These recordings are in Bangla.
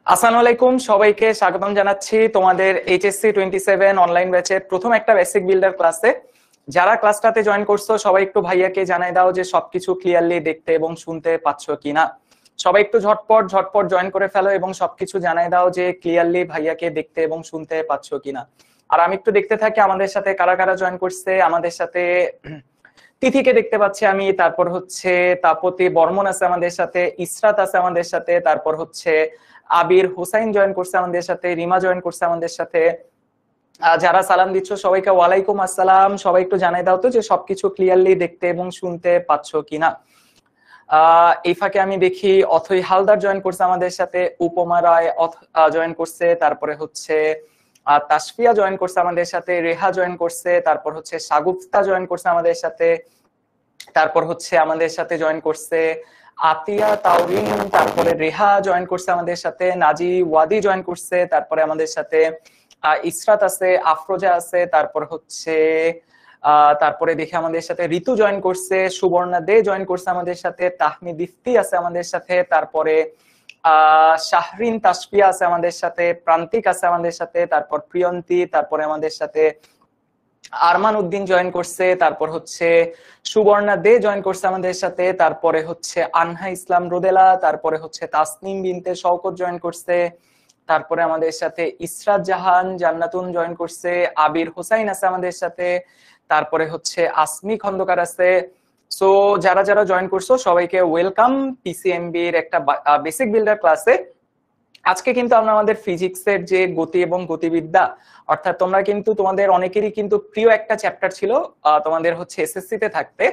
আসসালামু আলাইকুম, সবাইকে স্বাগতম জানাচ্ছি তোমাদের এইচএসসি 27 অনলাইন ব্যাচের প্রথম একটা বেসিক বিল্ডার ক্লাসে। যারা ক্লাসটাতে জয়েন করছো সবাই একটু ভাইয়াকে জানাই দাও যে সবকিছু ক্লিয়ারলি দেখতে এবং শুনতে পাচ্ছ কিনা। সবাই একটু ঝটপট ঝটপট জয়েন করে ফেলো এবং সবকিছু জানাই দাও যে ক্লিয়ারলি ভাইয়াকে দেখতে এবং শুনতে পাচ্ছ কিনা। আর আমি একটু দেখতে থাকি আমাদের সাথে কারা কারা জয়েন করছে। আমাদের সাথে তিথিকে দেখতে পাচ্ছি আমি, তারপর হচ্ছে তাপতি বর্মন আছে আমাদের সাথে, ইসরাত আছে আমাদের সাথে, তারপর হচ্ছে আবির হুসাইন জয়েন করছে আমাদের সাথে, রিমা জয়েন করছে আমাদের সাথে। যারা সালাম দিচ্ছ সবাইকে ওয়ালাইকুম আসসালাম। সবাই একটু জানাই দাও তো যে সবকিছু ক্লিয়ারলি দেখতে এবং শুনতে পাচ্ছ কিনা। এই ফাঁকে আমি দেখি অথই হালদার জয়েন করছে আমাদের সাথে, উপমা রায় জয়েন করছে, তারপরে হচ্ছে তাসফিয়া জয়েন করছে আমাদের সাথে, রেহা জয়েন করছে, তারপর হচ্ছে সাগুফতা জয়েন করছে আমাদের সাথে, তারপর হচ্ছে আমাদের সাথে জয়েন করছে আতিয়া তাওরিন, তারপরে রেহা জয়েন করছে আমাদের সাথে, নাজি ওয়াদি জয়েন করছে, তারপরে আমাদের সাথে ইসরাত আছে, আফরোজা আছে, তারপর হচ্ছে তারপরে দেখে আমাদের সাথে ঋতু জয়েন করছে, সুবর্ণা দে জয়েন করছে আমাদের সাথে, তাহমিদ ইফতি আছে আমাদের সাথে, তারপরে শাহরিন তাসফিয়া আছে আমাদের সাথে, প্রান্তিক আছে আমাদের সাথে, তারপর প্রিয়ন্তী, তারপরে আমাদের সাথে আরমান উদ্দিন জয়েন করছে, তারপর হচ্ছে সুবর্ণা দে জয়েন করছে আমাদের সাথে, তারপরে হচ্ছে আনহা ইসলাম রোদেলা, তারপরে হচ্ছে তাসনিম বিনতে শওকত জয়েন করছে, তারপরে আমাদের সাথে ইসরাত জাহান জান্নাতুন জয়েন করছে, আবির হোসাইন আছে আমাদের সাথে, তারপরে হচ্ছে আসমি খন্দকার আছে। সো যারা যারা জয়েন করছো সবাইকে ওয়েলকাম পিসিএমবি এর একটা বেসিক বিল্ডার ক্লাসে। আজকে কিন্তু আমরা আমাদের ফিজিক্সের যে গতি এবং গতিবিদ্যা, অর্থাৎ তোমরা কিন্তু তোমাদের অনেকেরই কিন্তু প্রিয় একটা চ্যাপ্টার ছিল তোমাদের হচ্ছে এসএসসি তে থাকতে,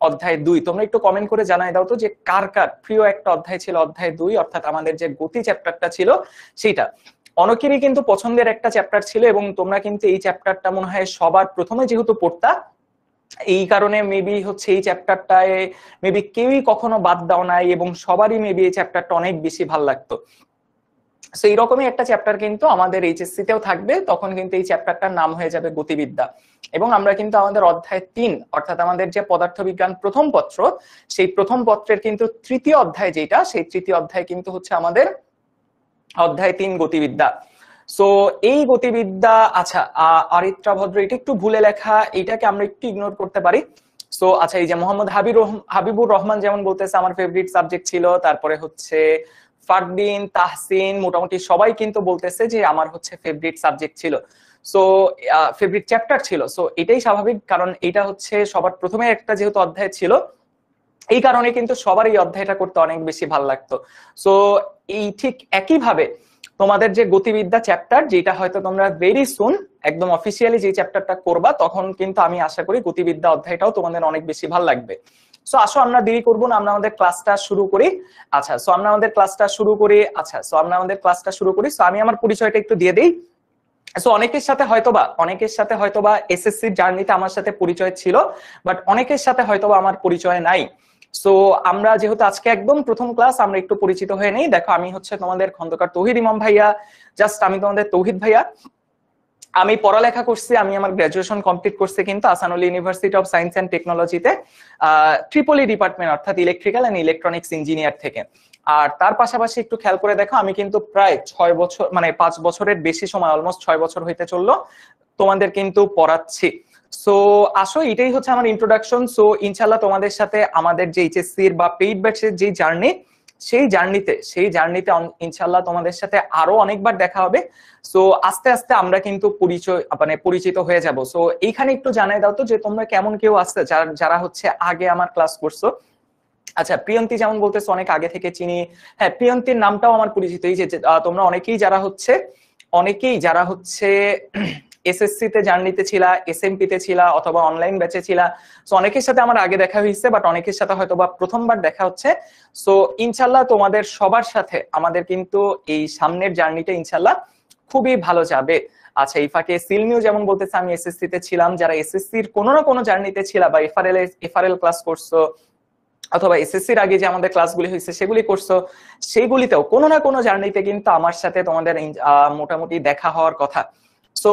অধ্যায় 2। তোমরা একটু কমেন্ট করে জানাই দাও তো যে কার কার প্রিয় একটা অধ্যায় ছিল অধ্যায় 2, অর্থাৎ আমাদের যে গতি চ্যাপ্টারটা ছিল সেটা। অনেকেরই কিন্তু পছন্দের একটা চ্যাপ্টার ছিল এবং তোমরা কিন্তু এই চ্যাপ্টারটা মনে হয় সবার প্রথমে যেহেতু পড়তা, এই কারণে মেবি হচ্ছে এই চ্যাপ্টারটায় মেবি কেউই কখনো বাদ দাও নাই এবং সবারই মেবি এই চ্যাপ্টারটা অনেক বেশি ভালো লাগতো। সো এইরকমই একটা চ্যাপ্টার কিন্তু আমাদের এইচএসসি তেও থাকবে, তখন কিন্তু এই চ্যাপ্টারটার নাম হয়ে যাবে গতিবিদ্যা। এবং আমরা কিন্তু আমাদের অধ্যায় 3 অর্থাৎ আমাদের যে পদার্থবিজ্ঞান প্রথম পত্র, সেই প্রথম পত্রের কিন্তু তৃতীয় অধ্যায় যেটা, সেই তৃতীয় অধ্যায় কিন্তু হচ্ছে আমাদের অধ্যায় 3 গতিবিদ্যা। সো এই গতিবিদ্যা, আচ্ছা আরিত্রা ভদ্র এটা একটু ভুলে লেখা, এটাকে আমরা একটু ইগনোর করতে পারি। সো আচ্ছা, এই যে মোহাম্মদ হাবিবুর রহমান যেমন বলতেছে আমার ফেভারিট সাবজেক্ট ছিল, তারপরে হচ্ছে ফারদিন তাহসিন মোটামুটি সবাই কিন্তু বলতেছে যে আমার হচ্ছে ফেভারিট সাবজেক্ট ছিল, সো ফেভারিট চ্যাপ্টার ছিল। সো এটাই স্বাভাবিক, কারণ এটা হচ্ছে সবার প্রথমে একটা যেহেতু অধ্যায় ছিল, এই কারণে কিন্তু সবার এই অধ্যায়টা করতে অনেক বেশি ভালো লাগতো। সো এই ঠিক একইভাবে তোমাদের যে গতিবিদ্যা চ্যাপ্টার, যেটা হয়তো তোমরা ভেরি সুন একদম অফিসিয়ালি যে চ্যাপ্টারটা করবা, তখন কিন্তু আমি আশা করি গতিবিদ্যা অধ্যায়টাও তোমাদের অনেক বেশি ভালো লাগবে। সো আসো আমরা দেরি করবো না, আমরা আমাদের ক্লাসটা শুরু করি। আচ্ছা, সো আমরা আমাদের ক্লাসটা শুরু করি। সো আমি আমার পরিচয়টা একটু দিয়ে দিই। সো অনেকের সাথে হয়তোবা এসএসসি জার্নিতে আমার সাথে পরিচয় ছিল, বাট অনেকের সাথে হয়তোবা আমার পরিচয় নাই। সো আমরা যেহেতু আজকে একদম প্রথম ক্লাস, আমরা একটু পরিচিত হয়ে নেই। দেখো, আমি হচ্ছে তোমাদের খন্দকার তৌহিদ ইমাম ভাইয়া, জাস্ট আমি তোমাদের তৌহিদ ভাইয়া। আমি পড়ালেখা করছি, আমি আমার গ্রাজুয়েশন কমপ্লিট করছি কিন্তু Ahsanul university of science and টেকনোলজিতে, ট্রিপলি ডিপার্টমেন্ট অর্থাৎ ইলেকট্রিক্যাল এন্ড ইলেকট্রনিক্স ইঞ্জিনিয়ার থেকে। আর তার পাশাপাশি একটু খেয়াল করে দেখো, আমি কিন্তু প্রায় 6 বছর, মানে 5 বছরের বেশি সময়, অলমোস্ট 6 বছর হইতে চললো তোমাদের কিন্তু পড়াচ্ছি। সো আসো, এটাই হচ্ছে আমার ইন্ট্রোডাকশন। সো ইনশাল্লাহ তোমাদের সাথে আমাদের যে এইচএসসির বা পেইড ব্যাচের যে জার্নি, সেই জার্নিতে ইনশাল্লাহ তোমাদের সাথে আরো অনেকবার দেখা হবে। সো আস্তে আস্তে আমরা কিন্তু পরিচিত হয়ে যাব। সো এইখানে একটু জানাই দাও তো যে তোমরা কেমন কেউ আছে যারা হচ্ছে আগে আমার ক্লাস করছো। আচ্ছা, প্রিয়ন্তী যেমন বলতেছে অনেক আগে থেকে চিনি। হ্যাঁ, প্রিয়ন্তীর নামটাও আমার পরিচিত। এই যে তোমরা অনেকেই যারা হচ্ছে এসএসসি তে জার্নিতে ছিলা, এসএমপি তে ছিলা, অথবা অনলাইন ব্যাচে ছিলা। সো অনেকের সাথে আমার আগে দেখা হয়েছে, বাট অনেকের সাথে হয়তোবা প্রথমবার দেখা হচ্ছে। সো ইনশাল্লাহ তোমাদের সবার সাথে আমাদের কিন্তু এই সামনের জার্নিটা ইনশাল্লাহ খুবই ভালো যাবে। আচ্ছা, এই ফাঁকে সিলমিও যেমন বলতেছে আমি এসএসসি তে ছিলাম। যারা এসএসসির কোনো না কোনো জার্নিতে ছিলা বা এফআরএল ক্লাস করছো, অথবা এসএসসির আগে যে আমাদের ক্লাসগুলি হয়েছে সেগুলি করছো, সেইগুলিতেও কোনো না কোনো জার্নিতে কিন্তু আমার সাথে তোমাদের মোটামুটি দেখা হওয়ার কথা। সো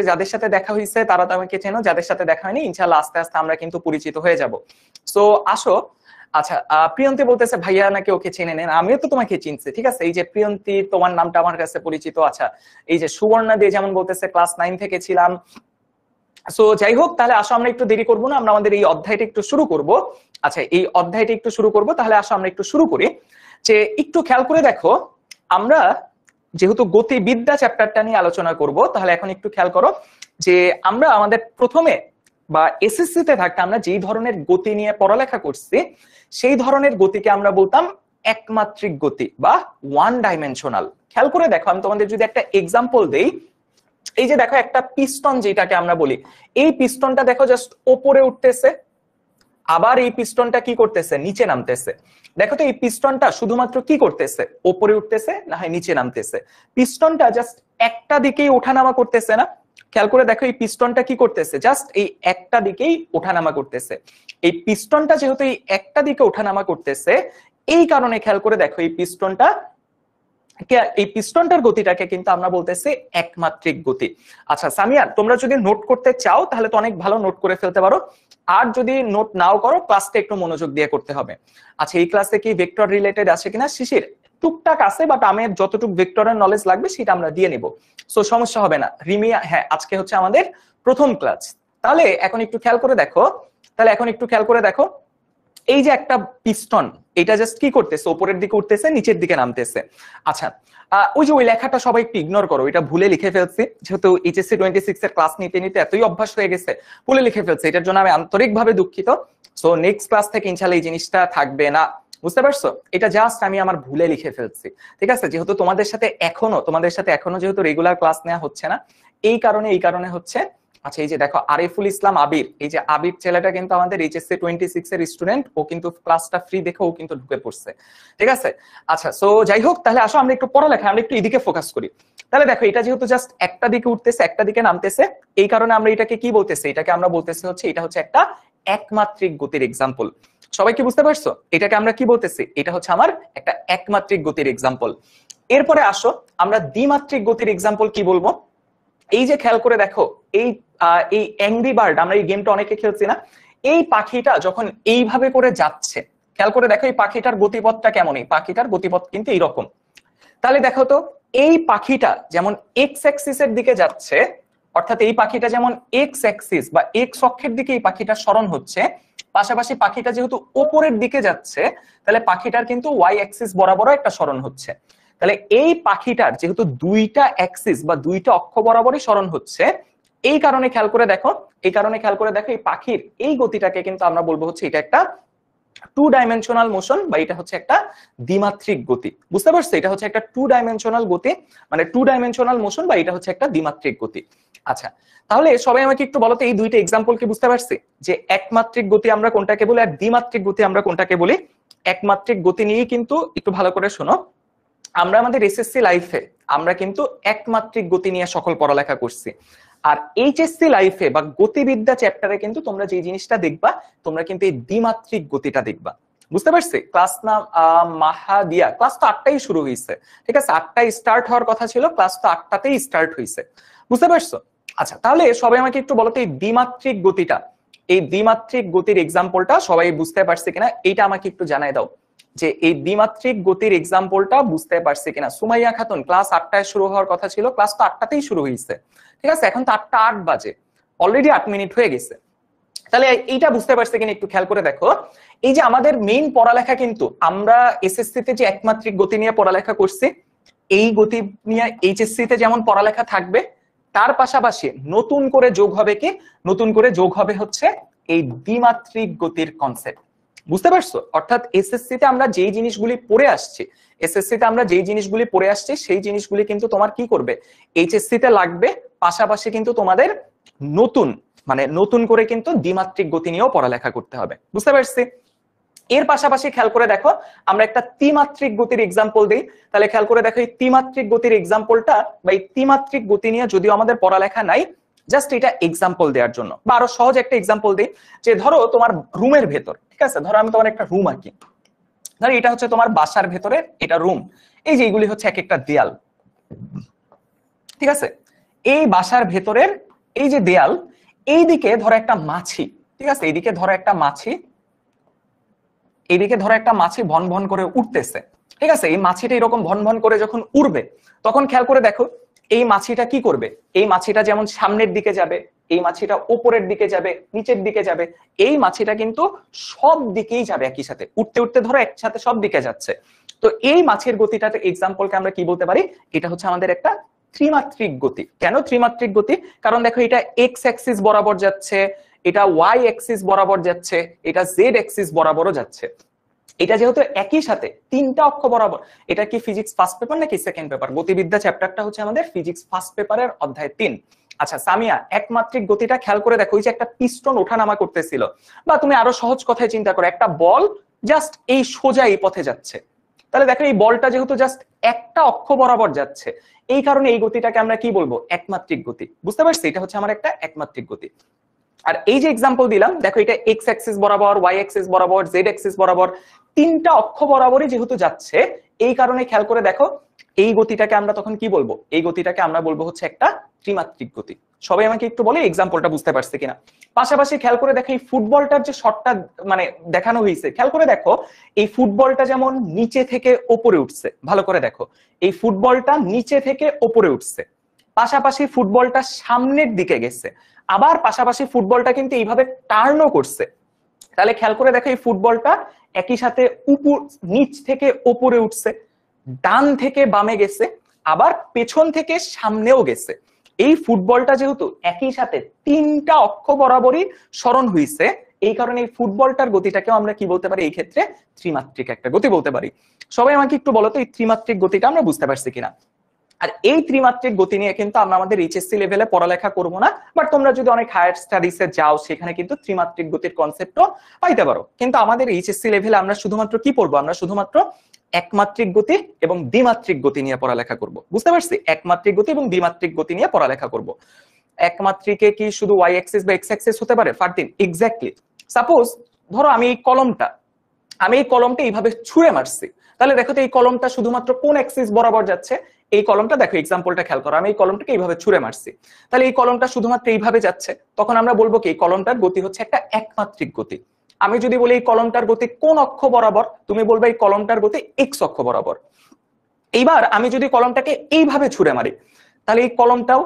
যাদের সাথে দেখা হয়েছে তারা তো আমাকে চেনো, যাদের সাথে দেখা হয়নি ইনশাল্লাহ আস্তে আস্তে আমরা কিন্তু পরিচিত হয়ে যাব। সো আসো, আচ্ছা, প্রিয়ন্তী বলতেছে ভাইয়া নাকি ওকে চেনে নেন, আমিও তো তোমাকে চিনছি, ঠিক আছে। এই যে প্রিয়ন্তী, তোমার নামটা আমার কাছে পরিচিত। আচ্ছা, এই যে সুবর্ণা দিয়ে যেমন বলতেছে ক্লাস 9 থেকে ছিলাম। সো যাই হোক, তাহলে আসো আমরা একটু দেরি করবো না, আমরা আমাদের এই অধ্যায়টা একটু শুরু করব। আচ্ছা, এই অধ্যায়টা একটু শুরু করব, তাহলে আসো আমরা একটু শুরু করি। যে একটু খেয়াল করে দেখো, আমরা যেহেতু গতিবিদ্যা চ্যাপ্টারটা নিয়ে আলোচনা করব, তাহলে এখন একটু খেয়াল করো যে আমরা আমাদের প্রথমে বা এসএসসি তে থাকতে আমরা যেই ধরনের গতি নিয়ে পড়ালেখা করছি, সেই ধরনের গতিকে আমরা বলতাম একমাত্রিক গতি বা ওয়ান ডাইমেনশনাল। খেয়াল করে দেখো, আমি তোমাদের যদি একটা এক্সাম্পল দেই, এই যে দেখো একটা পিস্টন যেটাকে আমরা বলি, এই পিস্টনটা দেখো জাস্ট ওপরে উঠতেছে, আবার এই পিস্টনটা কি করতেছে, নিচে নামতেছে। দেখো তো এই পিস্টনটা শুধুমাত্র কি করতেছে, ওপরে উঠতেছে না হয় নিচে নামতেছে। পিস্টনটা জাস্ট একটা দিকেই ওঠানামা করতেছে না? খেয়াল করে দেখো এই পিস্টনটা কি করতেছে, জাস্ট এই একটা দিকেই ওঠানামা করতেছে। এই পিস্টনটা যেহেতু এই একটা দিকে ওঠানামা করতেছে, এই কারণে খেয়াল করে দেখো এই পিস্টনটার গতিটাকে কিন্তু আমরা বলতেছি একমাত্রিক গতি। আচ্ছা সামিয়া, তোমরা যদি নোট করতে চাও তাহলে তো অনেক ভালো নোট করে ফেলতে পারো, আর যদি নোট নাও করো ক্লাসটা একটু মনোযোগ দিয়ে করতে হবে। আচ্ছা, এই ক্লাসে কি ভেক্টর রিলেটেড আছে কিনা? শিশির, টুকটাক আছে, বাট আমি যতটুকু ভেক্টরের নলেজ লাগবে সেটা আমরা দিয়ে নিব, সো সমস্যা হবে না। রিমিয়া, হ্যাঁ আজকে হচ্ছে আমাদের প্রথম ক্লাস। তাহলে এখন একটু খেয়াল করে দেখো, এই যে একটা পিস্টন, এটা জাস্ট কি করতেছে, উপরের দিকে উঠতেছে, নিচের দিকে নামতেছে। আচ্ছা, ওই যে ওই লেখাটা সবাই একটু ইগনোর করো, এটা ভুলে লিখে ফেলছি, যেহেতু এইচএসসি 26 এর ক্লাস নিতে নিতে এতই অভ্যাস হয়ে গেছে, ভুলে লিখে ফেলছি, এটার জন্য আমি আন্তরিকভাবে দুঃখিত। সো নেক্সট ক্লাস থেকে ইনশাআল্লাহ এই জিনিসটা থাকবে না, বুঝতে পারছো? এটা জাস্ট আমি আমার ভুলে লিখে ফেলছি, ঠিক আছে। যেহেতু তোমাদের সাথে এখনো যেহেতু রেগুলার ক্লাস নেওয়া হচ্ছে না, এই কারণে হচ্ছে। আচ্ছা, এই যে দেখো আরিফুল ইসলাম আবির, এই যে আবির ছেলেটা কিন্তু আমাদের এইচএসসি 26 এর স্টুডেন্ট, ও কিন্তু ক্লাসটা ফ্রি দেখে ও কিন্তু ঢুকে পড়ছে, ঠিক আছে। আচ্ছা, সো যাই হোক, তাহলে আসো আমরা একটু পড়ালেখা, আমরা একটু এদিকে ফোকাস করি। তাহলে দেখো এটা যেহেতু জাস্ট একটা দিকে উঠতেছে, একটা দিকে নামতেছে, এই কারণে আমরা এটাকে কি বলতেছি, এটাকে আমরা বলতেছি হচ্ছে এটা হচ্ছে একটা একমাত্রিক গতির এক্সাম্পল। সবাই কি বুঝতে পারছো এটাকে আমরা কি বলতেছি? এটা হচ্ছে আমার একটা একমাত্রিক গতির এক্সাম্পল। এরপরে আসো আমরা দ্বিমাত্রিক গতির এক্সাম্পল কি বলবো। এই যে খেয়াল করে দেখো, এই অ্যাংরি বার্ড, আমরা এই গেমটা অনেকে খেলছি না, এই পাখিটা যখন এইভাবে করে যাচ্ছে, খেয়াল করে দেখো এই পাখিটার গতিপথটা কেমন, এই পাখিটার গতিপথ কিন্তু এইরকম। তাহলে দেখো তো, এই পাখিটা যেমন এক্স অ্যাক্সিস এর দিকে যাচ্ছে, অর্থাৎ এই পাখিটা যেমন এক্স অ্যাক্সিস বা এক্স অক্ষের দিকে এই পাখিটা সরণ হচ্ছে, পাশাপাশি পাখিটা যেহেতু উপরের দিকে যাচ্ছে, তাহলে পাখিটার কিন্তু ওয়াই অ্যাক্সিস বরাবর একটা সরণ হচ্ছে। তাহলে এই পাখিটার যেহেতু দুইটা অ্যাক্সিস বা দুইটা অক্ষ বরাবরই সরণ হচ্ছে, এই কারণে খেয়াল করে দেখো, এই পাখির এই গতিটাকে কিন্তু আমরা বলবো হচ্ছে এটা একটা টু ডাইমেনশনাল মোশন, বা এটা হচ্ছে একটা দ্বিমাত্রিক গতি। বুঝতে পারছো? এটা হচ্ছে একটা টু ডাইমেনশনাল গতি, মানে টু ডাইমেনশনাল মোশন, বা এটা হচ্ছে একটা দ্বিমাত্রিক গতি। আচ্ছা, তাহলে সবাই আমাকে একটু বলো তো, এই দুইটা এক্সাম্পল কি বুঝতে পারছি যে একমাত্রিক গতি আমরা কোনটাকে বলি আর দ্বিমাত্রিক গতি আমরা কোনটাকে বলি? একমাত্রিক গতি নিয়ে কিন্তু একটু ভালো করে শোনো, আমরা আমাদের এসএসসি লাইফে আমরা কিন্তু একমাত্রিক গতি নিয়ে সকল পড়ালেখা করছি, আর এইচএসসি লাইফে বা গতিবিদ্যা চ্যাপ্টারে কিন্তু তোমরা যে জিনিসটা দেখবা, তোমরা কিন্তু এই দ্বিমাত্রিক গতিটা দেখবা। বুঝতে পারছি? ক্লাস না মাহাদিয়া, ক্লাস তো 8টায় শুরু হয়েছে, ঠিক আছে, 8টায় স্টার্ট হওয়ার কথা ছিল, ক্লাস তো 8টাতেই স্টার্ট হয়েছে, বুঝতে পারছো? আচ্ছা, তাহলে সবাই আমাকে একটু বলো তো, এই দ্বিমাত্রিক গতিটা, এই দ্বিমাত্রিক গতির এক্সাম্পলটা সবাই বুঝতে পারছে কিনা, এইটা আমাকে একটু জানাই দাও যে এই দ্বিমাত্রিক গতির এক্সাম্পলটা বুঝতে পারছে কিনা। সুমাইয়া খাতুন, ক্লাস 8টায় শুরু হওয়ার কথা ছিল, ক্লাস তো 8টাতেই শুরু হয়েছে, ঠিক আছে, এখন তো 8টা 8 বাজে, অলরেডি 8 মিনিট হয়ে গেছে। তাহলে এইটা বুঝতে পারছে কিনা একটু খেয়াল করে দেখো, এই যে আমাদের মেইন পড়ালেখা কিন্তু আমরা এসএসসি তে যে একমাত্রিক গতি নিয়ে পড়ালেখা করছি, এই গতি নিয়ে এইচএসসি তে যেমন পড়ালেখা থাকবে, তার পাশাপাশি নতুন করে যোগ হবে কি, নতুন করে যোগ হবে হচ্ছে এই দ্বিমাত্রিক গতির কনসেপ্ট। বুঝতে পারছো? অর্থাৎ এসএসসি তে আমরা যেই জিনিসগুলি পড়ে আসছি, সেই জিনিসগুলি কিন্তু তোমার কি করবে, এইচএসসি তে লাগবে, পাশাপাশি কিন্তু তোমাদের নতুন করে কিন্তু দ্বিমাত্রিক গতি নিয়েও পড়ালেখা করতে হবে। বুঝতে পারছি? এর পাশাপাশি খেয়াল করে দেখো, আমরা একটা ত্রিমাত্রিক গতির এক্সাম্পল দিই। তাহলে খেয়াল করে দেখো, এই ত্রিমাত্রিক গতির এক্সাম্পলটা বা এই ত্রিমাত্রিক গতি নিয়ে যদিও আমাদের পড়ালেখা নাই, জাস্ট এটা এক্সাম্পল দেওয়ার জন্য, বা আরো সহজ একটা এক্সাম্পল দিই, যে ধরো তোমার রুমের ভেতর, ঠিক আছে, ধরো আমি তোমার একটা রুম আঁকি, ধরো এটা হচ্ছে তোমার বাসার ভেতরে এটা রুম, এই যে এইগুলি হচ্ছে এক একটা দেয়াল, ঠিক আছে। এই বাসার ভেতরের এই যে দেয়াল, এইদিকে ধরো একটা মাছি, ঠিক আছে, এইদিকে ধরো একটা মাছি, এইদিকে ধরো একটা মাছি ভন ভন করে উঠতেছে, ঠিক আছে? এই মাছিটা এরকম ভন ভন করে যখন উড়বে, তখন খেয়াল করে দেখো এই মাছিটা কি করবে, এই মাছিটা যেমন সামনের দিকে যাবে, এই মাছিটা উপরের দিকে যাবে, নিচের দিকে যাবে, এই মাছিটা কিন্তু সব দিকেই যাবে একই সাথে, উঠতে উঠতে ধরো একসাথে সব দিকে যাচ্ছে। তো এই মাছের গতিটাতে এক্সাম্পলকে আমরা কি বলতে পারি, এটা হচ্ছে আমাদের একটা ত্রিমাত্রিক গতি। কেন ত্রিমাত্রিক গতি? কারণ দেখো এটা এক্স অ্যাক্সিস বরাবর যাচ্ছে, এটা ওয়াই অ্যাক্সিস বরাবর যাচ্ছে, এটা জেড অ্যাক্সিস বরাবরও যাচ্ছে। এটা যেহেতু একই সাথে তিনটা অক্ষ বরাবর, এটা কি ফিজিক্স ফার্স্ট পেপার নাকি সেকেন্ড পেপার? গতিবিদ্যা চ্যাপ্টারটা হচ্ছে আমাদের ফিজিক্স ফার্স্ট পেপারের অধ্যায় 3। আচ্ছা সামিয়া, একমাত্রিক গতিটা খেয়াল করে দেখো, ওই যে একটা পিস্টন ওঠানামা করতেছিল, বা তুমি আরো সহজ কথায় চিন্তা করো, একটা বল জাস্ট এই সোজা এই পথে যাচ্ছে, তাহলে দেখো এই বলটা যেহেতু জাস্ট একটা অক্ষ বরাবর যাচ্ছে, এই কারণে এই গতিটাকে আমরা কি বলবো, একমাত্রিক গতি। বুঝতে পারছি? এটা হচ্ছে আমার একটা একমাত্রিক গতি। আর এই যে এক্সাম্পল দিলাম দেখো, এটা এক্স অ্যাক্সিস বরাবর, ওয়াই অ্যাক্সিস বরাবর, জেড অ্যাক্সিস বরাবর, তিনটা অক্ষ বরাবরই যেহেতু যাচ্ছে, এই কারণে খেয়াল করে দেখো এই গতিটাকে আমরা তখন কি বলবো, এই গতিটাকে আমরা বলবো হচ্ছে একটা ত্রিমাত্রিক গতি। সবাই আমাকে একটু বলে এক্সাম্পলটা বুঝতে পারছে কিনা। পাশাপাশি খেয়াল করে দেখো এই ফুটবলটার যে শটটা মানে দেখানো হয়েছে, খেয়াল করে দেখো এই ফুটবলটা যেমন নিচে থেকে ওপরে উঠছে, ভালো করে দেখো এই ফুটবলটা নিচে থেকে ওপরে উঠছে, পাশাপাশি ফুটবলটা সামনের দিকে গেছে, আবার পাশাপাশি ফুটবলটা কিন্তু এইভাবে টার্নও করছে। তাহলে খেয়াল করে দেখো এই ফুটবলটা একই সাথে উপর নিচ থেকে ওপরে উঠছে, ডান থেকে বামে গেছে, আবার পেছন থেকে সামনেও গেছে। এই ফুটবলটা যেহেতু একই সাথে তিনটা অক্ষ বরাবরই সরণ হইছে, এই কারণে এই ফুটবলটার গতিটাকেও আমরা কি বলতে পারি, এই ক্ষেত্রে ত্রিমাত্রিক একটা গতি বলতে পারি। সবাই আমাকে একটু বলো তো এই ত্রিমাত্রিক গতিটা আমরা বুঝতে পারছি কিনা। আর এই ত্রিমাত্রিক গতি নিয়ে কিন্তু আমরা আমাদের এইচএসসি লেভেলে পড়ালেখা করব না, বাট তোমরা যদি অনেক হায়ার স্টাডিজে যাও সেখানে কিন্তু ত্রিমাত্রিক গতির কনসেপ্টও পাইতে পারো। কিন্তু আমাদের এইচএসসি লেভেলে আমরা শুধুমাত্র কি পড়বো, আমরা শুধুমাত্র একমাত্রিক গতি এবং দ্বিমাত্রিক গতি নিয়ে পড়ালেখা করব। বুঝতে পারছি? একমাত্রিক গতি এবং দ্বিমাত্রিক গতি নিয়ে পড়ালেখা করব। একমাত্রিকে কি শুধু ওয়াই অ্যাক্সিস বা এক্স অ্যাক্সিস হতে পারে? ফারদিন, এক্স্যাক্টলি। সাপোজ ধরো আমি এই কলমটা এইভাবে ছুঁড়ে মারছি, তাহলে দেখো তো এই কলমটা শুধুমাত্র কোন অ্যাক্সিস বরাবর যাচ্ছে, এই কলমটা দেখো এক্সাম্পলটা খেয়াল করো, আমি এই কলমটাকে এইভাবে ছুঁড়ে মারছি, তাহলে এই কলমটা শুধুমাত্র এইভাবে যাচ্ছে, তখন আমরা বলবো কি এই কলমটার গতি হচ্ছে একটা একমাত্রিক গতি। আমি যদি বলি এই কলমটার গতি কোন অক্ষ বরাবর, তুমি বলবে এই কলমটার গতি এক্স অক্ষ বরাবর। এইবার আমি যদি কলমটাকে এইভাবে ছুঁড়ে মারি, তাহলে এই কলমটাও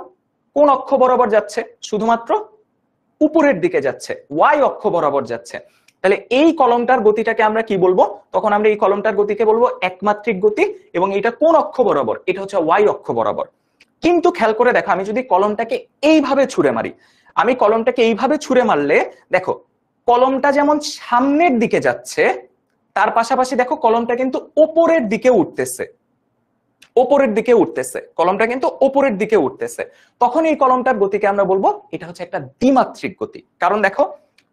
কোন অক্ষ বরাবর যাচ্ছে, শুধুমাত্র উপরের দিকে যাচ্ছে, ওয়াই অক্ষ বরাবর যাচ্ছে। তাহলে এই কলমটার গতিটাকে আমরা কি বলবো, তখন আমরা এই কলমটার গতিকে বলবো একমাত্রিক গতি, এবং এটা কোন অক্ষ বরাবর, এটা হচ্ছে ওয়াই অক্ষ বরাবর। কিন্তু খেয়াল করে দেখো আমি যদি কলমটাকে এইভাবে ছুঁড়ে মারি, আমি কলমটাকে এইভাবে ছুঁড়ে মারলে দেখো কলমটা যেমন সামনের দিকে যাচ্ছে, তার পাশাপাশি দেখো কলমটা কিন্তু ওপরের দিকে উঠতেছে, কলমটা কিন্তু ওপরের দিকে উঠতেছে। তখন এই কলমটার গতিকে আমরা বলবো এটা হচ্ছে একটা দ্বিমাত্রিক গতি। কারণ দেখো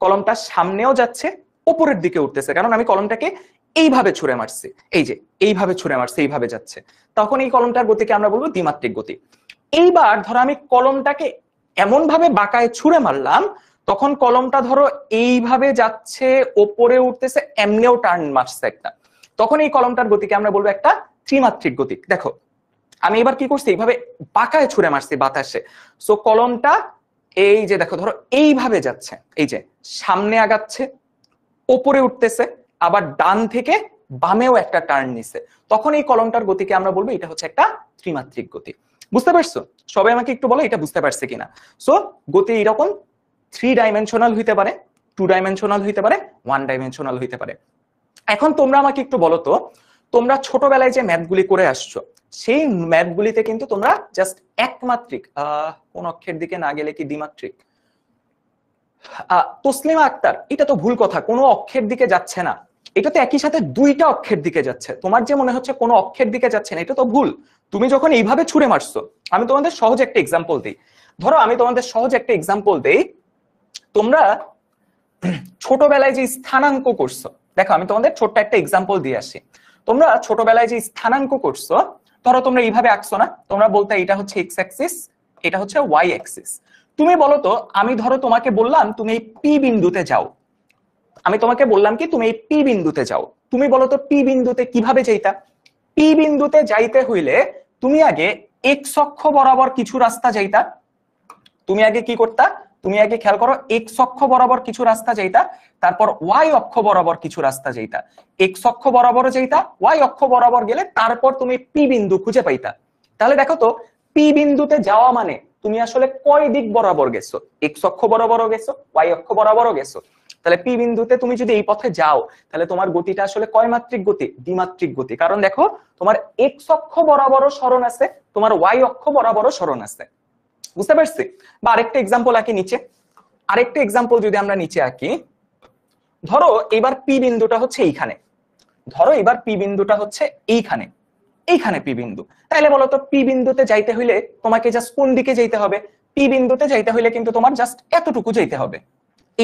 কলমটা সামনেও যাচ্ছে, উপরের দিকে উঠতেছে, কারণ আমি কলমটাকে এইভাবে ছুঁড়ে মারছি, এই যে এইভাবে ছুঁড়ে মারছি, এইভাবে যাচ্ছে, তখন এই কলমটার গতিকে আমরা বলবো দ্বিমাত্রিক গতি। এইবার ধরো আমি কলমটাকে এমন ভাবে বাঁকায় ছুঁড়ে মারলাম, তখন কলমটা ধরো এইভাবে যাচ্ছে, ওপরে উঠতেছে, এমনেও টার্ন মারছে একটা, তখন এই কলমটার গতিকে আমরা বলবো একটা ত্রিমাত্রিক গতি। দেখো আমি এবার কি করছি, এইভাবে বাঁকায় ছুঁড়ে মারছি বাতাসে, সো কলমটা এই যে দেখো ধরো এইভাবে যাচ্ছে, এই যে সামনে আগাচ্ছে, ওপরে উঠতেছে, আবার ডান থেকে বামেও একটা টার্ন নিছে, তখন এই কলমটার গতিকে আমরা বলবো এটা হচ্ছে একটা ত্রিমাত্রিক গতি। বুঝতে পারছো? সবাই আমাকে একটু বলো এটা বুঝতে পারছে কিনা। সো গতি এরকম 3 ডাইমেনশনাল হইতে পারে, 2 ডাইমেনশনাল হইতে পারে, 1 ডাইমেনশনাল হইতে পারে। এখন তোমরা আমাকে একটু বলো তো, তোমরা ছোটবেলায় যে ম্যাথগুলি করে আসছো, সেই ম্যাথগুলিতে কিন্তু তোমরা জাস্ট একমাত্রিক, কোন অক্ষের দিকে না গেলে কি দ্বিমাত্রিক, তসলিমা আক্তার, এটা তো ভুল কথা, কোনো অক্ষের দিকে যাচ্ছে না, এটা তো একই সাথে দুইটা অক্ষের দিকে যাচ্ছে। তোমার যে মনে হচ্ছে কোনো অক্ষের দিকে যাচ্ছে না, এটা তো ভুল। তুমি যখন এইভাবে ছুঁড়ে মারছো, আমি তোমাদের সহজ একটা এক্সাম্পল দিই, ধরো আমি তোমাদের সহজ একটা এক্সাম্পল দেই, তোমরা ছোটবেলায় যে স্থানাঙ্ক করছো, দেখো আমি তোমাদের ছোট্ট একটা এক্সাম্পল দিয়ে আসি। তোমরা ছোটবেলায় যে স্থানাঙ্ক করছো, ধরো তোমরা এইভাবে আঁকছো না, তোমরা বলতে এটা হচ্ছে এক্স অ্যাক্সিস, এটা হচ্ছে ওয়াই অ্যাক্সিস। তুমি বলো তো, আমি ধরো তোমাকে বললাম তুমি এই পি বিন্দুতে যাও, আমি তোমাকে বললাম কি তুমি এই পি বিন্দুতে যাও, তুমি বলো তো পি বিন্দুতে কিভাবে যাইতা? পি বিন্দুতে যাইতে হইলে তুমি আগে এক্স অক্ষ বরাবর কিছু রাস্তা যাইতা, তুমি আগে কি করতা, তুমি আগে খেয়াল করো, এক্স অক্ষ বরাবর কিছু রাস্তা যাইতা, তারপর ওয়াই অক্ষ বরাবর কিছু রাস্তা যাইতা, এক্স অক্ষ বরাবর যাইতা, ওয়াই অক্ষ বরাবর গেলে তারপর তুমি পি বিন্দু খুঁজে পাইতা। তাহলে দেখো তো, পি বিন্দুতে যাওয়া মানে তুমি আসলে কয় দিক বরাবর গেছো, এক্স অক্ষ বরাবরও গেছো, ওয়াই অক্ষ বরাবরও গেছো। তাহলে পি বিন্দুতে তুমি যদি এই পথে যাও, তাহলে তোমার গতিটা আসলে কয় মাত্রিক গতি, দ্বিমাত্রিক গতি। কারণ দেখো, তোমার এক্স অক্ষ বরাবরও সরণ আছে, তোমার ওয়াই অক্ষ বরাবরও সরণ আছে। বুঝতে পারছি? বা আরেকটা এক্সাম্পল আঁকি নিচে, আরেকটা এক্সাম্পল যদি আমরা নিচে আঁকি, ধরো এবার পি বিন্দুটা হচ্ছে এইখানে, ধরো এবার পি বিন্দুটা হচ্ছে এইখানে, এইখানে পি বিন্দু। তাহলে বলো তো, পি বিন্দুতে যাইতে হইলে তোমাকে জাস্ট কোন দিকে যাইতে হবে? পি বিন্দুতে যাইতে হইলে কিন্তু তোমার জাস্ট এতটুকু যাইতে হবে।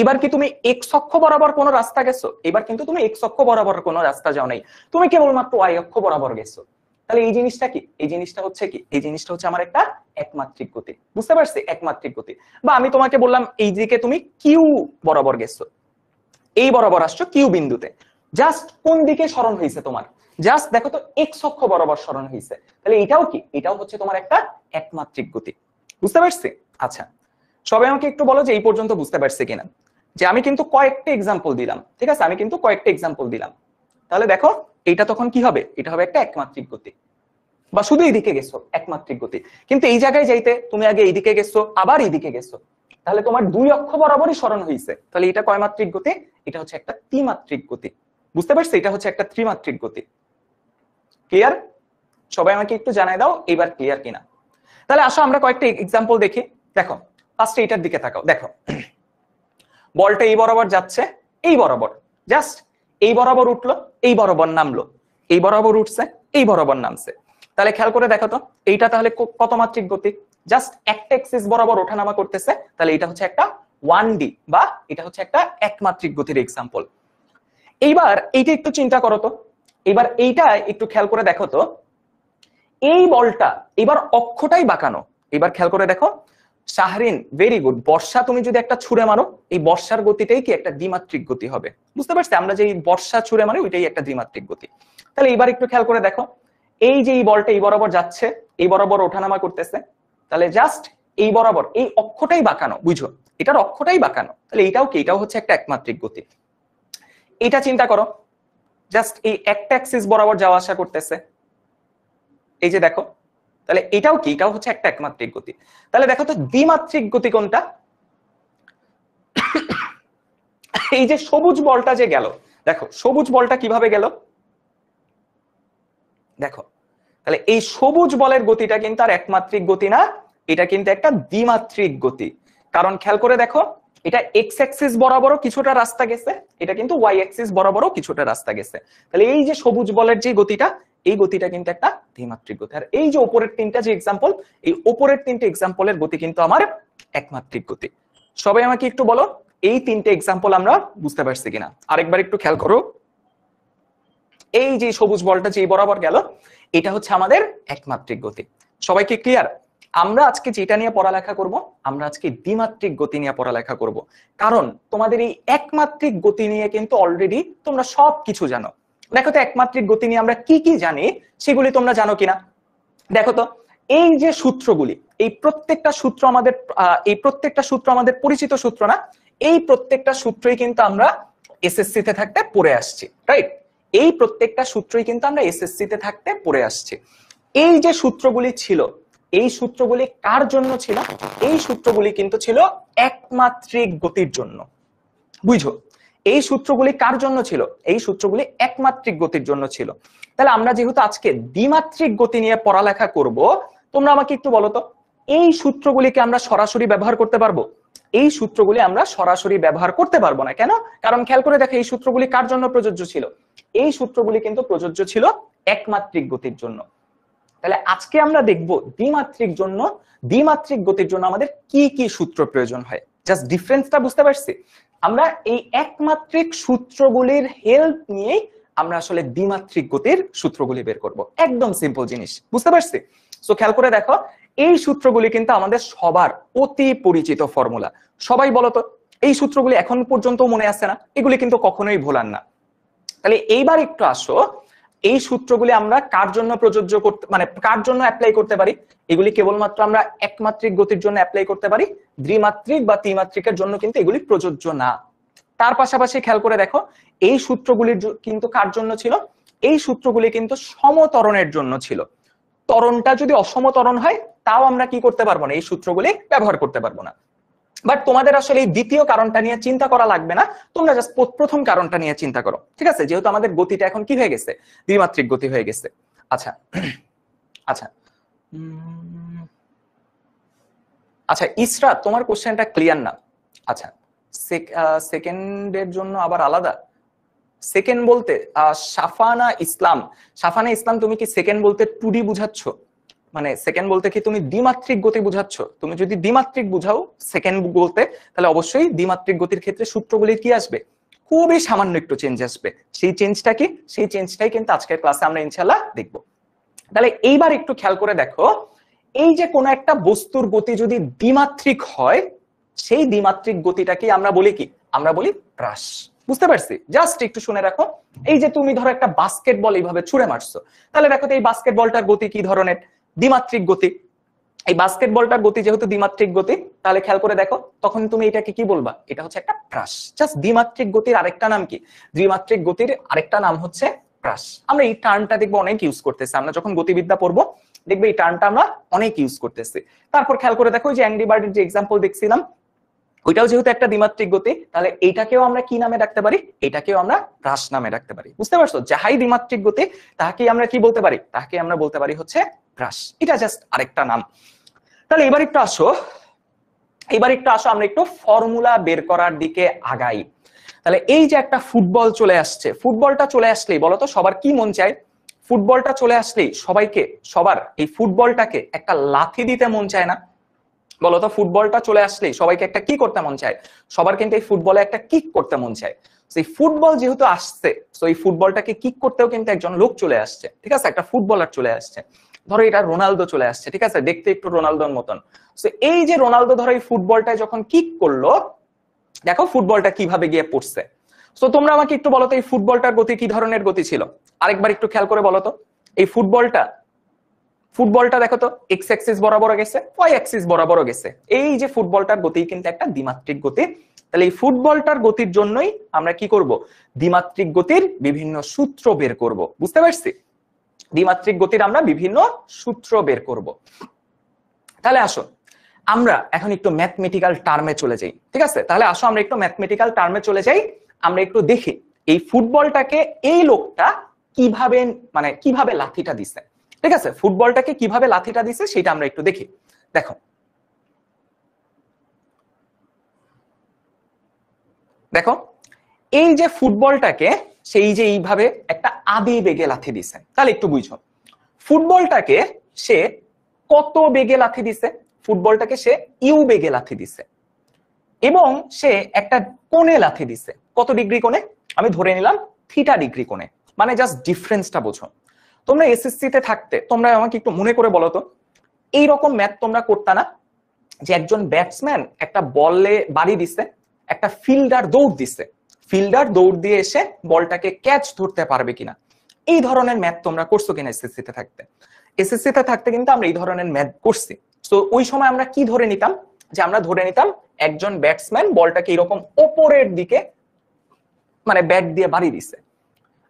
এবার কি তুমি এক্স অক্ষ বরাবর কোনো রাস্তা গেছো? এবার কিন্তু তুমি এক্স অক্ষ বরাবর কোনো রাস্তা যাও নাই, তুমি কেবলমাত্র ওয়াই অক্ষ বরাবর গেছো। তাহলে এই জিনিসটা কি? এই জিনিসটা হচ্ছে কি? এই জিনিসটা হচ্ছে আমার একটা একমাত্রিক গতি। বুঝতে পারছি? একমাত্রিক গতি। বা আমি তোমাকে বললাম এই দিকে তুমি কিউ বরাবর গেছো, এই বরাবর আসছো কিউ বিন্দুতে, জাস্ট কোন দিকে সরণ হয়েছে তোমার? জাস্ট দেখো তো, এক্স অক্ষ বরাবর সরণ হয়েছে। তাহলে এটাও কি? এটাও হচ্ছে তোমার একটা একমাত্রিক গতি। বুঝতে পারছি? আচ্ছা, সবাই আমাকে একটু বলো যে এই পর্যন্ত বুঝতে পারছে কিনা। যে আমি কিন্তু কয়েকটা এক্সাম্পল দিলাম, ঠিক আছে, আমি কিন্তু কয়েকটা এক্সাম্পল দিলাম। তাহলে দেখো, এটা তখন কি হবে? এটা হবে একটা একমাত্রিক গতি। বা শুধু এইদিকে গেছো, একমাত্রিক গতি। কিন্তু এই জায়গায় যাইতে তুমি আগে এইদিকে গেছো, আবার এইদিকে গেছো, তাহলে তোমার দুই অক্ষ বরাবরই সরণ হয়েছে। তাহলে এটা কয় মাত্রিক গতি? এটা হচ্ছে একটা ত্রিমাত্রিক গতি। বুঝতে পারছো? এটা হচ্ছে একটা ত্রিমাত্রিক গতি। ক্লিয়ার? সবাই আমাকে একটু জানাই দাও এবার ক্লিয়ার কিনা। তাহলে আসো আমরা কয়েকটা এক্সাম্পল দেখি। দেখো, ফার্স্টে এটার দিকে তাকাও। দেখো, বলটা এই বরাবর যাচ্ছে, এই বরাবর, জাস্ট এই বরাবর উঠলো, এই বরাবর নামলো, এই বরাবর উঠছে, এই বরাবর নামছে। তাহলে খেয়াল করে দেখো তো, এইটা তাহলে কত মাত্রিক গতি? জাস্ট একটা এক্সিস বরাবর ওঠানামা করতেছে। তাহলে এটা হচ্ছে একটা 1D বা এটা হচ্ছে একটা একমাত্রিক গতির এক্সাম্পল। এইবার এইটা একটু চিন্তা করো তো, এবার এইটা একটু খেয়াল করে দেখো তো, এই বলটা এবার অক্ষটাই বাঁকানো। এবার খেয়াল করে দেখো, শাহরিন ভেরি গুড, বর্ষা তুমি যদি একটা ছুঁড়ে মারো, এই বর্ষার গতিটাই কি একটা দ্বিমাত্রিক গতি হবে। বুঝতে পারছি? আমরা যে বর্ষা ছুঁড়ে মারি ওইটাই একটা দ্বিমাত্রিক গতি। তাহলে এবার একটু খেয়াল করে দেখো, এই যে এই বলটা এই বরাবর যাচ্ছে, এই বরাবর ওঠানামা করতেছে, তাহলে জাস্ট এই বরাবর এই অক্ষটাই বাঁকানো, বুঝো, এটার অক্ষটাই বাঁকানো। তাহলে এটাও কি? এটাও হচ্ছে একটা একমাত্রিক গতি। এটা চিন্তা করো, জাস্ট এই একটা অ্যাক্সিস বরাবর যাওয়া আসা করতেছে, এই যে দেখো, তাহলে এটাও কি? এটাও হচ্ছে একটা একমাত্রিক গতি। তাহলে দেখো তো, দ্বিমাত্রিক গতি কোনটা? এই যে সবুজ বলটা যে গেল, দেখো সবুজ বলটা কিভাবে গেল, দেখো। তাহলে এই সবুজ বলের গতিটা কিন্তু আর একমাত্রিক গতি না, এটা কিন্তু একটা দ্বিমাত্রিক গতি। কারণ খেয়াল করে দেখো, এটা এক্স অ্যাক্সিস বরাবরও কিছুটা রাস্তা গেছে, এটা কিন্তু ওয়াই অ্যাক্সিস বরাবরও কিছুটা রাস্তা গেছে। তাহলে এই যে সবুজ বলের যে গতিটা, এই গতিটা কিন্তু একটা দ্বিমাত্রিক গতি। আর এই যে উপরের তিনটা যে এক্সাম্পল, এই উপরের তিনটে এক্সাম্পলের গতি কিন্তু আমার একমাত্রিক গতি। সবাই আমাকে একটু বলো, এই তিনটে এক্সাম্পল আমরা বুঝতে পারছি কিনা। আরেকবার একটু খেয়াল করো, এই যে সবুজ বলটা যে বরাবর গেল, এটা হচ্ছে আমাদের একমাত্রিক গতি। সবাইকে ক্লিয়ার? আমরা আজকে যেটা নিয়ে পড়ালেখা করব, আমরা আজকে দ্বিমাত্রিক গতি নিয়ে পড়ালেখা করব। কারণ তোমাদের এই একমাত্রিক গতি নিয়ে কিন্তু অলরেডি তোমরা সবকিছু জানো। দেখো তো, একমাত্রিক গতি নিয়ে আমরা কি কি জানি সেগুলি তোমরা জানো কিনা। দেখো তো, এই যে সূত্রগুলি, এই প্রত্যেকটা সূত্র আমাদের পরিচিত সূত্র না? এই প্রত্যেকটা সূত্রই কিন্তু আমরা এসএসসি তে থাকতে পড়ে আসছি, রাইট? এই প্রত্যেকটা সূত্রই কিন্তু আমরা এসএসসি তে থাকতে পড়ে আসছি। এই যে সূত্রগুলি ছিল, এই সূত্রগুলি কার জন্য ছিল? এই সূত্রগুলি কিন্তু ছিল একমাত্রিক গতির জন্য। বুঝো, এই সূত্রগুলি কার জন্য ছিল? এই সূত্রগুলি একমাত্রিক গতির জন্য ছিল। তাহলে আমরা যেহেতু আজকে দ্বিমাত্রিক গতি নিয়ে পড়ালেখা করব, তোমরা আমাকে একটু বলো তো, এই সূত্রগুলিকে আমরা সরাসরি ব্যবহার করতে পারবো? এই সূত্রগুলি আমরা সরাসরি ব্যবহার করতে পারবো না। কেন? কারণ খেয়াল করে দেখো, এই সূত্রগুলি কার জন্য প্রযোজ্য ছিল? এই সূত্রগুলি কিন্তু প্রযোজ্য ছিল একমাত্রিক গতির জন্য। তাহলে আজকে আমরা দেখব দ্বিমাত্রিক গতির জন্য আমাদের কি কি সূত্র প্রয়োজন হয়। জাস্ট ডিফারেন্সটা বুঝতে পারছি? আমরা এই একমাত্রিক সূত্রগুলির হেল্প নিয়ে আমরা আসলে দ্বিমাত্রিক গতির সূত্রগুলি বের করব। একদম সিম্পল জিনিস, বুঝতে পারছি? সো খেয়াল করে দেখো, এই সূত্রগুলি কিন্তু আমাদের সবার অতি পরিচিত ফর্মুলা। সবাই বলতো, এই সূত্রগুলি এখন পর্যন্ত মনে আছে না? এগুলি কিন্তু কখনোই ভোলার না। তাহলে এইবার একটু আসো, এই সূত্রগুলি আমরা কার জন্য প্রযোজ্য করতে মানে কার জন্য অ্যাপ্লাই করতে পারি? এগুলি কেবলমাত্র আমরা একমাত্রিক গতির জন্য অ্যাপ্লাই করতে পারি, দ্বিমাত্রিক বা ত্রিমাত্রিকের জন্য কিন্তু এগুলি প্রযোজ্য না। তার পাশাপাশি খেয়াল করে দেখো এই সূত্রগুলির কিন্তু কার জন্য ছিল? এই সূত্রগুলি কিন্তু সমতরণের জন্য ছিল। ত্বরণটা যদি অসমতরণ হয় তাও আমরা কি করতে পারবো না, এই সূত্রগুলি ব্যবহার করতে পারবো না। বাট তোমাদের আসলে এই দ্বিতীয় কারণটা নিয়ে চিন্তা করা লাগবে না, তোমরা জাস্ট প্রথম কারণটা নিয়ে চিন্তা করো, ঠিক আছে? যেহেতু আমাদের গতিটা এখন কি হয়ে গেছে, দ্বিমাত্রিক গতি হয়ে গেছে। আচ্ছা আচ্ছা আচ্ছা ইসরা, তোমার কোশ্চেনটা ক্লিয়ার না। আচ্ছা সেকেন্ডের জন্য আবার আলাদা সেকেন্ড বলতে সাফানা ইসলাম, সাফানা ইসলাম তুমি কি সেকেন্ড বলতে 2D বুঝাচ্ছ? মানে সেকেন্ড বলতে কি তুমি দ্বিমাত্রিক গতি বুঝাচ্ছ? তুমি যদি দ্বিমাত্রিক বুঝাও সেকেন্ড বলতে, তাহলে অবশ্যই দ্বিমাত্রিক গতির ক্ষেত্রে সূত্রগুলির কি আসবে, খুবই সামান্য একটু চেঞ্জ আসবে। সেই চেঞ্জটা কি, সেই চেঞ্জটাই কিন্তু আজকের ক্লাসে আমরা ইনশাআল্লাহ দেখব। তাহলে এইবার একটু খেয়াল করে দেখো, এই যে কোনো একটা বস্তুর গতি যদি দ্বিমাত্রিক হয়, সেই দ্বিমাত্রিক গতিটাকে আমরা বলি কি, আমরা বলি হ্রাস। বুঝতে পারছি? জাস্ট একটু শুনে রাখো। এই যে তুমি ধরো একটা বাস্কেটবল এইভাবে ছুঁড়ে মারছো, তাহলে দেখো তো এই বাস্কেটবলটার গতি কি ধরনের, দ্বিমাত্রিক গতি। এই বাস্কেটবলটার গতি যেহেতু দ্বিমাত্রিক গতি, তাহলে খেয়াল করে দেখো তখন তুমি এটাকে কি বলবা, এটা হচ্ছে একটা হ্রাস। জাস্ট দ্বিমাত্রিক গতির আরেকটা নাম কি, দ্বিমাত্রিক গতির আরেকটা নাম হচ্ছে হ্রাস। আমরা এই টার্মটা দেখবো অনেক ইউজ করতেছি, আমরা যখন গতিবিদ্যা পড়বো দেখবে এই টার্মটা আমরা অনেক ইউজ করতেছি। তারপর খেয়াল করে দেখো যে অ্যাংরি বার্ডের যে এক্সাম্পল দেখছিলাম, ওইটাও যেহেতু একটা দ্বিমাত্রিক গতি, তাহলে এইটাকেও আমরা কি নামে ডাকতে পারি, এটাকেও আমরা হ্রাস নামে ডাকতে পারি। বুঝতে পারছো? যাহাই দ্বিমাত্রিক গতি তাহাকে আমরা কি বলতে পারি, তাহাকে আমরা বলতে পারি হচ্ছে হ্রাস। এটা জাস্ট আরেকটা নাম। তাহলে এবার একটু আসো আমরা একটু ফর্মুলা বের করার দিকে আগাই। তাহলে এই যে একটা ফুটবল চলে আসছে, ফুটবলটা চলে আসলেই বলতো সবার কি মন চায়? ফুটবলটা চলে আসলেই সবার এই ফুটবলটাকে একটা লাথি দিতে মন চায় না? বলতো ফুটবলটা চলে আসলেই সবাইকে একটা কি করতে মন চায়? সবার কিন্তু এই ফুটবলে একটা কিক করতে মন চায়। সেই ফুটবল যেহেতু আসছে, তো এই ফুটবলটাকে কিক করতেও কিন্তু একজন লোক চলে আসছে, ঠিক আছে? একটা ফুটবলার চলে আসছে। ধরো এটা রোনালদো চলে আসছে, ঠিক আছে? দেখতে একটু রোনালদোর মতন। তো এই যে রোনালদো ধরো এই ফুটবলটা যখন কিক করলো, দেখো ফুটবলটা কিভাবে গিয়ে পড়ছে। তো তোমরা আমাকে একটু বলো তো এই ফুটবলটার গতি কি ধরনের গতি ছিল? আরেকবার একটু খেয়াল করে বলো তো, এই ফুটবলটা দেখো তো এক্স অ্যাক্সিস বরাবর গেছে, ওয়াই অ্যাক্সিস বরাবর গেছে। এই যে ফুটবলটার গতি কিন্তু একটা দ্বিমাত্রিক গতি। তাহলে এই ফুটবলটার গতির জন্যই আমরা কি করব, দ্বিমাত্রিক গতির বিভিন্ন সূত্র বের করব। বুঝতে পারছি? দ্বিমাত্রিক গতির আমরা বিভিন্ন সূত্র বের করব। তাহলে আসো আমরা এখন একটু ম্যাথমেটিক্যাল টার্মে চলে যাই, ঠিক আছে? তাহলে আসো আমরা একটু ম্যাথমেটিক্যাল টার্মে চলে যাই, আমরা একটু দেখি এই ফুটবলটাকে এই লোকটা কিভাবে লাথিটা দিছে, ঠিক আছে? ফুটবলটাকে কিভাবে লাথিটা দিছে সেটা আমরা একটু দেখি। দেখো এই যে ফুটবলটাকে সেই যে এইভাবে একটা আদি বেগে লাথি দিছে, তাহলে একটু বুঝো ফুটবলটাকে সে কত বেগে লাথি দিছে। ফুটবলটাকে সে ইউ বেগে লাথি দিছে এবং সে একটা কোণে লাথি দিছে। কত ডিগ্রি কোণে? আমি ধরে নিলাম থিটা ডিগ্রি কোণে। মানে জাস্ট ডিফারেন্সটা বোঝো। তোমরা এসএসসি তে থাকতে তোমরা আমাকে একটু মনে করে বলো তো, এইরকম ম্যাথ তোমরা করতা না যে একজন ব্যাটসম্যান একটা বলে বাড়ি দিছে, একটা ফিল্ডার দৌড় দিছে, ফিল্ডার দৌড় দিয়ে এসে বলটাকে ক্যাচ ধরতে পারবে কিনা? এই ধরনের ম্যাথ তোমরা করছো কিনা এসএসসি তে থাকতে? এসএসসি তে থাকতে কিন্তু আমরা এই ধরনের ম্যাথ করছি। তো ওই সময় আমরা কি ধরে নিতাম, যে আমরা ধরে নিতাম একজন ব্যাটসম্যান বলটাকে এরকম ওপরের দিকে মানে ব্যাট দিয়ে বাড়ি দিছে,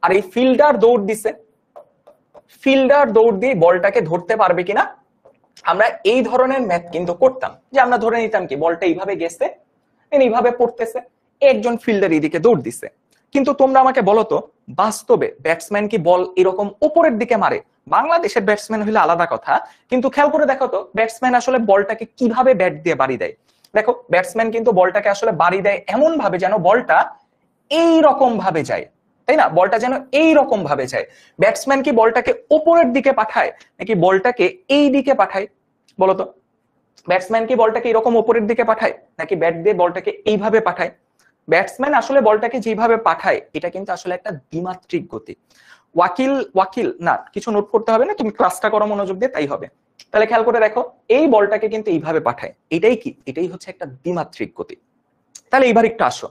আর এই ফিল্ডার দৌড় দিছে, ফিল্ডার দৌড় দিয়ে বলটাকে ধরতে পারবে কিনা। আমরা এই ধরনের ম্যাথ কিন্তু করতাম, যে আমরা ধরে নিতাম কি বলটা এইভাবে গেছে, এইভাবে পড়তেছে, একজন ফিল্ডার এইদিকে দৌড় দিছে। কিন্তু তোমরা আমাকে বলো তো বাস্তবে ব্যাটসম্যান কি বল এরকম উপরের দিকে মারে? বাংলাদেশের ব্যাটসম্যান হইলে আলাদা কথা, কিন্তু খেয়াল করে দেখো তো ব্যাটসম্যান আসলে বলটাকে কিভাবে ব্যাট দিয়ে বাড়ি দেয়। দেখো ব্যাটসম্যান কিন্তু বলটাকে আসলে বাড়ি দেয় এমন ভাবে যেন বলটা এই রকম ভাবে যায়, তাই না? বলটা যেন এই রকম ভাবে যায়। ব্যাটসম্যান কি বলটাকে উপরের দিকে পাঠায় নাকি বলটাকে এই দিকে পাঠায়? বলতো ব্যাটসম্যান কি বলটাকে এরকম উপরের দিকে পাঠায় নাকি ব্যাট দিয়ে বলটাকে এইভাবে পাঠায়? ব্যাটসম্যান আসলে বলটাকে যেভাবে পাঠায় এটা কিন্তু আসলে একটা দ্বিমাত্রিক গতি। ওয়াকিল না, কিছু নোট করতে হবে না, তুমি ক্লাসটা করো মনোযোগ দিয়ে, তাই হবে। তাহলে খেয়াল করে দেখো এই বলটাকে কিন্তু এইভাবে পাঠায়, এটাই কি, এটাই হচ্ছে একটা দ্বিমাত্রিক গতি। তাহলে এইবার একটু আসো,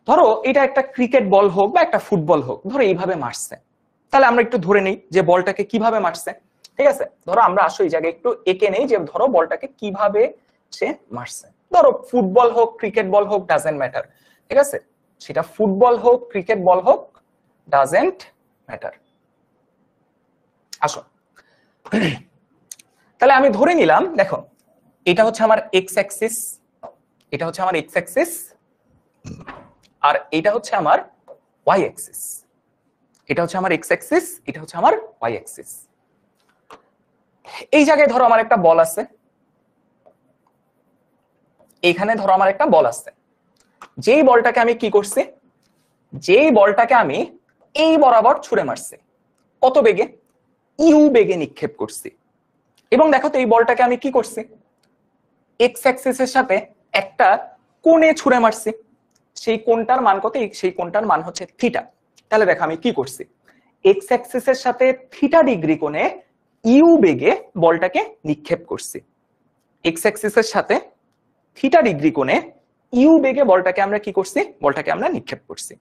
ধরো এটা একটা ক্রিকেট বল হোক বা একটা ফুটবল হোক, ধরো এইভাবে মারছে, তাহলে আমরা একটু ধরে নেই যে বলটাকে কিভাবে মারছে। ঠিক আছে, ধরো আমরা আসো এই জায়গায় একটু এঁকে নেই যে ধরো বলটাকে কিভাবে সে মারছে। ধরো ফুটবল হোক ক্রিকেট বল হোক ডাজেন্ট ম্যাটার, ঠিক আছে, সেটা ফুটবল হোক ক্রিকেট বল হোক ডাজেন্ট ম্যাটার। আসো তাহলে আমি ধরে নিলাম, দেখো এটা হচ্ছে আমার এক্স অ্যাক্সিস, এটা হচ্ছে আমার এক্স অ্যাক্সিস, আর এটা হচ্ছে আমার ওয়াই অ্যাক্সিস। এটা হচ্ছে আমার এক্স অ্যাক্সিস, এটা হচ্ছে আমার ওয়াই অ্যাক্সিস। এই জায়গায় ধরো আমার একটা বল আছে, এইখানে ধরো আমার একটা বল আছে। যেই বলটাকে আমি কি করছি, যেই বলটাকে আমি এই বরাবর ছুঁড়ে মারছি, কত বেগে, ইউ বেগে নিক্ষেপ করছি। এবং দেখো তো এই বলটাকে আমি কি করছি, এক্স অ্যাক্সিসের সাথে একটা কোণে ছুঁড়ে মারছি। সেই কোণটার মান কত, সেই কোণটার মান হচ্ছে থিটা। তাহলে দেখো আমি কি করছি, এক্স অ্যাক্সিসের সাথে থিটা ডিগ্রি কোণে ইউ বেগে বলটাকে নিক্ষেপ করছি। এক্স অ্যাক্সিসের সাথে থিটা ডিগ্রি কোণে ইউ বেগে বলটাকে আমরা কি করছি, বলটাকে আমরা নিক্ষেপ করছি।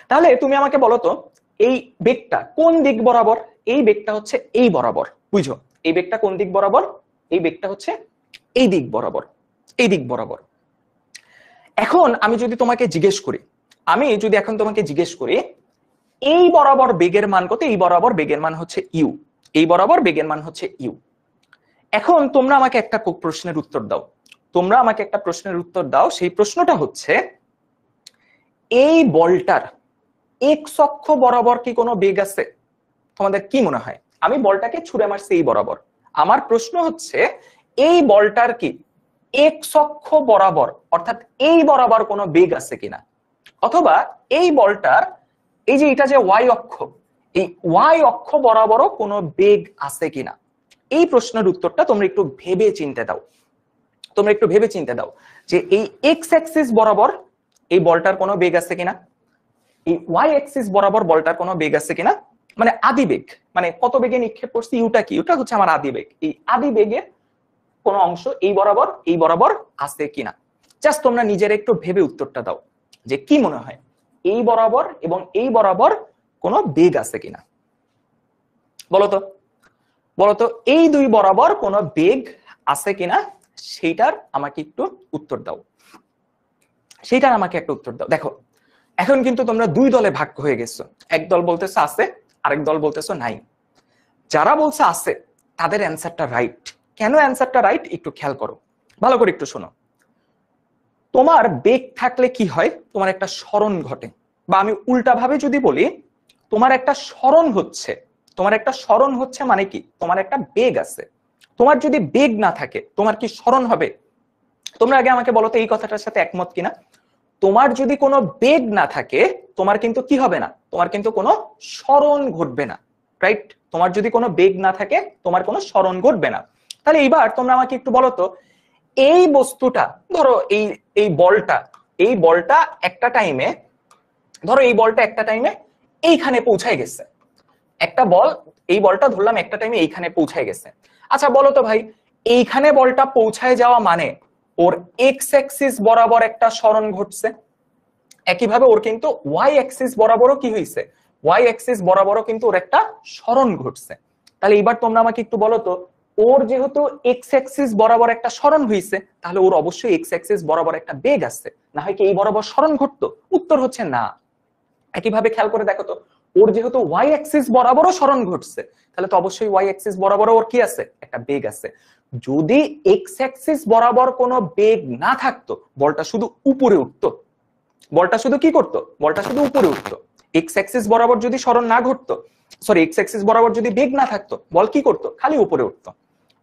তাহলে তুমি আমাকে বলো তো এই বেগটা কোন দিক বরাবর, এই বেগটা হচ্ছে এই বরাবর, বুঝো এই বেগটা কোন দিক বরাবর, এই বেগটা হচ্ছে এই দিক বরাবর, এই দিক বরাবর। এখন আমি যদি তোমাকে জিজ্ঞেস করি, আমি যদি এখন তোমাকে জিজ্ঞেস করি এই বরাবর বেগের মান কত, এই বরাবর বেগের মান হচ্ছে ইউ, এই বরাবর বেগের মান হচ্ছে ইউ। এখন তোমরা আমাকে একটা প্রশ্নের উত্তর দাও, তোমরা আমাকে একটা প্রশ্নের উত্তর দাও। সেই প্রশ্নটা হচ্ছে এই বলটার এক্স অক্ষ বরাবর কি কোনো বেগ আছে? তোমাদের কি মনে হয়? আমি বলটাকে ছুঁড়ে মারছি এই বরাবর, আমার প্রশ্ন হচ্ছে এই বলটার কি এক্স অক্ষ বরাবর অর্থাৎ এই বরাবর কোনো বেগ আছে কিনা, অথবা এই বলটার এই যে এটা যে ওয়াই অক্ষ, এই ওয়াই অক্ষ বরাবরও কোনো বেগ আছে কিনা। এই প্রশ্নের উত্তরটা তোমরা একটু ভেবে চিন্তে দাও, তোমরা একটু ভেবে চিন্তে দাও যে এই এক্স অ্যাক্সিস বরাবর এই বলটার কোনো বেগ আছে কিনা, এই ওয়াই অ্যাক্সিস বরাবর বলটার কোনো বেগ আছে কিনা, মানে আদি বেগ, মানে কত বেগে নিক্ষেপ করছি, ইউটা কি, ইউটা হচ্ছে আমার আদি বেগ, এই আদি বেগের কোন অংশ এই বরাবর আছে কিনা। জাস্ট তোমরা নিজেরা একটু ভেবে উত্তরটা দাও যে কি মনে হয় এই বরাবর এবং এই বরাবর কোনো বেগ আছে কিনা। বলতো, বলতো এই দুই বরাবর কোনো বেগ আছে কিনা, সেইটার আমাকে একটু উত্তর দাও, সেইটার আমাকে একটা উত্তর দাও। দেখো এখন কিন্তু তোমরা দুই দলে ভাগ হয়ে গেছো, এক দল বলতেছো আছে, আরেক দল বলতেছো নাই। যারা বলছে আছে তাদের অ্যান্সারটা রাইট। কেন অ্যান্সারটা রাইট একটু খেয়াল করো, ভালো করে একটু শোনো। তোমার বেগ থাকলে কি হয়, তোমার একটা স্মরণ ঘটে, বা আমি উল্টা ভাবে যদি বলি তোমার একটা স্মরণ হচ্ছে, তোমার একটা স্মরণ হচ্ছে মানে কি, তোমার একটা বেগ আছে। তোমার যদি বেগ না থাকে তোমার কি স্মরণ হবে? তোমরা আগে আমাকে বলো তো এই কথাটার সাথে একমত কিনা। তোমার যদি কোনো বেগ না থাকে তোমার কিন্তু কি হবে না, তোমার কিন্তু কোনো স্মরণ ঘটবে না, রাইট? তোমার যদি কোনো বেগ না থাকে তোমার কোনো স্মরণ ঘটবে না। তাহলে এইবার তোমরা আমাকে একটু বলো তো এই বস্তুটা, ধরো এই বলটা, এই বলটা একটা টাইমে, ধরো এই বলটা একটা টাইমে এইখানে পৌঁছায় গেছে, একটা বল, এই বলটা ধরলাম একটা টাইমে এইখানে পৌঁছায় গেছে। আচ্ছা বলো তো ভাই এইখানে বলটা পৌঁছায় যাওয়া মানে ওর এক্স অ্যাক্সিস বরাবর একটা স্মরণ ঘটছে, একইভাবে ওর কিন্তু ওয়াই অ্যাক্সিস বরাবরও কি হয়েছে, ওয়াই অ্যাক্সিস বরাবরও কিন্তু ওর একটা স্মরণ ঘটছে। তাহলে এবার তোমরা আমাকে একটু বলো তো ওর যেহেতু এক্স অ্যাক্সিস বরাবর একটা স্মরণ হয়েছে তাহলে ওর অবশ্যই এক্স অ্যাক্সিস বরাবর একটা বেগ আছে, না হয় কি এই বরাবর স্মরণ ঘটতো? উত্তর হচ্ছে না। একইভাবে খেয়াল করে দেখো তো ওর যেহেতু ওয়াই অ্যাক্সিস বরাবরও স্মরণ ঘটছে তাহলে তো অবশ্যই ওয়াই অ্যাক্সিস বরাবরও ওর কি আছে, একটা বেগ আছে। যদি এক্স অ্যাক্সিস বরাবর কোনো বেগ না থাকতো বলটা শুধু উপরে উঠতো, বলটা শুধু কি করতো, বলটা শুধু উপরে উঠতো। এক্স অ্যাক্সিস বরাবর যদি স্মরণ না ঘটতো, সরি এক্স অ্যাক্সিস বরাবর যদি বেগ না থাকতো বল কি করতো, খালি উপরে উঠতো।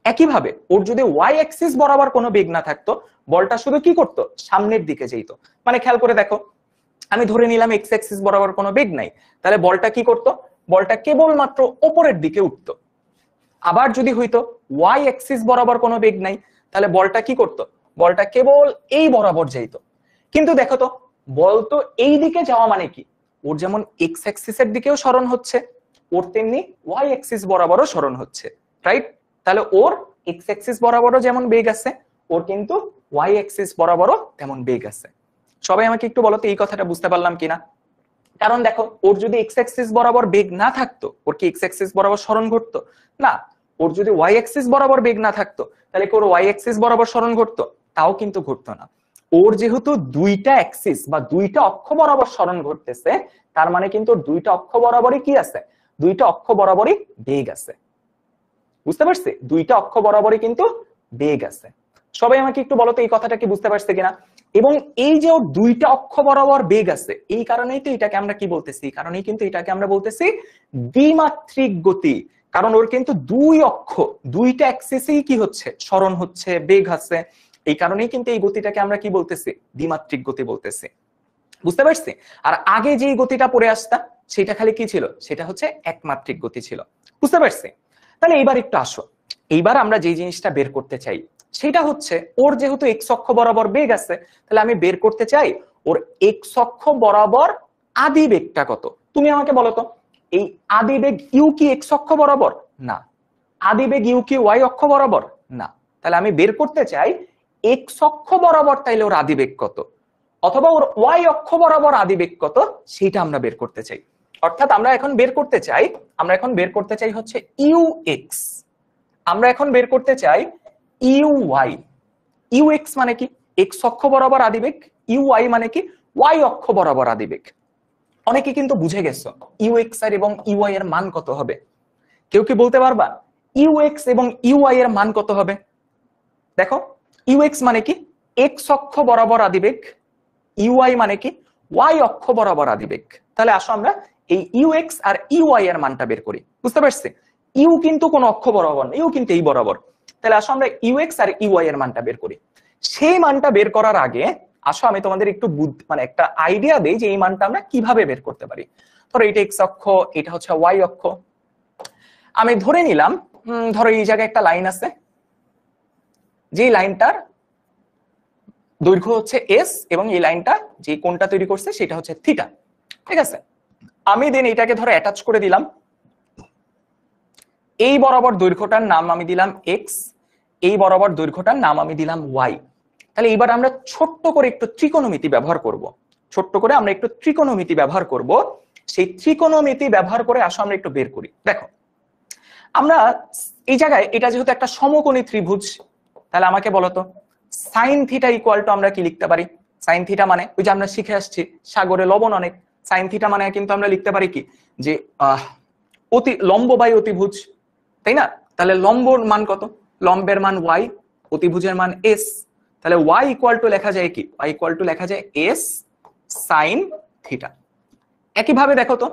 একইভাবে ওর যদি ওয়াই অ্যাক্সিস বরাবর কোনো বেগ না থাকতো বলটা শুধু কি করতো, সামনের দিকে যেত। মানে খেয়াল করে দেখো আমি ধরে নিলাম এক্স অ্যাক্সিস বরাবর কোনো বেগ নাই, তাহলে বলটা কি করতো, বলটা কেবলমাত্র উপরের দিকে উঠতো। আবার যদি হইতো ওয়াই অ্যাক্সিস বরাবর কোনো বেগ নাই তাহলে বলটা কি করতো, বলটা কেবল এই বরাবর যাইতো। কিন্তু দেখো তো বল তো এই দিকে যাওয়া মানে কি, ওর যেমন এক্স অ্যাক্সিসের দিকেও স্মরণ হচ্ছে ওর তেমনি ওয়াই অ্যাক্সিস বরাবরও স্মরণ হচ্ছে, রাইট? তাহলে ওর এক্স অ্যাক্সিস বরাবরও যেমন বেগ আছে ওর কিন্তু ওয়াই অ্যাক্সিস বরাবরও তেমন বেগ আছে। সবাই আমাকে একটু বলো তো এই কথাটা বুঝতে পারলাম কিনা। কারণ দেখো ওর যদি এক্স অ্যাক্সিস বরাবর বেগ না থাকতো, ওর কি এক্স অ্যাক্সিস বরাবর সরণ ঘটতো? না। ওর যদি ওয়াই অ্যাক্সিস বরাবর বেগ না থাকতো তাহলে কি ওর ওয়াই অ্যাক্সিস বরাবর সরণ ঘটতো? তাও কিন্তু ঘটতো না। ওর যেহেতু দুইটা অ্যাক্সিস বা দুইটা অক্ষ বরাবর সরণ ঘটতেছে, তার মানে কিন্তু ওর দুইটা অক্ষ বরাবরই কি আছে? দুইটা অক্ষ বরাবরই বেগ আছে। বুঝতে পারছি? দুইটা অক্ষ বরাবরই কিন্তু বেগ আছে। সবাই আমাকে একটু বলো তো এই কথাটা কি বুঝতে পারছে কিনা? এবং এই যে ওর দুইটা অক্ষ বরাবর বেগ আছে, এই কারণেই তো এটাকে আমরা কি বলতেছি? কারণেই কিন্তু এটাকে আমরা বলতেছি দ্বিমাত্রিক গতি। কারণ ওর কিন্তু দুই অক্ষ, দুইটা অ্যাক্সিসেই কি হচ্ছে? সরণ হচ্ছে, বেগ আছে। এই কারণেই কিন্তু এই গতিটাকে আমরা কি বলতেছি? দ্বিমাত্রিক গতি বলতেছি। বুঝতে পারছি? আর আগে যেই গতিটা পড়ে আসতা সেটা খালি কি ছিল? সেটা হচ্ছে একমাত্রিক গতি ছিল। বুঝতে পারছি? তাহলে এইবার একটু আসো, এইবার আমরা যে জিনিসটা বের করতে চাই সেটা হচ্ছে ওর যেহেতু এক্স অক্ষ বরাবর বেগ আছে, তাহলে আমি বের করতে চাই ওর এক্স অক্ষ বরাবর আদি বেগটা কত। তুমি আমাকে বলো তো, এই আদি বেগ ইউ কি এক্স অক্ষ বরাবর? না। আদি বেগ ইউ কি ওয়াই অক্ষ বরাবর? না। তাহলে আমি বের করতে চাই এক্স অক্ষ বরাবর তাইলে ওর আদি বেগ কত, অথবা ওর ওয়াই অক্ষ বরাবর আদি বেগ কত, সেটা আমরা বের করতে চাই। অর্থাৎ আমরা এখন বের করতে চাই হচ্ছে ইউ এক্স, আমরা এখন বের করতে চাই ইউ ওয়াই। ইউ এক্স মানে কি? এক্স অক্ষ বরাবর আদিবেগ। ইউ ওয়াই মানে কি? ওয়াই অক্ষ বরাবর আদিবেগ। অনেকে কিন্তু বুঝে গেছো ইউ এক্স আর এবং ইউ ওয়াই এর মান কত হবে? কেউ কি বলতে পারবা ইউ এক্স এবং ইউ ওয়াই এর মান কত হবে? দেখো, ইউ এক্স মানে কি? এক্স অক্ষ বরাবর আদিবেগ। ইউ ওয়াই মানে কি? ওয়াই অক্ষ বরাবর আদিবেগ। তাহলে আসো আমরা এই ইউ এক্স আর ইউ ওয়াই এর মানটা বের করি। বুঝতে পারছি? ইউ কিন্তু কোন অক্ষ বরাবর না, ইউ কিন্তু এই বরাবর। তাহলে আসো আমরা ইউ এক্স আর ইউ ওয়াই এর মানটা বের করি। সেই মানটা বের করার আগে আসো আমি তোমাদের একটু মানে একটা আইডিয়া দেই যে এই মানটা আমরা কিভাবে বের করতে পারি। ধরো এটা এক্স অক্ষ, এটা হচ্ছে ওয়াই অক্ষ। আমি ধরে নিলাম ধরো এই জায়গায় একটা লাইন আছে, যে লাইনটার দৈর্ঘ্য হচ্ছে এস এবং এই লাইনটা যে কোণটা তৈরি করছে সেটা হচ্ছে থিটা। ঠিক আছে? আমি দেন এটাকে ধরো অ্যাটাচ করে দিলাম। এই বরাবর দৈর্ঘ্যটার নাম আমি দিলাম এক্স, এই বরাবর দৈর্ঘ্যটার নাম আমি দিলাম ওয়াই। তাহলে এবার আমরা ছোট্ট করে একটু ত্রিকোণমিতি ব্যবহার করব। সেই ত্রিকোণমিতি ব্যবহার করে আসো আমরা একটু বের করি। দেখো, আমরা এই জায়গায় এটা যেহেতু একটা সমকোণী ত্রিভুজ, তাহলে আমাকে বলো তো সাইন থিটা ইকুয়াল টু আমরা কি লিখতে পারি? সাইন থিটা মানে ওই যে আমরা শিখে আসছি সাগরে লবণ অনেক। সাইন থিটা মানে কিন্তু আমরা লিখতে পারি কি যে লম্ব বাই অতিভুজ, তাই না? তাহলে লম্বর মান কত? লম্বের মান ওয়াই, অতিভুজের মান এস। তাহলে ওয়াই ইকুয়াল টু লেখা যায় কি? ওয়াই ইকুয়াল টু লেখা যায় এস সাইন থিটা। একইভাবে দেখো তো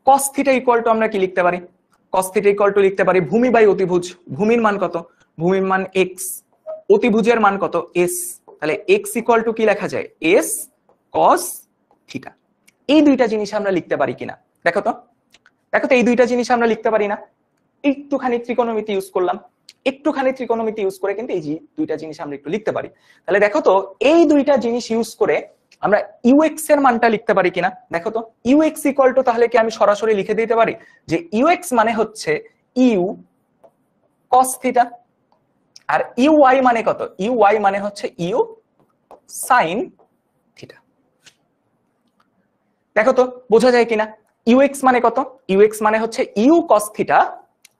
কস থিটা ইকুয়াল টু আমরা কি লিখতে পারি? কস থিটা ইকুয়াল টু লিখতে পারি ভূমি বাই অতিভুজ। ভূমির মান কত? ভূমির মান এক্স, অতিভুজের মান কত? এস। তাহলে এক্স ইকুয়াল টু কি লেখা যায়? এস কস থিটা। এই দুইটা জিনিস আমরা লিখতে পারি কিনা দেখো তো। এই দুইটা জিনিস আমরা লিখতে পারি না? একটুখানি ত্রিকোণমিতি ইউজ করলাম, একটুখানি ত্রিকোণমিতি ইউজ করে কিন্তু এই দুইটা জিনিস আমরা একটু লিখতে পারি। তাহলে দেখো তো এই দুইটা জিনিস ইউজ করে আমরা ইউ এক্স এর মানটা লিখতে পারি কিনা দেখো তো। ইউ এক্স ইকুয়াল টু তাহলে কি আমি সরাসরি লিখে দিতে পারি যে ইউ এক্স মানে হচ্ছে ইউ কস থিটা, আর ইউ ওয়াই মানে কত? ইউ ওয়াই মানে হচ্ছে ইউ সাইন থিটা। দেখো তো বোঝা যায় কিনা? ইউ এক্স মানে কত? ইউ এক্স মানে হচ্ছে ইউ কস থিটা,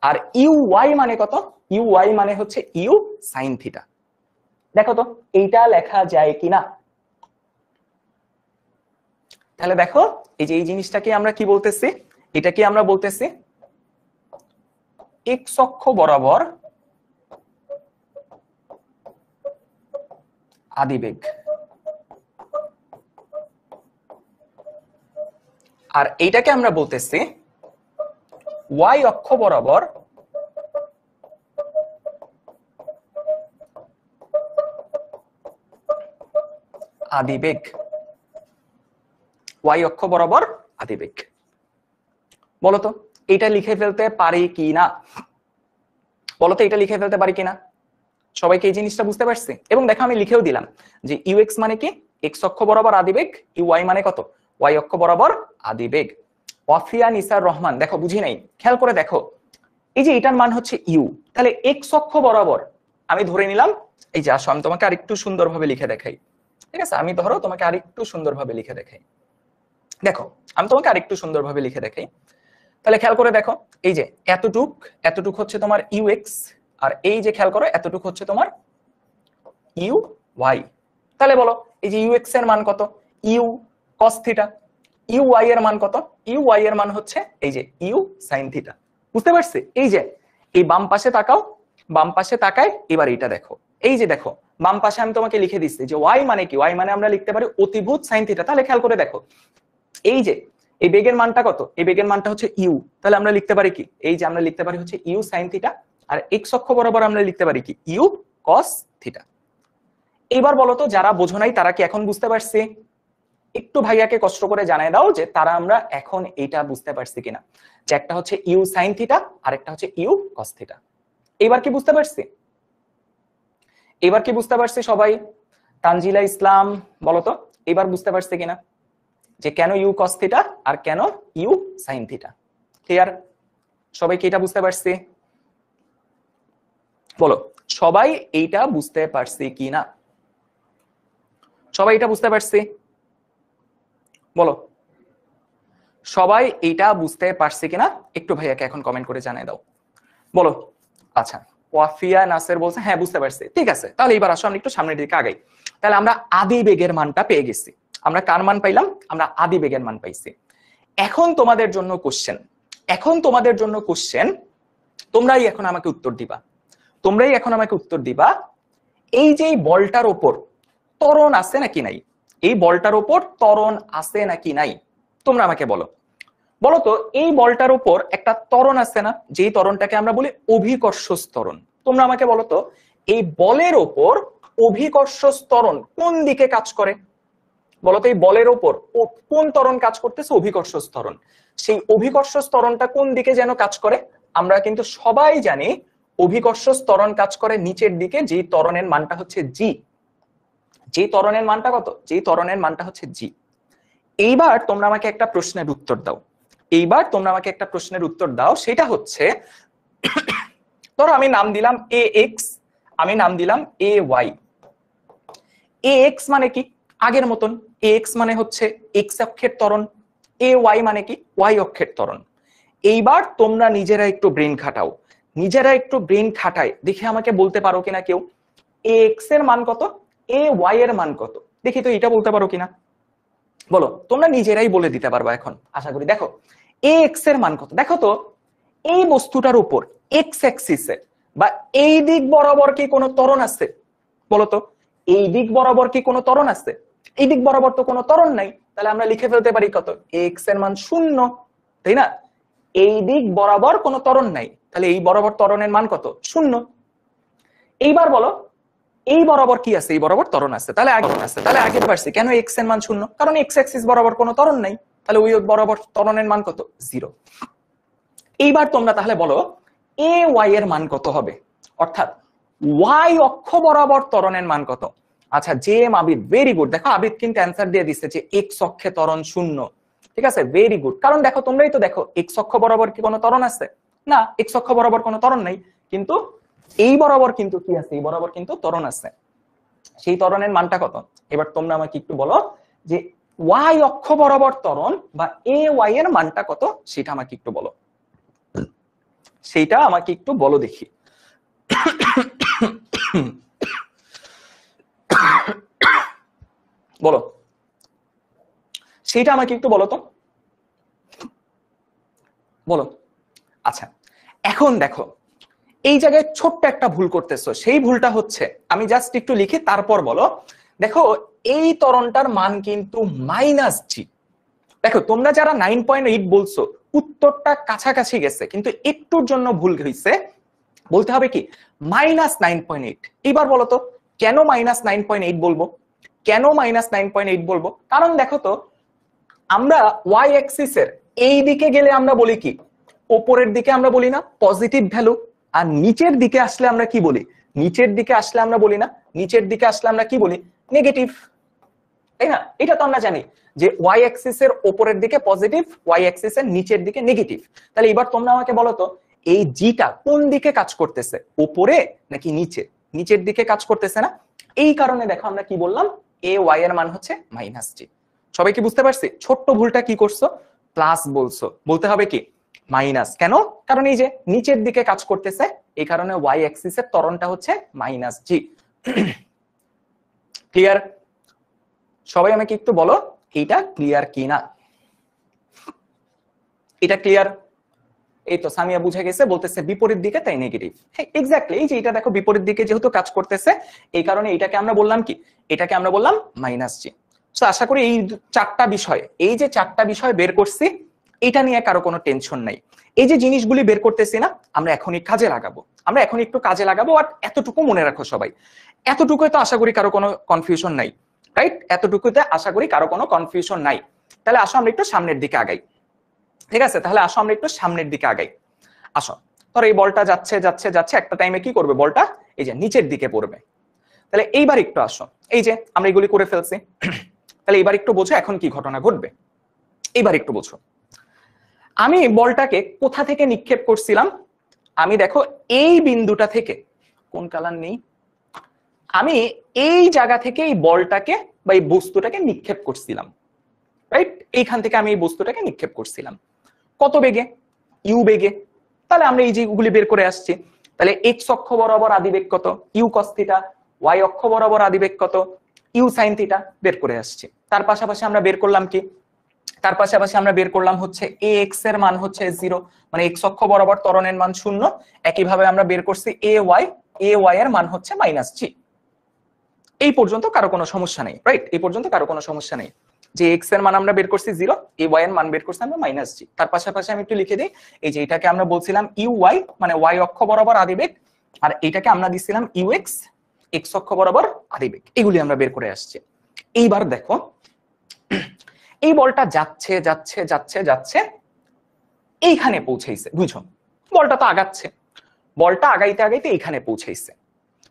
আর ইউ ওয়াই মানে কত? ইউ ওয়াই মানে হচ্ছে ইউ সাইন থিটা। দেখো তো এইটা লেখা যায় কিনা। তাহলে দেখো এই যে এই জিনিসটাকে আমরা কি বলতেছি? এটা কি আমরা বলতেছি এক্স অক্ষ বরাবর আদিবেগ, আর এইটাকে আমরা বলতেছি ওয়াই অক্ষ বরাবর আদিবেগ। ওয়াই অক্ষ বরাবর আদিবেগ। বলতো এটা লিখে ফেলতে পারি কি না? বলতো এটা লিখে ফেলতে পারি কিনা? সবাইকে এই জিনিসটা বুঝতে পারছি? এবং দেখো আমি লিখেও দিলাম যে ইউ এক্স মানে কি? এক্স অক্ষ বরাবর আদিবেগ। ইউ ওয়াই মানে কত? ওয়াই অক্ষ বরাবর আদিবেগ। ওয়াফিয়া নিসার রহমান দেখো বুঝি নাই, খেয়াল করে দেখো এই যে এটার মান হচ্ছে ইউ, তাহলে এক্স অক্ষ বরাবর আমি ধরে নিলাম। এই যে আসো আমি তোমাকে আরেকটু সুন্দরভাবে লিখে দেখাই। ঠিক আছে, আমি ধরো তোমাকে আরেকটু সুন্দরভাবে লিখে দেখাই। দেখো আমি তোমাকে আরেকটু সুন্দরভাবে লিখে দেখাই, তাহলে খেয়াল করে দেখো, এই যে এতটুক হচ্ছে তোমার ইউএক্স, আর এই যে খেয়াল করো এতটুক হচ্ছে তোমার ইউ ওয়াই। তাহলে বলো এই যে ইউএক্স এর মান কত, U cos theta, U Y এর মান কত, ইউ ওয়াই এর মান হচ্ছে এই যে ইউ সাইন থিটা। বুঝতে পারছি? এই যে এই বাম পাশে তাকাও, বাম পাশে তাকায় এবার এটা দেখো, এই যে দেখো বাম পাশে আমি তোমাকে লিখে দিচ্ছি যে ওয়াই মানে কি, ওয়াই মানে আমরা লিখতে পারি অতিভূত সাইন থিটা। তাহলে খেয়াল করে দেখো এই যে এই বেগের মানটা কত, এই বেগের মানটা হচ্ছে ইউ, তাহলে আমরা লিখতে পারি কি, এই যে আমরা লিখতে পারি হচ্ছে ইউ সাইন থিটা, আর এক্স অক্ষ বরাবর আমরা লিখতে পারি কি ইউ কস থিটা। এইবার বলো তো যারা বোঝো নাই তারা কি এখন বুঝতে পারছে? একটু ভাইয়াকে কষ্ট করে জানায় দাও যে তারা আমরা এখন এটা বুঝতে পারছি কিনা, যে একটা হচ্ছে ইউ সাইন থিটা আর একটা হচ্ছে ইউ কস থিটা। এবার কি বুঝতে পারছি? এবার কি বুঝতে পারছি সবাই? তানজিলা ইসলাম বলো তো এবার বুঝতে পারছে কিনা যে কেন ইউ কস থিটা আর কেন ইউ সাইন থিটা? ক্লিয়ার? সবাই কি এটা বুঝতে পারছি? বলো সবাই এইটা বুঝতে পারছি কিনা? সবাই এটা বুঝতে পারছি? বলো সবাই এইটা বুঝতে পারছি কিনা, একটু ভাইয়াকে এখন কমেন্ট করে জানিয়ে দাও। বলো। আচ্ছা ওয়াফিয়া নাসের বলছে হ্যাঁ বুঝতে পারছি, ঠিক আছে। তাহলে এবার আসো আমরা একটু সামনের দিকে আগাই। তাহলে আমরা আদি বেগের মানটা পেয়ে গেছি। আমরা কার মান পাইলাম? আমরা আদি বেগের মান পাইছি। এখন তোমাদের জন্য কোশ্চেন, এখন তোমাদের জন্য কোশ্চেন, তোমরাই এখন আমাকে উত্তর দিবা, তোমরাই এখন আমাকে উত্তর দিবা এই যে বলটার উপর ত্বরণ আছে নাকি নাই, এই বলটার উপর ত্বরণ আছে নাকি নাই, তোমরা আমাকে বলো। বলো তো এই বলটার উপর একটা ত্বরণ আছে না, যেই ত্বরণটাকে আমরা বলি অভিকর্ষ ত্বরণ। তোমরা আমাকে বলো তো এই বলের উপর অভিকর্ষ ত্বরণ কোন দিকে কাজ করে? বলতো এই বলের উপর কোন ত্বরণ কাজ করতেছে? অভিকর্ষ ত্বরণ। সেই অভিকর্ষ ত্বরণটা কোন দিকে যেন কাজ করে? আমরা কিন্তু সবাই জানি অভিকর্ষ ত্বরণ কাজ করে নিচের দিকে, যেই ত্বরণের মানটা হচ্ছে জি। যেই ত্বরণের মানটা কত? যেই ত্বরণের মানটা হচ্ছে জি। এইবার তোমরা আমাকে একটা প্রশ্নের উত্তর দাও, এইবার তোমরা আমাকে একটা প্রশ্নের উত্তর দাও, সেটা হচ্ছে ধরো আমি নাম দিলাম এ এক্স, আমি নাম দিলাম এ ওয়াই। এ এক্স মানে কি? আগের মতন এ এক্স মানে হচ্ছে এক্স অক্ষের ত্বরণ, এ ওয়াই মানে কি? ওয়াই অক্ষের ত্বরণ। এইবার তোমরা নিজেরা একটু ব্রেন খাটাও, নিজেরা একটু ব্রেন খাটায় দেখে আমাকে বলতে পারো কিনা কেউ এ এক্স এর মান কত, এ ওয়াই এর মান কত? দেখি তো এটা বলতে পারো কিনা, বলো। তোমরা নিজেরাই বলে দিতে পারবা এখন আশা করি। দেখো এ এক্স এর মান কত, দেখো তো এই বস্তুটার উপর এক্স অ্যাক্সিসে বা এই দিক বরাবর কি কোনো ত্বরণ আছে? বলো তো এই দিক বরাবর কি কোনো ত্বরণ আছে? এই দিক বরাবর তো কোনো ত্বরণ নাই, তাহলে আমরা লিখে ফেলতে পারি কত, এক্স এর মান 0, তাই না? এই দিক বরাবর কোনো ত্বরণ নাই, তাহলে এই বরাবর ত্বরণের মান কত? 0। এইবার বলো এই বরাবর কি আছে? এই বরাবর ত্বরণ আছে, তাহলে আগে পারছি কেন এক্স এর মান 0, কারণ এক্স অ্যাক্সিস বরাবর কোনো ত্বরণ নাই, তাহলে ওই বরাবর ত্বরণের মান কত? 0। এইবার তোমরা তাহলে বলো এ ওয়াই এর মান কত হবে, অর্থাৎ ওয়াই অক্ষ বরাবর ত্বরণের মান কত? আচ্ছা J M Abid, very good. দেখো আবিদ কিন্তু অ্যান্সার দিয়ে দিচ্ছে যে এক্স অক্ষে ত্বরণ 0, ঠিক আছে, ভেরি গুড। কারণ দেখো তোমরাই তো দেখো এক্স অক্ষ বরাবর কি কোনো ত্বরণ আছে? না, এক্স অক্ষ বরাবর কোনো ত্বরণ নাই, কিন্তু এই বরাবর কিন্তু কি আছে? এই বরাবর কিন্তু ত্বরণ আছে। সেই ত্বরণের মানটা কত? এবার তোমরা আমাকে একটু বলো যে ওয়াই অক্ষ বরাবর ত্বরণ বা এ ওয়াই এর মানটা কত, সেটা আমাকে একটু বলো, সেইটা আমাকে একটু বলো দেখি। বলো সেইটা আমাকে একটু বলো তো, বলো। আচ্ছা এখন দেখো এই জায়গায় ছোট্ট একটা ভুল করতেছো, সেই ভুলটা হচ্ছে, আমি জাস্ট একটু লিখি তারপর বলো। দেখো এই ত্বরণটার মান কিন্তু -g। দেখো তোমরা যারা 9.8 বলছো উত্তরটা কাছাকাছি গেছে, কিন্তু একটুর জন্য ভুল হয়েছে, বলতে হবে কি -9.8। এবার বলো তো কেন -9.8 বলবো, কেন -9.8 বলবো? কারণ দেখো তো আমরা ওয়াই অ্যাক্সিসের এই দিকে গেলে আমরা বলি কি, উপরের দিকে আমরা বলি না পজিটিভ ভ্যালু, আর নিচের দিকে আসলে আমরা কি বলি, নিচের দিকে আসলে আমরা বলি না, নিচের দিকে আসলে আমরা কি বলি, নেগেটিভ, তাই না? এটা তো আমরা জানি যে ওয়াই অ্যাক্সিসের উপরের দিকে পজিটিভ, ওয়াই অ্যাক্সিসের নিচের দিকে নেগেটিভ। তাহলে এবার তোমরা আমাকে বলো তো এই জিটা কোন দিকে কাজ করতেছে, উপরে নাকি নিচে? নিচের দিকে কাজ করতেছে না, এই কারণে দেখো আমরা কি বললাম, এ ওয়াই এর মান হচ্ছে -g। সবাই কি বুঝতে পারছি? ছোট্ট ভুলটা কি করছো? প্লাস বলছো, বলতে হবে কি মাইনাস। কেন? কারণ এই যে নিচের দিকে কাজ করতেছে, এই কারণে ওয়াই অ্যাক্সিসের ত্বরণটা হচ্ছে মাইনাস জি। ক্লিয়ার? সবাই আমাকে একটু বলো এইটা ক্লিয়ার কি না? এটা ক্লিয়ার? এই তো সামিয়া বুঝে গেছে, বলতেছে বিপরীত দিকে তাই নেগেটিভ। হ্যাঁ এক্স্যাক্টলি, এই যে এটা দেখো বিপরীত দিকে যেহেতু কাজ করতেছে এই কারণে এটাকে আমরা বললাম কি, এটাকে আমরা বললাম মাইনাস জি। তো আশা করি এই চারটা বিষয়, এই যে চারটা বিষয় বের করছি এটা নিয়ে কারো কোনো টেনশন নাই। এই যে জিনিসগুলি বের করতেছি না, আমরা এখনই কাজে লাগাবো, আমরা এখন একটু কাজে লাগাবো। আর এতটুকু মনে রাখো সবাই, এতটুকুই তো আশা করি কারো কোনো কনফিউশন নাই, রাইট? এতটুকুতে আশা করি কারো কোনো কনফিউশন নাই। তাহলে আসো আমরা একটু সামনের দিকে আগাই, ঠিক আছে? তাহলে আসো আমরা একটু সামনের দিকে আগাই। আসো, ধর এই বলটা যাচ্ছে যাচ্ছে যাচ্ছে, একটা টাইমে কি করবে বলটা, এই যে নিচের দিকে পড়বে। তাহলে এইবার একটু আসো, এই যে আমরা এগুলি করে ফেলছি, তাহলে এবার একটু বোঝো এখন কি ঘটনা ঘটবে। এবার একটু বোঝো, আমি বলটাকে কোথা থেকে নিক্ষেপ করছিলাম? আমি দেখো এই বিন্দুটা থেকে, কোন কালার নেই, আমি এই জায়গা থেকে এই বলটাকে বা এই বস্তুটাকে নিক্ষেপ করছিলাম, রাইট? এইখান থেকে আমি এই বস্তুটাকে নিক্ষেপ করছিলাম কত বেগে? ইউ বেগে। তাহলে আমরা এই যেগুলি বের করে আসছি, তাহলে এক্স অক্ষ বরাবর আদিবেগ কত? U cos theta. ওয়াই অক্ষ বরাবর আদিবেগ কত? ইউ সাইন থিটা বের করে আসছি। তার পাশাপাশি আমরা বের করলাম কি, তার পাশাপাশি আমরা বের করলাম হচ্ছে এ এক্স এর মান হচ্ছে 0, মানে এক্স অক্ষ বরাবর ত্বরণের মান 0। একইভাবে আমরা বের করছি এ ওয়াই এর মান হচ্ছে মাইনাস জি। এই পর্যন্ত কারো কোনো সমস্যা নেই, রাইট? এই পর্যন্ত কারো কোনো সমস্যা নেই যে এক্স এর মান আমরা বের করছি 0, এ ওয়াই এর মান বের করছি আমরা মাইনাস জি। তার পাশাপাশি আমি একটু লিখে দিই, এই যে এটাকে আমরা বলছিলাম ইউ ওয়াই, মানে ওয়াই অক্ষ বরাবর আদিবেগ, আর এটাকে আমরা দিছিলাম ইউ এক্স, এক্স অক্ষ বরাবর আদিবেগ। এগুলি আমরা বের করে আসছি। এইবার দেখো এই বলটা যাচ্ছে যাচ্ছে যাচ্ছে যাচ্ছে, এইখানে পৌঁছাইছে, বুঝছো? বলটা তো আগাচ্ছে, বলটা আগাইতে আগাইতে এইখানে পৌঁছাইছে।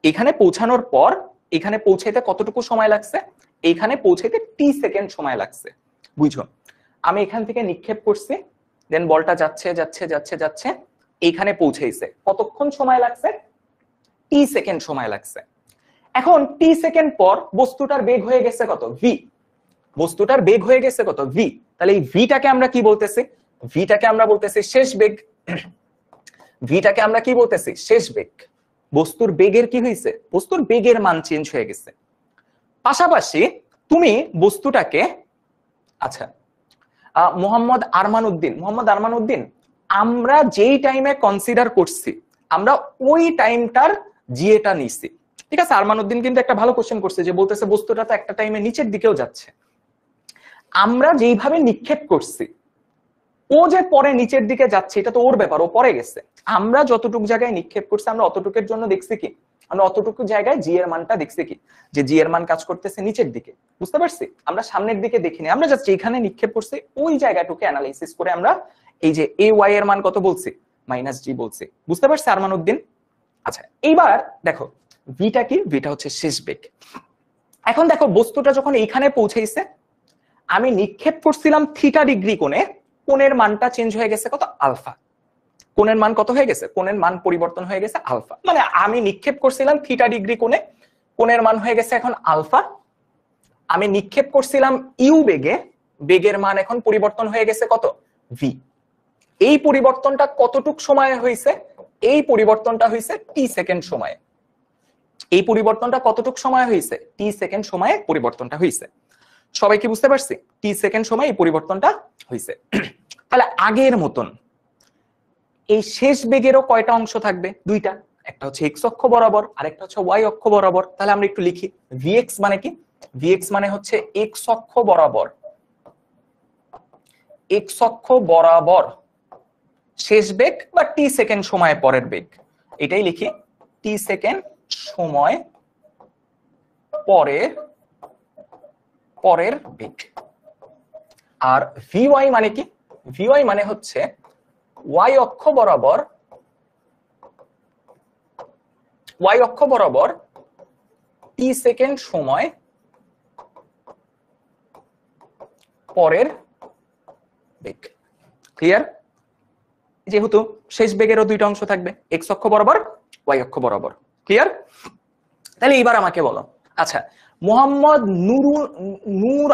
এখানে পৌঁছানোর পর এখানে পৌঁছাইতে কতটুকু সময় লাগছে? এইখানে পৌঁছাইতে টি সেকেন্ড সময় লাগছে, বুঝো? আমি এখান থেকে নিক্ষেপ করছি, দেন বলটা যাচ্ছে যাচ্ছে যাচ্ছে যাচ্ছে, এইখানে পৌঁছাইছে, কতক্ষণ সময় লাগছে? টি সেকেন্ড সময় লাগছে। এখন টি সেকেন্ড পর বস্তুটার বেগ হয়ে গেছে কত? ভি। বস্তুটার বেগ হয়ে গেছে কত? ভি। তাহলে এই ভিটাকে আমরা কি বলতেছি? ভিটাকে আমরা বলতেছি শেষ বেগ। ভিটাকে আমরা কি বলতেছি? শেষ বেগ। বস্তুর বেগের কি হয়েছে? বস্তুর বেগের মান চেঞ্জ হয়ে গেছে। পাশাপাশি তুমি বস্তুটাকে, আচ্ছা মোহাম্মদ আরমান উদ্দিন, আমরা যেই টাইমে কনসিডার করছি আমরা ওই টাইমটার জিএটা নিছি, ঠিক আছে? আরমান উদ্দিন কিন্তু একটা ভালো কোশ্চেন করছে, যে বলতেছে বস্তুটা তো একটা টাইমে নিচের দিকেও যাচ্ছে, আমরা যেইভাবে নিক্ষেপ করছি ও যে পরে নিচের দিকে যাচ্ছে এটা তো ওর ব্যাপার, ও পরে গেছে। আমরা যতটুকু জায়গায় নিক্ষেপ করছি আমরা অতটুকুর জন্য দেখছি কি, আমরা অতটুকু জায়গায় জি এর মানটা দেখছি কি, যে জি এর মান কাজ করতেছে নিচের দিকে, বুঝতে পারছি? আমরা সামনের দিকে দেখিনি, আমরা জাস্ট যেখানে নিক্ষেপ করছি ওই জায়গাটুকু অ্যানালাইসিস করে আমরা এই যে এ ওয়াই এর মান কত বলছি? মাইনাস জি বলছি, বুঝতে পারছি আরমান উদ্দিন? আচ্ছা এইবার দেখো ভিটা কি? ভিটা হচ্ছে শেষ বেগ। এখন দেখো বস্তুটা যখন এইখানে পৌঁছাইছে, আমি নিক্ষেপ করছিলাম থিটা ডিগ্রি কোণে, কোণের মানটা চেঞ্জ হয়ে গেছে কত? আলফা। কোণের মান কত হয়ে গেছে? কোণের মান পরিবর্তন হয়ে গেছে আলফা, মানে আমি নিক্ষেপ করছিলাম থিটা ডিগ্রি কোণে, কোণের মান হয়ে গেছে এখন আলফা। আমি নিক্ষেপ করছিলাম ইউ বেগে, বেগের মান এখন পরিবর্তন হয়ে গেছে কত? ভি। এই পরিবর্তনটা কতটুক সময়ে হয়েছে? এই পরিবর্তনটা হয়েছে টি সেকেন্ড সময়ে। এই পরিবর্তনটা কতটুক সময় হয়েছে? টি সেকেন্ড সময়ে পরিবর্তনটা হয়েছে। সবাই কি বুঝতে পারছি? টি সেকেন্ড সময় এই পরিবর্তনটা হয়েছে। তাহলে আগের মতন এই শেষ বেগেরও কয়টা অংশ থাকবে? দুইটা, একটা হচ্ছে এক্স অক্ষ বরাবর আর একটা হচ্ছে ওয়াই অক্ষ বরাবর। তাহলে আমরা একটু লিখি, ভিএক্স মানে কি? ভিএক্স মানে হচ্ছে এক্স অক্ষ বরাবর, এক্স অক্ষ বরাবর শেষ বেগ বা টি সেকেন্ড সময় পরের বেগ, এটাই লিখি, টি সেকেন্ড সময় পরের বেগ। আর ভিওয়াই মানে কি? ভিওয়াই মানে হচ্ছে ওয়াই অক্ষ বরাবর টি সেকেন্ড সময় পরের বেগ। ক্লিয়ার? যেহেতু শেষ বেগেরও দুইটা অংশ থাকবে, এক্স অক্ষ বরাবর, ওয়াই অক্ষ বরাবর। ক্লিয়ার? তাহলে এবার আমাকে বলো, আচ্ছা মোহাম্মদ নূর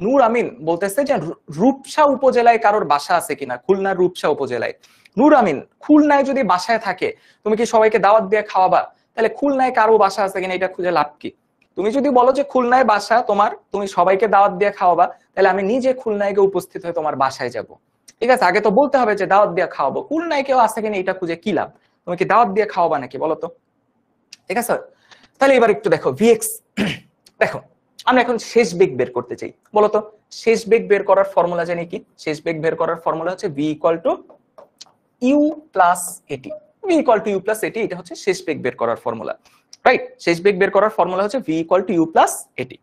নূর আমিন বলতেছে যে রূপসা উপজেলায় কারোর বাসা আছে কিনা, খুলনার রূপসা উপজেলায়। নূর আমিন, খুলনায় যদি বাসায় থাকে তুমি কি সবাইকে দাওয়াত দিয়ে খাওয়াবা? তাহলে খুলনায় কারো বাসা আছে কিনা এটা খুঁজে লাভ কি? তুমি যদি বলো যে খুলনায় বাসা তোমার, তুমি সবাইকে দাওয়াত দিয়ে খাওয়াবা, তাহলে আমি নিজে খুলনায় গিয়ে উপস্থিত হয়ে তোমার বাসায় যাব। ঠিক আছে, আগে তো বলতে হবে যে দাওয়াত দিয়ে খাওয়াবো। খুলনায় কেউ আছে কিনা এটা খুঁজে কি লাভ? তুমি কি দাওয়াত দিয়ে খাওয়াবা নাকি বলো তো? ঠিক আছে, তাহলে এবার একটু দেখো ভিএক্স। দেখো আমরা এখন শেষ বেগ বের করতে চাই, বলতো শেষ বেগ বের করার ফর্মুলা জানি কি? শেষ বেগ বের করার ফর্মুলা হচ্ছে v equal to U plus at. v equal to U plus at, এটা হচ্ছে শেষ বেগ বের করার ফর্মুলা, রাইট? শেষ বেগ বের করার ফর্মুলা হচ্ছে v equal to U plus at.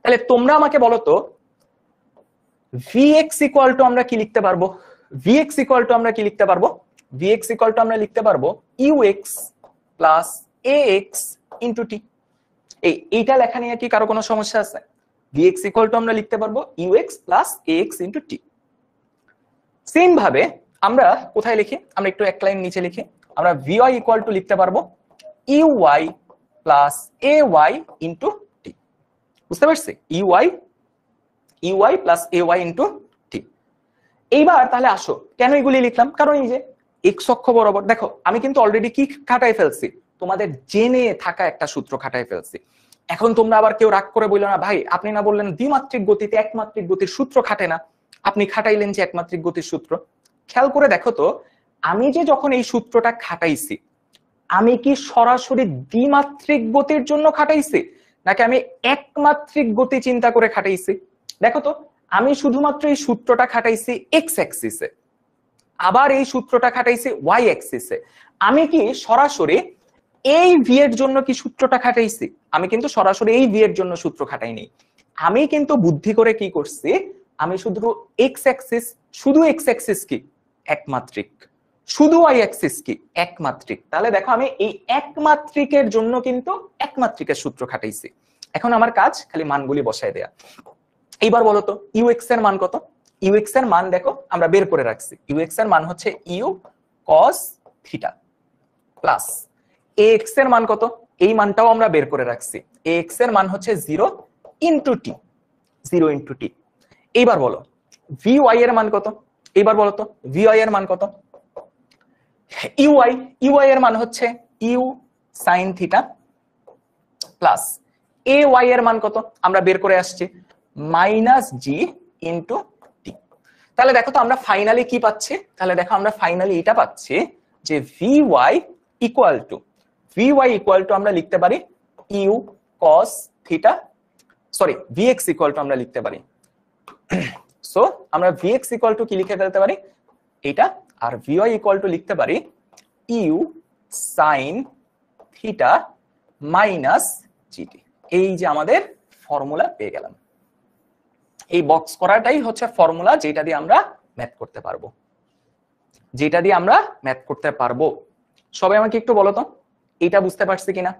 তাহলে তোমরা আমাকে বলো তো vx ইকুয়াল টু আমরা কি লিখতে পারবো? vx ইকুয়াল টু আমরা কি লিখতে পারবো? vx ইকুয়াল টু আমরা লিখতে পারবো ux plus ax into t। এইটা লেখা নিয়ে কি কারো কোনো সমস্যা আছে? vx ইকুয়াল টু আমরা লিখতে পারবো ux plus ax into t। Same ভাবে আমরা কোথায় লিখি? আমরা একটু এক লাইন নিচে লিখি। আমরা vy ইকুয়াল টু লিখতে পারবো uy plus ay into t। বুঝতে পারছি? uy plus ay into t। এইবার তাহলে আসো, কেন এগুলি লিখলাম? কারণ এই যে x অক্ষ বরাবর দেখো আমি কিন্তু অলরেডি কি খাটাই ফেলছি, তোমাদের জেনে থাকা একটা সূত্র খাটাই ফেলছি। এখন তোমরা আবার কেউ রাগ করে বললো না ভাই আপনি না বললেন দ্বিমাত্রিক গতিতে একমাত্রিক গতির সূত্র খাটে না, আপনি খাটাইলেন যে একমাত্রিক গতির সূত্র। খেয়াল করে দেখো তো, আমি যে যখন এই সূত্রটা খাটাইছি, আমি কি সরাসরি দ্বিমাত্রিক গতির জন্য খাটাইছি নাকি আমি একমাত্রিক গতি চিন্তা করে খাটাইছি? দেখো তো, আমি শুধুমাত্র এই সূত্রটা খাটাইছি এক্স অ্যাক্সিসে, আবার এই সূত্রটা খাটাইছি ওয়াই অ্যাক্সিসে। আমি কি সরাসরি এই ভি এর জন্য কি সূত্রটা খাটাইছি? আমি কিন্তু সরাসরি এই ভি এর জন্য সূত্র খাটাইনি। আমি কিন্তু বুদ্ধি করে কি করছি, আমি শুধু এক্স অ্যাক্সিস, শুধু এক্স অ্যাক্সিস কি একমাত্রিক, শুধু ওয়াই অ্যাক্সিস কি একমাত্রিক। তাহলে দেখো আমি এই একমাত্রিকের জন্য কিন্তু একমাত্রিকের সূত্র খাটাইছি। এখন আমার কাজ খালি মানগুলি বসায় দেয়া। এইবার বলো তো ইউএক্স এর মান কত? ইউএক্স এর মান দেখো আমরা বের করে রাখছি। ইউএক্স এর মান হচ্ছে U cos theta plus X এর মান কত? এই মানটাও আমরা বের করে রাখছি। এক্স এর মান হচ্ছে 0 ইনটু টি, 0 ইনটু টি। এইবার বলো ভি ওয়াই এর মান কত? এইবার বলো তো ভি ওয়াই এর মান কত? ইউআই এর মান হচ্ছে U sine theta plus A Y এর মান কত? আমরা বের করে আসছি মাইনাস জি ইনটু টি। তাহলে দেখো তো আমরা ফাইনালি কি পাচ্ছি? তাহলে দেখো আমরা ফাইনালি এটা পাচ্ছি যে ভি ওয়াই ইকুয়াল টু আমরা লিখতে পারি U cos theta, sorry V X equal to আমরা লিখতে পারি। সো আমরা ভিএক্স ইকুয়াল টু কি লিখে ফেলতে পারি এটা, আর ভিওয়াই ইকুয়াল টু লিখতে পারি U sine theta minus G T. এই যে আমাদের ফর্মুলা পেয়ে গেলাম। এই বক্স করাটাই হচ্ছে ফর্মুলা যেটা দিয়ে আমরা ম্যাথ করতে পারবো, যেটা দিয়ে আমরা ম্যাথ করতে পারবো। সবাই আমাকে একটু বলো তো এটা বুঝতে পারছি কিনা,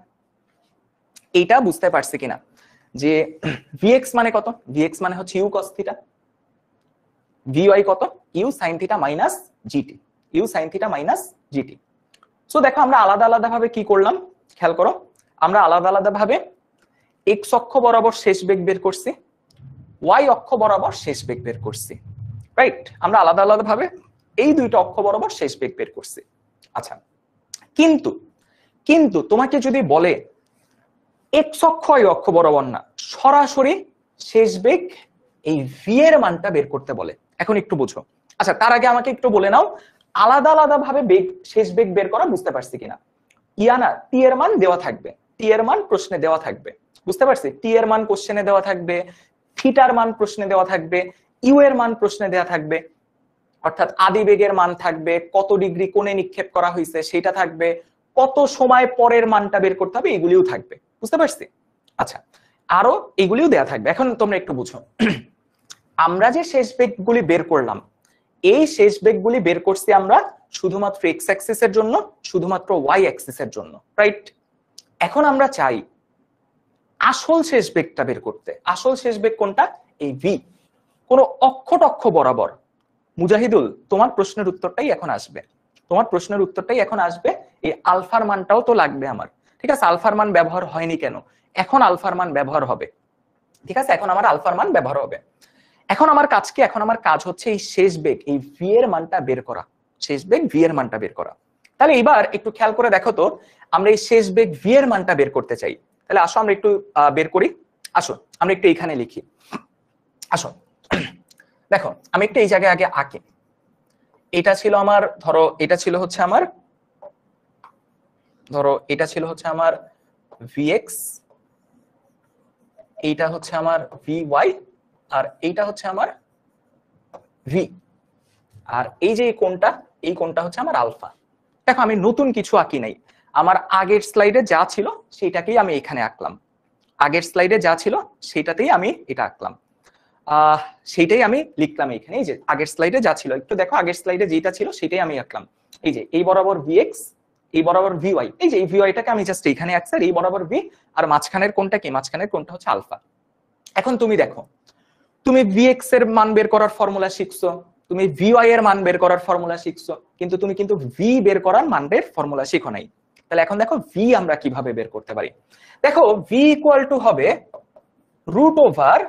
এইটা বুঝতে পারছি কিনা যে ভিএক্স মানে কত? ভিএক্স মানে হচ্ছে ইউ কস থিটা, ভিওয়াই কত? U sine theta minus G T, U sine theta minus G T. So দেখো আমরা আলাদা আলাদা ভাবে কি করলাম, খেয়াল করো। আমরা আলাদা আলাদা ভাবে এক্স অক্ষ বরাবর শেষ বেগ বের করছি, ওয়াই অক্ষ বরাবর শেষ বেগ বের করছি, রাইট? আমরা আলাদা আলাদা ভাবে এই দুইটা অক্ষ বরাবর শেষ বেগ বের করছি। আচ্ছা, কিন্তু কিন্তু তোমাকে যদি বলে এক্স অক্ষ ওয়াই অক্ষ বরাবর না, সরাসরি শেষ বেগ এই ভি এর মানটা বের করতে বলে, এখন একটু বুঝো। আচ্ছা তার আগে আমাকে একটু বলে নাও আলাদা আলাদা ভাবে বেগ শেষ বেগ বের করা বুঝতে পারছি কিনা? ইয়ানা টি এর মান দেওয়া থাকবে, টি এর মান প্রশ্নে দেওয়া থাকবে, বুঝতে পারছি? টি এর মান কোশ্চেনে দেওয়া থাকবে, থিটার মান প্রশ্নে দেওয়া থাকবে, ইউ এর মান প্রশ্নে দেওয়া থাকবে, অর্থাৎ আদি বেগের মান থাকবে, কত ডিগ্রি কোণে নিক্ষেপ করা হয়েছে সেটা থাকবে, কত সময় পরের মানটা বের করতে হবে এগুলিও থাকবে, বুঝতে পারছি? আচ্ছা আরো এগুলিও দেওয়া থাকবে। এখন তোমরা একটু বুঝো, আমরা যে শেষ বেগগুলি বের করলাম, এই শেষ বেগগুলি বের করছি আমরা শুধুমাত্র এক্স অ্যাক্সিসের জন্য, শুধুমাত্র ওয়াই অ্যাক্সিসের জন্য, রাইট? এখন আমরা চাই আসল শেষ বেগটা বের করতে। আসল শেষ বেগ কোনটা? এই ভি, কোন অক্ষ বরাবর। মুজাহিদুল তোমার প্রশ্নের উত্তরটাই এখন আসবে, তোমার প্রশ্নের উত্তরটাই এখন আসবে। এই আলফার মানটাও তো লাগবে আমার, ঠিক আছে? আলফার মান ব্যবহার হয়নি কেন, এখন আলফার মান ব্যবহার হবে। ঠিক আছে, এখন আমার আলফার মান ব্যবহার হবে। এখন আমার কাজ কি? এখন আমার কাজ হচ্ছে এই শেষ বেগ, এই ভি এর মানটা বের করা, শেষ বেগ ভি এর মানটা বের করা। তাহলে এবার একটু খেয়াল করে দেখো তো, আমরা এই শেষ বেগ ভি এর মানটা বের করতে চাই। তাহলে আসো আমরা একটু বের করি। আসো আমরা একটু এখানে লিখি। আসো দেখো আমি একটু এই জায়গায় আগে আঁকি। এটা ছিল আমার, ধরো এটা ছিল হচ্ছে আমার, ধরো এটা ছিল হচ্ছে আমার ভিএক্স, এইটা হচ্ছে আমার ভি ওয়াই, আর এইটা হচ্ছে আমার ভি, আর এই যে কোণটা, এই কোণটা হচ্ছে আমার আলফা। দেখো আমি নতুন কিছু আঁকি নাই, আমার আগের স্লাইডে যা ছিল সেটাকেই আমি এখানে আঁকলাম। আগের স্লাইডে যা ছিল সেটাতেই আমি এটা আঁকলাম, সেইটাই আমি লিখলাম এখানে। এই যে আগের স্লাইডে যা ছিল, একটু দেখো আগের স্লাইডে যেটা ছিল সেটাই আমি আঁকলাম। এই যে এই বরাবর ভিএক্স, এই বরাবর ভিওয়াই, এই যে এই ভিওয়াইটাকে আমি জাস্ট এখানে আঁকছি, আর এই বরাবর ভি, আর মাঝখানের কোণটা কি? মাঝখানের কোণটা হচ্ছে আলফা। এখন তুমি দেখো, তুমি ভিএক্স এর মান বের করার ফর্মুলা শিখছো, তুমি ভিওয়াই এর মান বের করার ফর্মুলা শিখছো, কিন্তু তুমি কিন্তু ভি বের করার মানের ফর্মুলা শিখো নাই। তাহলে এখন দেখো ভি আমরা কিভাবে বের করতে পারি। দেখো ভি ইকুয়াল টু হবে root over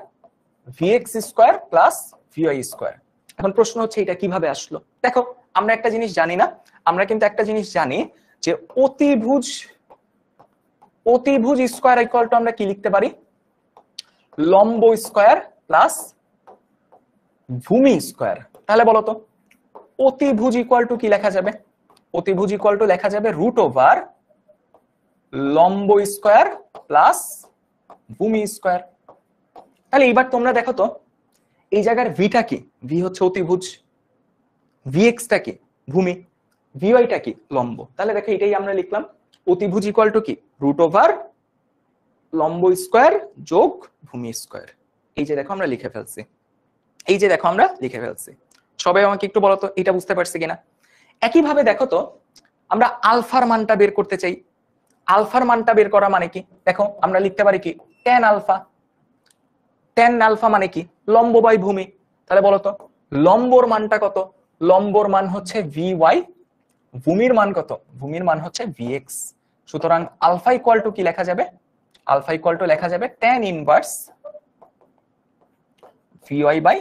V X square plus V Y square. এখন প্রশ্ন হচ্ছে এটা কিভাবে আসলো। দেখো আমরা একটা জিনিস জানি না, আমরা কিন্তু একটা জিনিস জানি যে অতিভুজ, অতিভুজ স্কোয়ার ইকুয়াল টু আমরা কি লিখতে পারি? লম্ব স্কোয়ার প্লাস ভূমি স্কোয়ার। তাহলে বলো তো অতিভুজ ইকুয়াল টু কি লেখা যাবে? অতিভুজ ইকুয়াল টু লেখা যাবে রুট ওভার লম্ব স্কোয়ার প্লাস ভূমি স্কোয়ার। তাহলে এবার তোমরা দেখো তো এই জায়গার ভিটা কি? ভি হচ্ছে অতিভুজ, ভিএক্সটা কি? ভূমি, ভিওয়াইটা কি? লম্ব। তাহলে দেখো এটাই আমরা লিখলাম, অতিভুজ ইকুয়াল টু কি? রুট ওভার লম্ব স্কোয়ার যোগ ভূমি স্কোয়ার। এই যে দেখো আমরা লিখে ফেলছি, এই যে দেখো আমরা লিখে ফেলছি। সবাই আমাকে একটু বলো তো এটা বুঝতে পারছি কিনা। একইভাবে দেখো তো আমরা আলফার মানটা বের করতে চাই। আলফার মানটা বের করা মানে কি? দেখো আমরা লিখতে পারি কি? Tan alpha. ট্যান আলফা মানে কি? লম্ব বাই ভূমি। তাহলে বলো তো লম্বর মানটা কত? লম্বর মান হচ্ছে ভি ওয়াই, ভূমির মান কত? ভূমির মান হচ্ছে ভিএক্স। সুতরাং আলফা ইকুয়াল টু কি লেখা যাবে? আলফা ইকুয়াল টু লেখা যাবে tan inverse VY by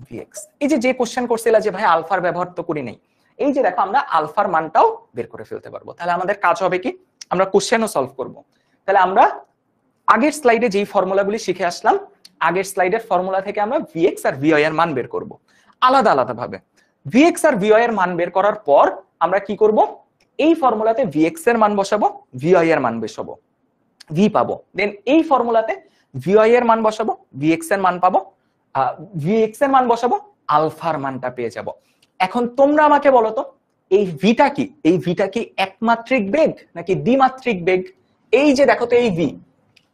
V X. এই যে কোশ্চেন করছিল যে ভাই আলফার ব্যবহার তো করি নাই, এই যে দেখো আমরা আলফার মানটাও বের করে ফেলতে পারবো। তাহলে আমাদের কাজ হবে কি? আমরা কোশ্চেনও সলভ করব। তাহলে আমরা আগের স্লাইডে যেই ফর্মুলাগুলি শিখে আসলাম, আগের স্লাইডের ফর্মুলা থেকে আমরা ভিএক্স আর ভিওয়াই এর মান বের করব আলাদা আলাদা ভাবে। ভিএক্স আর ভিওয়াই এর মান বের করার পর আমরা কি করব? এই ফর্মুলাতে ভিএক্স এর মান বসাবো, ভিওয়াই এর মান বসাবো, ভি পাবো। দেন এই ফর্মুলাতে ভিওয়াই এর মান বসাবো, ভিএক্স এর মান পাবো, ভিএক্স এর মান বসাবো, আলফার মানটা পেয়ে যাব। এখন তোমরা আমাকে বলো তো এই ভিটা কি? এই ভিটা কি একমাত্রিক বেগ নাকি দ্বিমাত্রিক বেগ? এই যে দেখো তো এই ভি,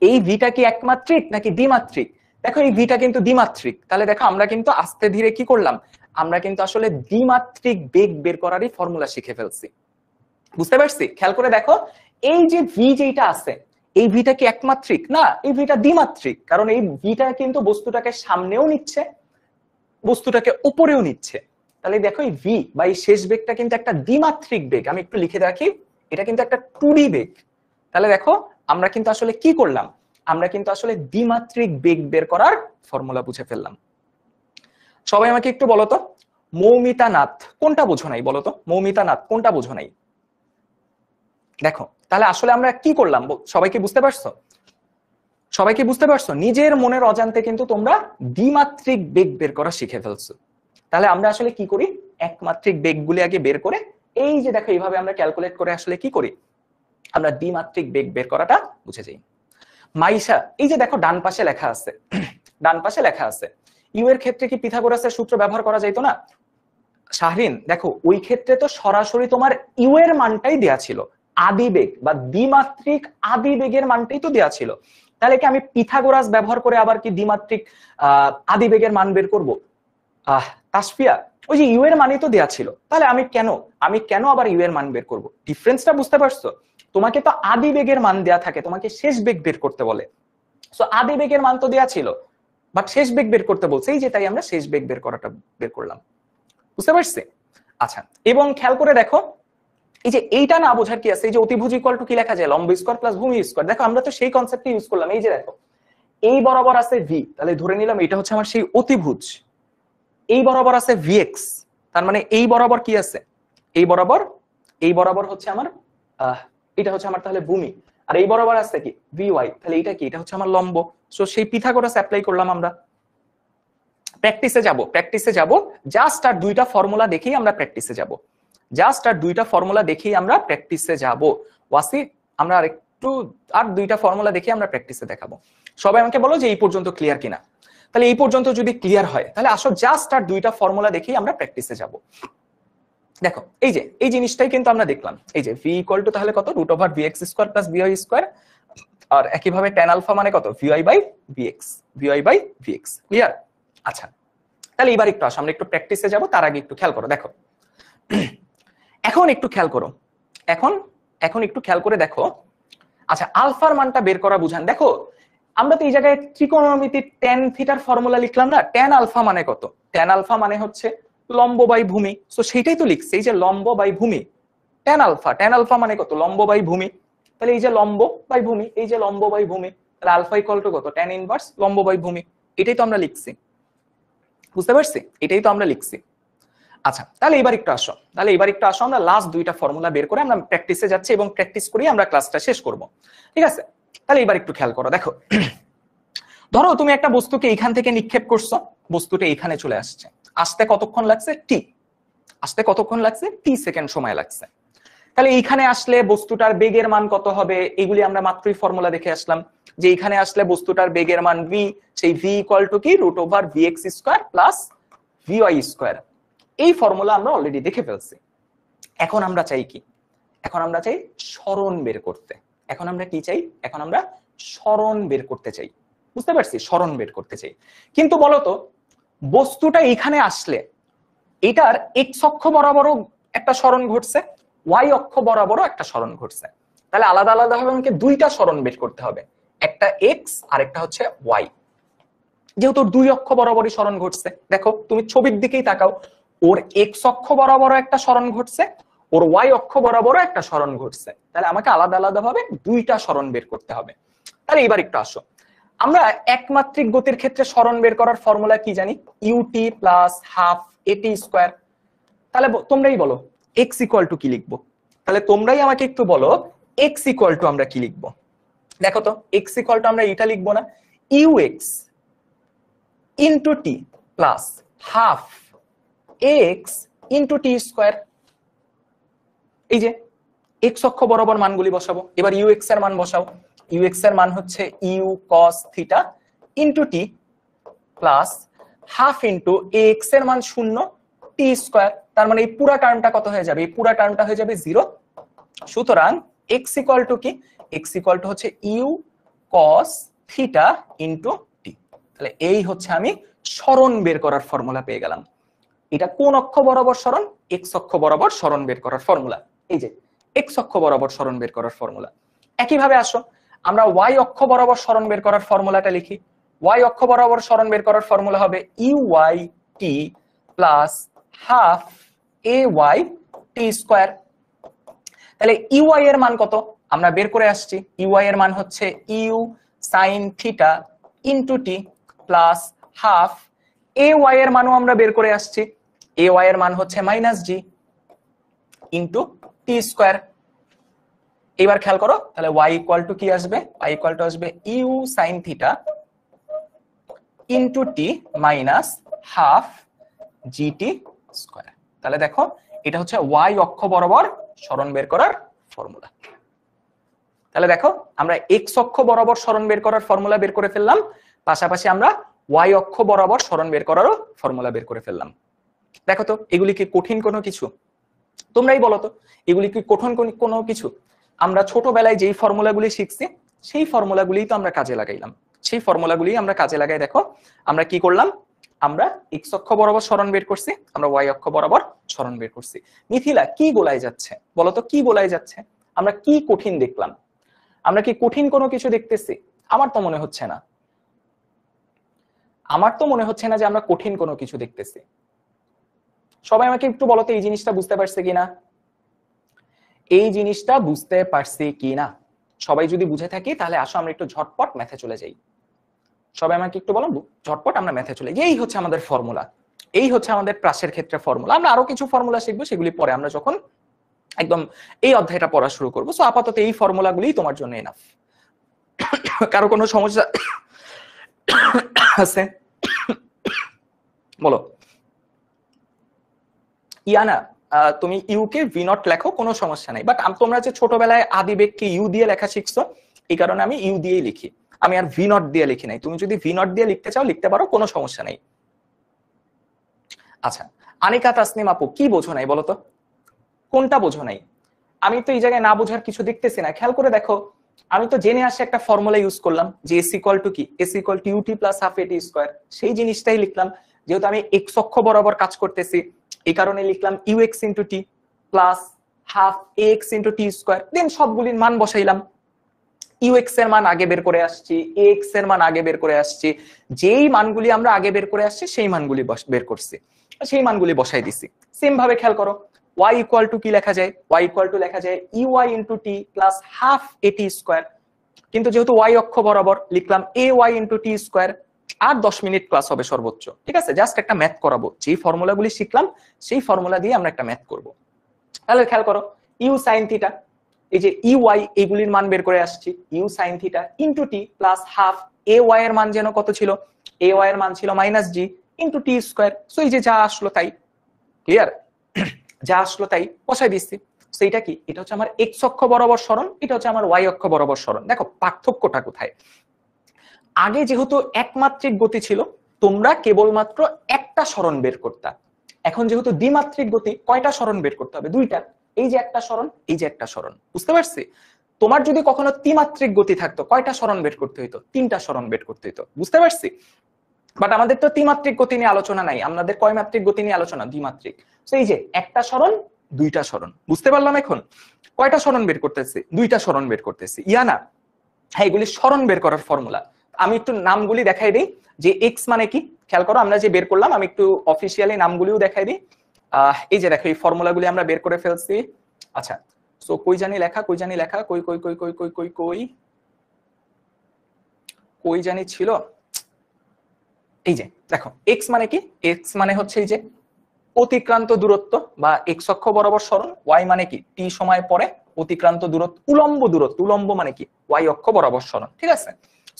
এই ভিটা কি একমাত্রিক নাকি দ্বিমাত্রিক? দেখো এই ভিটা কিন্তু দ্বিমাত্রিক। তাহলে দেখো আমরা কিন্তু আস্তে ধীরে কি করলাম? আমরা কিন্তু আসলে দ্বিমাত্রিক বেগ বের করারই ফর্মুলা শিখে ফেলছি। বুঝতে পারছি? খেয়াল করে দেখো এই যে ভি যেটা আছে, এই ভিটা কি একমাত্রিক? না, এই ভিটা দ্বিমাত্রিক। কারণ এই ভিটা কিন্তু বস্তুটাকে সামনেও নিচ্ছে, বস্তুটাকে উপরেও নিচ্ছে। তাহলে দেখো এই ভি বা এই শেষ বেগটা কিন্তু একটা দ্বিমাত্রিক বেগ। আমি একটু লিখে রাখি, এটা কিন্তু একটা 2D বেগ। তাহলে দেখো আমরা কিন্তু আসলে কি করলাম? আমরা কিন্তু আসলে দ্বিমাত্রিক বেগ বের করার ফর্মুলা বুঝে ফেললাম। সবাই আমাকে একটু বলো তো মৌমিতা নাথ কোনটা বোঝো নাই? বলো তো মৌমিতা নাথ কোনটা বোঝো নাই? দেখো তাহলে আসলে আমরা কি করলাম? সবাইকে বুঝতে পারছো? সবাইকে বুঝতে পারছো? নিজের মনের অজান্তে কিন্তু তোমরা দ্বিমাত্রিক বেগ বের করা শিখে ফেলছো। তাহলে আমরা আসলে কি করি? একমাত্রিক বেগগুলি আগে বের করে, এই যে দেখো এইভাবে আমরা ক্যালকুলেট করে আসলে কি করি? আমরা দ্বিমাত্রিক বেগ বের করাটা বুঝে যাই। মাইশা এই যে দেখো ডান পাশে লেখা আছে, ডান পাশে লেখা আছে ইউ এর ক্ষেত্রে কি পিথাগোরাসের সূত্র ব্যবহার করা যাইতো না? শাহরিন দেখো ওই ক্ষেত্রে তো সরাসরি তোমার ইউ এর মানটাই দেয়া ছিল, আদি বেগ বা দ্বিমাত্রিক আদি বেগের মানটাই তো দেয়া ছিল। তাহলে কি আমি পিথাগোরাস ব্যবহার করে আবার কি দ্বিমাত্রিক আদি বেগের মান বের করব? তাসফিয়া ওই যে ইউ এর মানই তো দেয়া ছিল, তাহলে আমি কেন আবার ইউ এর মান বের করব? ডিফারেন্সটা বুঝতে পারছো? তোমাকে তো আদি বেগের মান দেয়া থাকে, তোমাকে শেষ বেগ বের করতে বলে। সো আদি বেগের মান তো দেয়া ছিল, বাট শেষ বেগ বের করতে বলছে, এই যে তাই আমরা শেষ বেগ বের করাটা বের করলাম। বুঝতে পারছি? আচ্ছা, এবং খেয়াল করে দেখো এই যে এইটা না বোঝার কি আছে? এই যে অতিভুজ ইকুয়াল টু কি লেখা যায়? লম্ব স্কয়ার প্লাস ভূমি স্কয়ার। দেখো আমরা তো সেই কনসেপ্টই ইউজ করলাম। এই যে দেখো এই বরাবর আছে ভি, তাহলে ধরে নিলাম এটা হচ্ছে আমার সেই অতিভুজ। এই বরাবর আছে ভিএক্স, তার মানে এই বরাবর কি আছে, এই বরাবর হচ্ছে আমার এটা হচ্ছে আমার তাহলে ভূমি, আর এই বরাবর আছে কি ভিওয়াই, তাহলে এটা কি, এটা হচ্ছে আমার লম্ব। সো সেই পিথাগোরাস অ্যাপ্লাই করলাম আমরা। প্র্যাকটিসে যাব জাস্ট আর দুইটা ফর্মুলা দেখেই আমরা প্র্যাকটিসে যাব, ওয়াসি আমরা আর দুইটা ফর্মুলা দেখে আমরা প্র্যাকটিসে দেখাবো। সবাই আমাকে বলো যে এই পর্যন্ত ক্লিয়ার কিনা। তাহলে এই পর্যন্ত যদি ক্লিয়ার হয় তাহলে আসো জাস্ট আর দুইটা ফর্মুলা দেখেই আমরা প্র্যাকটিসে যাব। দেখো এই যে এই জিনিসটাই কিন্তু আমরা দেখলাম, এই যে ভি ইকুয়াল টু তাহলে কত √vx square plus v y square, আর একইভাবে tan আলফা মানে কত ভিওয়াই বাই ভিএক্স। ক্লিয়ার? আচ্ছা, তাহলে এবার একটু আসো আমরা একটু প্র্যাকটিসে যাব, তার আগে একটু খেয়াল করো। দেখো এখন একটু খেয়াল করো, এখন একটু খেয়াল করে দেখো। আচ্ছা, আলফার মানটা বের করা বুঝান। দেখো আমরা তো এই জায়গায় ত্রিকোণমিতির tan থিটার ফর্মুলা লিখলাম না, tan আলফা মানে কত, tan আলফা মানে হচ্ছে লম্ব বাই ভূমি। সো সেটাই তো লিখছি, এই যে লম্ব বাই ভূমি, tan আলফা মানে কত, লম্ব বাই ভূমি। তাহলে এই যে লম্ব বাই ভূমি, এই যে লম্ব বাই ভূমি, তাহলে আলফা ইকুয়াল টু কত, tan ইনভার্স লম্ব বাই ভূমি। এটাই তো আমরা লিখছি, বুঝতে পারছি? এটাই তো আমরা লিখছি। আচ্ছা, তাহলে এবার একটু আসো, আমরা লাস্ট দুইটা ফর্মুলা বের করে আমরা প্র্যাকটিসে যাচ্ছি এবং প্র্যাকটিস করেই আমরা ক্লাসটা শেষ করব। ঠিক আছে? তাহলে এবার একটু খেয়াল করো। দেখো ধরো তুমি একটা বস্তুকে এইখান থেকে নিক্ষেপ করছো, বস্তুটা এখানে চলে আসছে, আসতে কতক্ষণ লাগছে, টি সেকেন্ড সময় লাগছে। তাহলে এইখানে আসলে বস্তুটার বেগের মান কত হবে, এগুলি আমরা মাত্রই ফর্মুলা দেখে আসলাম যে এইখানে আসলে বস্তুটার বেগের মান v, সেই v ইকুয়াল টু কি √vx square plus v y square. এই ফর্মুলা আমরা অলরেডি দেখে ফেলছি। এখন আমরা চাই কি, এখন আমরা চাই সরণ বের করতে। এখন আমরা কি চাই, এখন আমরা সরণ বের করতে চাই, বুঝতে পারছি? সরণ বের করতে চাই। কিন্তু বলতো বস্তুটা এখানে আসলে এটার এক্স অক্ষ বরাবরও একটা সরণ ঘটছে, ওয়াই অক্ষ বরাবরও একটা সরণ ঘটছে। তাহলে আলাদা আলাদা ভাবে আমাকে দুইটা সরণ বের করতে হবে, একটা এক্স আর একটা হচ্ছে ওয়াই। যেহেতু দুই অক্ষ বরাবরই সরণ ঘটছে, দেখো তুমি ছবির দিকেই তাকাও, ওর এক্স অক্ষ বরাবরও একটা সরণ ঘটছে, ওর ওয়াই অক্ষ বরাবরও একটা সরণ ঘটছে। তাহলে আমাকে আলাদা আলাদা ভাবে দুইটা সরণ বের করতে হবে। তাহলে এবার একটু আসো, আমরা একমাত্রিক গতির ক্ষেত্রে সরণ বের করার ফর্মুলা কি জানি, ইউটি প্লাস হাফ এটি স্কয়ার। তাহলে তোমরাই বলো x ইকুয়াল টু কি লিখবো, তাহলে তোমরাই আমাকে একটু বলো x ইকুয়াল টু আমরা কি লিখবো। দেখো তো x ইকুয়াল টু আমরা এটা লিখবো না, ux into T plus half x into T square. এই যে x অক্ষ বরাবর মানগুলি বসাবো, এবার ux এর মান বসাও। ux এর মান হচ্ছে u cos থিটা ইন্টু টি প্লাস হাফ ইন্টু x এর মান 0 টি স্কয়ার। তার মানে এই পুরো টার্মটা কত হয়ে যাবে, এই পুরো টার্মটা হয়ে যাবে 0। সুতরাং x ইকুয়াল টু কি, x ইকুয়াল টু হচ্ছে u cos থিটা ইন্টু টি। তাহলে এই হচ্ছে আমি সরণ বের করার ফর্মুলা পেয়ে গেলাম। এটা কোন অক্ষ বরাবর সরণ, x অক্ষ বরাবর সরণ বের করার ফর্মুলা। এই যে x অক্ষ বরাবর সরণ বের করার ফর্মুলা। একইভাবে আসো আমরা y অক্ষ বরাবর সরণ বের করার ফর্মুলাটা লিখি। y অক্ষ বরাবর সরণ বের করার ফর্মুলা হবে uy t plus half ay t square. তাহলে uy এর মান কত আমরা বের করে আসছি, uy এর মান হচ্ছে u sin theta into t plus half ay এর মানও আমরা বের করে আসছি, ay এর মান হচ্ছে -g ইনটু t স্কয়ার। এবার খেয়াল করো, তাহলে y ইকুয়াল টু কি আসবে, y ইকুয়াল টু আসবে u sin theta into t minus half gt square. তাহলে দেখো এটা হচ্ছে y অক্ষ বরাবর সরণ বের করার ফর্মুলা। তাহলে দেখো আমরা x অক্ষ বরাবর সরণ বের করার ফর্মুলা বের করে ফেললাম, পাশাপাশি আমরা y অক্ষ বরাবর সরণ বের করারও ফর্মুলা বের করে ফেললাম। দেখো তো এগুলি কি কঠিন কোনো কিছু, তোমরাই বলো তো এগুলি কি কঠিন কোনো কিছু? আমরা ছোটবেলায় যেই ফর্মুলাগুলি শিখছি সেই ফর্মুলাগুলি তো আমরা কাজে লাগাইলাম, সেই ফর্মুলাগুলি আমরা কাজে লাগাই। দেখো আমরা কি করলাম, আমরা x অক্ষ বরাবর সরণ বের করছি, আমরা y অক্ষ বরাবর সরণ বের করছি। মিথিলা কি বলাই যাচ্ছে বলো তো, কি বলাই যাচ্ছে? আমরা কি কঠিন দেখলাম, আমরা কি কঠিন কোনো কিছু দেখতেছি? আমার তো মনে হচ্ছে না, যে আমরা কঠিন কোনো কিছু দেখতেছি। সবাই আমাকে একটু বলো তো এই জিনিসটা বুঝতে পারছে কিনা, এই জিনিসটা বুঝতে পারছি কিনা? সবাই যদি বুঝে থাকি তাহলে আসো আমরা একটু ঝটপট ম্যাথে চলে যাই। সবাই আমাকে একটু বলো, ঝটপট আমরা ম্যাথে চলে যাই। এই হচ্ছে আমাদের ফর্মুলা, এই হচ্ছে আমাদের প্রাসের ক্ষেত্রে ফর্মুলা। আমরা আরো কিছু ফর্মুলা শিখবো, সেগুলি পরে আমরা যখন একদম এই অধ্যায়টা পড়া শুরু করবো। সো আপাতত এই ফর্মুলাগুলি তোমার জন্য এনাফ। কারো কোনো সমস্যা আছে বলো। ইয়ানা, তুমি ইউকে ভি নট লেখো, কোনো সমস্যা নাই, বাট তোমরা যে ছোটবেলায় আদিবেগকে ইউ দিয়ে লেখা শিখছো, এই কারণে আমি ইউ দিয়েই লিখি, আমি আর ভি নট দিয়ে লিখি নাই। তুমি যদি ভি নট দিয়ে লিখতে চাও লিখতে পারো, কোনো সমস্যা নেই। আচ্ছা, আনিকা তাসনিম আপু, কি বোঝো নাই বলো তো, কোনটা বোঝো নাই? আমি তো এই জায়গায় না বোঝার কিছু দেখতেছি না, খেয়াল করে দেখো। আমি তো জেনে আসে একটা ফর্মুলা ইউজ করলাম যে এস ইকুয়াল টু কি, S equal to UT plus half AT square, সেই জিনিসটাই লিখলাম। যেহেতু আমি এক্স অক্ষ বরাবর কাজ করতেছি, এই কারণে লিখলাম u x into T plus half a x into t square. Then সবগুলির মান বসাইলাম, ইউ এক্স এর মান আগে বের করে আসছি, এ এক্স এর মান আগে বের করে আসছি, যেই মানগুলি আমরা আগে বের করে আসছি সেই মানগুলি বের করছি, সেই মানগুলি বসাই দিছি। সেম ভাবে খেয়াল করো, y ইকুয়াল টু কি লেখা যায়, y ইকুয়াল টু লেখা যায় UI into T plus half AT square. কিন্তু যেহেতু y অক্ষ বরাবর লিখলাম A Y into t square. R 10 minute class হবে সর্বোচ্চ, ঠিক আছে? জাস্ট একটা ম্যাথ করাবো, যেই ফর্মুলাগুলি শিখলাম সেই ফর্মুলা দিয়ে আমরা একটা ম্যাথ করব। তাহলে খেয়াল করো, ইউ সাইন থিটা, এই যে ই ওয়াই এইগুলির মান বের করে আসছি, U sine theta into T plus half A Y এর মান যেন কত ছিল, এ ওয়াই এর মান ছিল মাইনাস জি ইন্টু টি স্কোয়ার। সো এই যে যা আসলো তাই, ক্লিয়ার? যা আসলো তাই বসাই দিচ্ছি। সো এটা কি, এটা হচ্ছে আমার এক্স অক্ষ বরাবর সরণ, এটা হচ্ছে আমার ওয়াই অক্ষ বরাবর সরণ। দেখো পার্থক্যটা কোথায়, আগে যেহেতু একমাত্রিক গতি ছিল, তোমরা কেবলমাত্র একটা সরণ বের করতা। এখন যেহেতু দ্বিমাত্রিক গতি, কয়টা সরণ বের করতে হবে? দুইটা। এই যে একটা সরণ, এই যে একটা সরণ, বুঝতে পারছি? তোমার যদি কখনো ত্রিমাত্রিক গতি থাকতো, কয়টা সরণ বের করতে হইতো? তিনটা সরণ বের করতে হইতো, বুঝতে পারছি? বাট আমাদের তো ত্রিমাত্রিক গতি নিয়ে আলোচনা নাই, আমাদের কয় মাত্রিক গতি নিয়ে আলোচনা? দ্বিমাত্রিক। তো এই যে একটা সরণ, দুইটা সরণ, বুঝতে পারলাম? এখন কয়টা সরণ বের করতেছি? দুইটা সরণ বের করতেছি। ইয়ানা, হ্যাঁ, এগুলি সরণ বের করার ফর্মুলা। আমি একটু নামগুলি দেখাই দিই, যে এক্স মানে কি, খেয়াল করো আমরা যে বের করলাম, আমি একটু অফিসিয়ালি নামগুলিও দেখাই দিই। এই যে দেখো, এই ফর্মুলাগুলি আমরা বের করে ফেলছি। আচ্ছা, সো কই জানি লেখা, কই জানি লেখা, কই কই কই কই কই কই কই কই জানি ছিল। এই যে দেখো, এক্স মানে কি, এক্স মানে হচ্ছে এই যে অতিক্রান্ত দূরত্ব বা এক্স অক্ষ বরাবর সরণ। ওয়াই মানে কি, টি সময় পরে অতিক্রান্ত দূরত্ব, উলম্ব দূরত্ব, উলম্ব মানে কি, ওয়াই অক্ষ বরাবর সরণ, ঠিক আছে?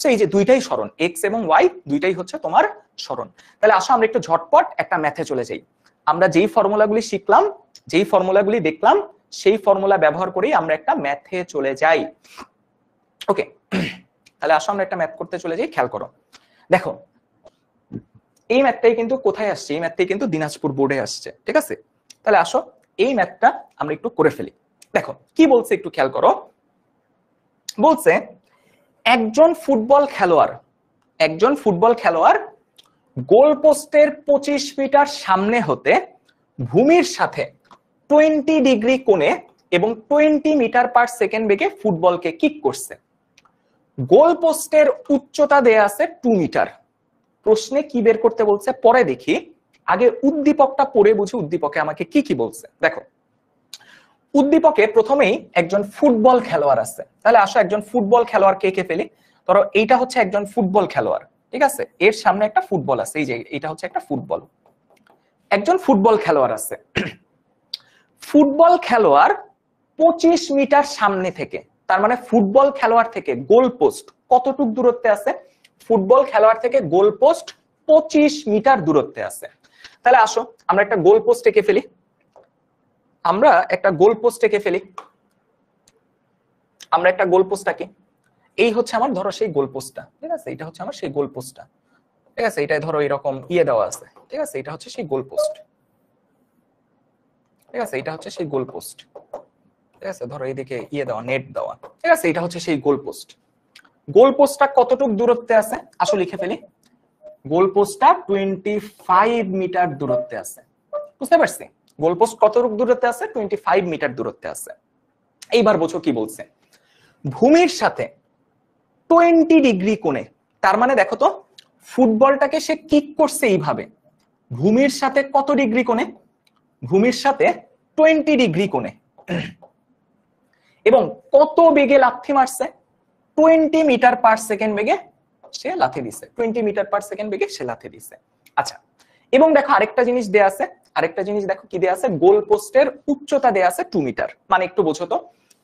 সো এই যে দুইটাই সরণ, এক্স এবং ওয়াই দুইটাই হচ্ছে তোমার সরণ। তাহলে আসো আমরা একটু ঝটপট একটা ম্যাথে চলে যাই। আমরা যেই ফর্মুলাগুলি শিখলাম, যেই ফর্মুলাগুলি দেখলাম, সেই ফর্মুলা ব্যবহার করেই আমরা একটা ম্যাথে চলে যাই। ওকে, তাহলে আসো আমরা একটা ম্যাথ করতে চলে যাই। খেয়াল করো, দেখো এই ম্যাথটাই কিন্তু কোথায় আসছে, এই ম্যাথটাই কিন্তু দিনাজপুর বোর্ডে আসছে, ঠিক আছে? তাহলে আসো এই ম্যাথটা আমরা একটু করে ফেলি। দেখো কি বলছে, একটু খেয়াল করো। বলছে একজন ফুটবল খেলোয়াড় গোল পোস্টের 25 মিটার সামনে হতে ভূমির সাথে 20 ডিগ্রি কোণে এবং 20 মিটার পার সেকেন্ড বেগে ফুটবলকে কিক করছে। গোল পোস্টের উচ্চতা দেয়া আছে 2 মিটার। প্রশ্নে কি বের করতে বলছে পরে দেখি, আগে উদ্দীপকটা পড়ে বুঝি উদ্দীপকে আমাকে কি কি বলছে। দেখো উদ্দীপকে প্রথমেই একজন ফুটবল খেলোয়াড় আছে। তাহলে আসো একজন ফুটবল খেলোয়াড় কে কে ফেলি। ধরো এইটা হচ্ছে একজন ফুটবল খেলোয়াড়, ঠিক আছে? এর সামনে একটা ফুটবল আছে, এই যে এটা হচ্ছে একটা ফুটবল, একজন ফুটবল খেলোয়াড় আছে। ফুটবল খেলোয়াড় 25 মিটার সামনে থেকে, তার মানে ফুটবল খেলোয়াড় থেকে গোল পোস্ট কতটুক দূরত্বে আছে? ফুটবল খেলোয়াড় থেকে গোল পোস্ট 25 মিটার দূরত্বে আছে। তাহলে আসো আমরা একটা গোল পোস্ট এঁকে ফেলি, আমরা একটা গোল পোস্ট এঁকে ফেলি। আমরা একটা গোল পোস্ট আঁকি, এই হচ্ছে আমার ধরো সেই গোল পোস্টটা, ঠিক আছে? এটা হচ্ছে আমার সেই গোল পোস্টটা, ঠিক আছে? এটাই ধরো এরকম ইয়ে দেওয়া আছে, ঠিক আছে? এটা হচ্ছে সেই গোল পোস্ট, ঠিক আছে? এটা হচ্ছে সেই গোল পোস্ট, ঠিক আছে? ধরো এইদিকে ইয়ে দেওয়া, নেট দেওয়া, ঠিক আছে? এটা হচ্ছে সেই গোল পোস্ট। গোল পোস্টটা কতটুক দূরত্বে আছে আসো লিখে ফেলি। গোল পোস্টটা 25 মিটার দূরত্বে আছে, বুঝতে পারছি? গোল পোস্ট কতটুক দূরত্বে আছে? 25 মিটার দূরত্বে আছে। এইবার বোঝো কি বলছে, ভূমির সাথে 20 ডিগ্রি কোণে। তার মানে দেখো তো, ফুটবলটাকে সে কিক করছে এইভাবে, ভূমির সাথে কত ডিগ্রি কোণে? ভূমির সাথে 20 ডিগ্রি কোণে, এবং কত বেগে লাথি মারছে? 20 মিটার পার সেকেন্ড বেগে সে লাথি দিছে, 20 মিটার পার সেকেন্ড বেগে সে লাথি দিছে। আচ্ছা, এবং দেখো আরেকটা জিনিস দেয়া আছে, আরেকটা জিনিস দেখো কি দেয়া আছে, গোল পোস্টের উচ্চতা দেয়া আছে 2 মিটার। মানে একটু বোঝো তো,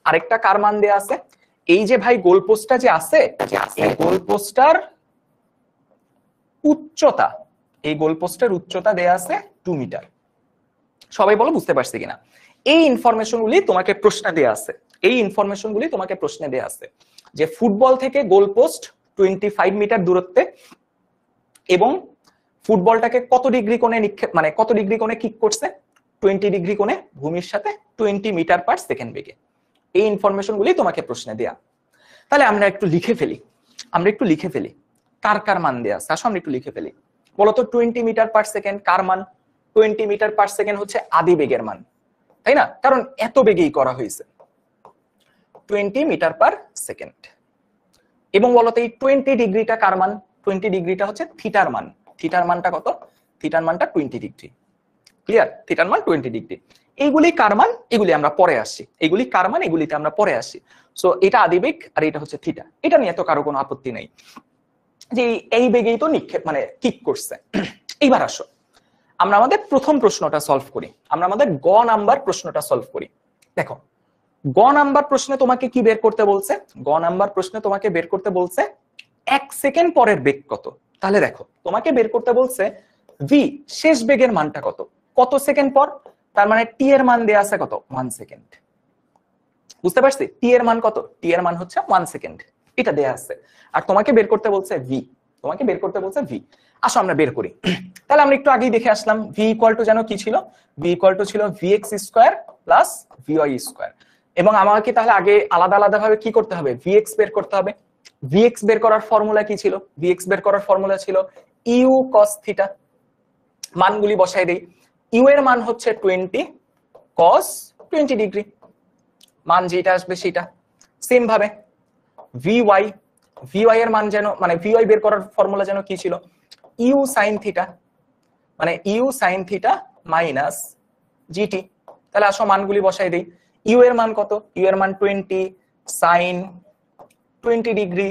আরেকটা কার মান দেয়া আছে, এই যে ভাই গোল পোস্টটা যে আছে, এই গোল পোস্টটার উচ্চতা, এই গোল পোস্টের উচ্চতা দেয়া আছে 2 মিটার। সবাই বলো বুঝতে পারছি কিনা? এই ইনফরমেশন গুলি তোমাকে প্রশ্নে দেয়া আছে, এই ইনফরমেশন গুলি তোমাকে প্রশ্নে দেয়া আছে যে ফুটবল থেকে গোল পোস্ট 25 মিটার দূরত্বে এবং ফুটবলটাকে কত ডিগ্রি কোণে নিক্ষেপ, মানে কত ডিগ্রি কোণে কিক করছে, 20 ডিগ্রি কোণে ভূমির সাথে 20 মিটার পার সেকেন্ড বেগে। এই ইনফরমেশন গুলি তোমাকে প্রশ্নে দেয়া। তাহলে আমরা একটু লিখে ফেলি, আমরা একটু লিখে ফেলি কার কার মান দেয়া আছে। আসো আমরা একটু লিখে ফেলি। বলতো 20 মিটার পার সেকেন্ড কার মান? 20 মিটার পার সেকেন্ড হচ্ছে আদি বেগের মান, তাই না? কারণ এত বেগেই করা হয়েছে 20 মিটার পার সেকেন্ড। এবং বলতো এই 20 ডিগ্রিটা কার মান? 20 ডিগ্রিটা হচ্ছে থিটার মান। থিটার মানটা কত? থিটার মানটা 20 ডিগ্রি। ক্লিয়ার? থিটার মান 20 ডিগ্রি। এইগুলি কার মান? এগুলি আমরা পরে আসছি। এগুলি কার মান? এগুলিতে আমরা পরে আসছি। সো এটা আদিবেগ আর এটা হচ্ছে থিটা। এটা নিয়ে তো কারো কোনো আপত্তি নাই যে এই বেগেই তো নিক্ষেপ মানে কিক করছে। এইবার আসো আমরা আমাদের প্রথম প্রশ্নটা সলভ করি, আমরা আমাদের গ নাম্বার প্রশ্নটা সলভ করি। দেখো গ নাম্বার প্রশ্নে তোমাকে কি বের করতে বলছে? গ নাম্বার প্রশ্নে তোমাকে বের করতে বলছে 1 সেকেন্ড পরের বেগ কত। তাহলে দেখো তোমাকে বের করতে বলছে ভি শেষ বেগের মানটা কত, কত সেকেন্ড পর। তার মানে টি এর মান দেয়া আছে কত? 1 সেকেন্ড। বুঝতে পারছি? টি এর মান কত? টি এর মান হচ্ছে 1 সেকেন্ড, এটা দেয়া আছে। আর তোমাকে বের করতে বলছে ভি, তোমাকে বের করতে বলছে ভি। আসো আমরা বের করি। তাহলে আমরা একটু আগেই দেখে আসলাম ভি ইকুয়াল টু যেন কি ছিল, ভি ইকুয়াল টু ছিল VX square plus v y square. এবং আমাকে তাহলে আগে আলাদা আলাদা ভাবে কি করতে হবে? ভিএক্স বের করতে হবে। ভিএক্স বের করার ফর্মুলা কি ছিল? ভিএক্স বের করার ফর্মুলা ছিল ইউ কস থিটা। মানগুলি বসাই দেই। ইউ এর মান হচ্ছে 20 কস 20 ডিগ্রি, মান যেটা আসবে সেটা। সেম ভাবে ভিওয়াই, ভিওয়াই এর মান যেন মানে ভিওয়াই বের করার ফর্মুলা যেন কি ছিল? ইউ সাইন থিটা, মানে U sine theta minus GT. তাহলে আসো মানগুলি বসাই দেই। ইউ এর মান কত? ইউ এর মান 20 sine 20 degree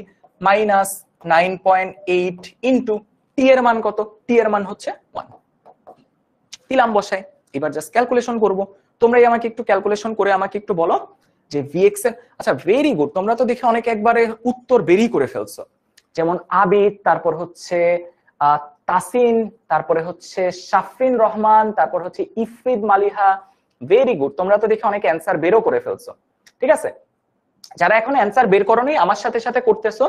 minus 9.8 into T এর মান কত? টি এর মান হচ্ছে 1। দিলাম বসাই। এবার জাস্ট ক্যালকুলেশন করব। তোমরাই আমাকে একটু ক্যালকুলেশন করে আমাকে একটু বলো যে ভিএক্স এর। আচ্ছা ভেরি গুড, তোমরা তো দেখে অনেক একবারে উত্তর বেরি করে ফেলছো। যেমন আবিদ, তারপর হচ্ছে তাসিন, তারপরে হচ্ছে শাফরিন রহমান, তারপর হচ্ছে ইফরিদ মালিহা। ভেরি গুড, তোমরা তো দেখে অনেক অ্যান্সার বেরও করে ফেলছো। ঠিক আছে, যারা এখন অ্যান্সার বের করোনি আমার সাথে সাথে করতেছো,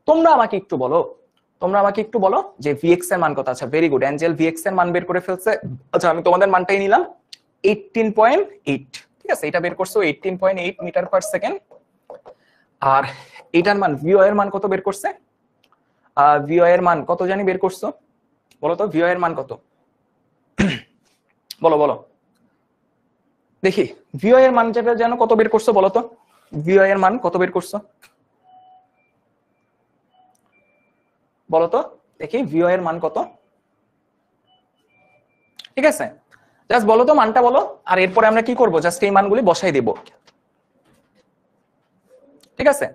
তোমরা আমাকে একটু বলো, তোমরা আমাকে একটু বলো যে ভিএক্স এর মান কত। আচ্ছা ভেরি গুড, অ্যাঞ্জেল ভিএক্স এর মান বের করে ফেলছে। আচ্ছা আমি তোমাদের মানটাই নিলাম 18.8। ঠিক আছে, এটা বের করছো 18.8 মিটার পার সেকেন্ড। আর এটার মান ভিও এর মান কত বের করছে? ভিও এর মান কত জানি বের করছো? বলো তো ভিও এর মান কত? বলো বলো দেখি, ভিও এর মান যেন কত বের করছো বলো তো? ভিও এর মান কত বের করছো বলো তো দেখি, ভিও এর মান কত? ঠিক আছে, জাস্ট বলো তো মানটা বলো, আর এরপরে আমরা কি করব? জাস্ট এই মানগুলি বসাই দেব। ঠিক আছে,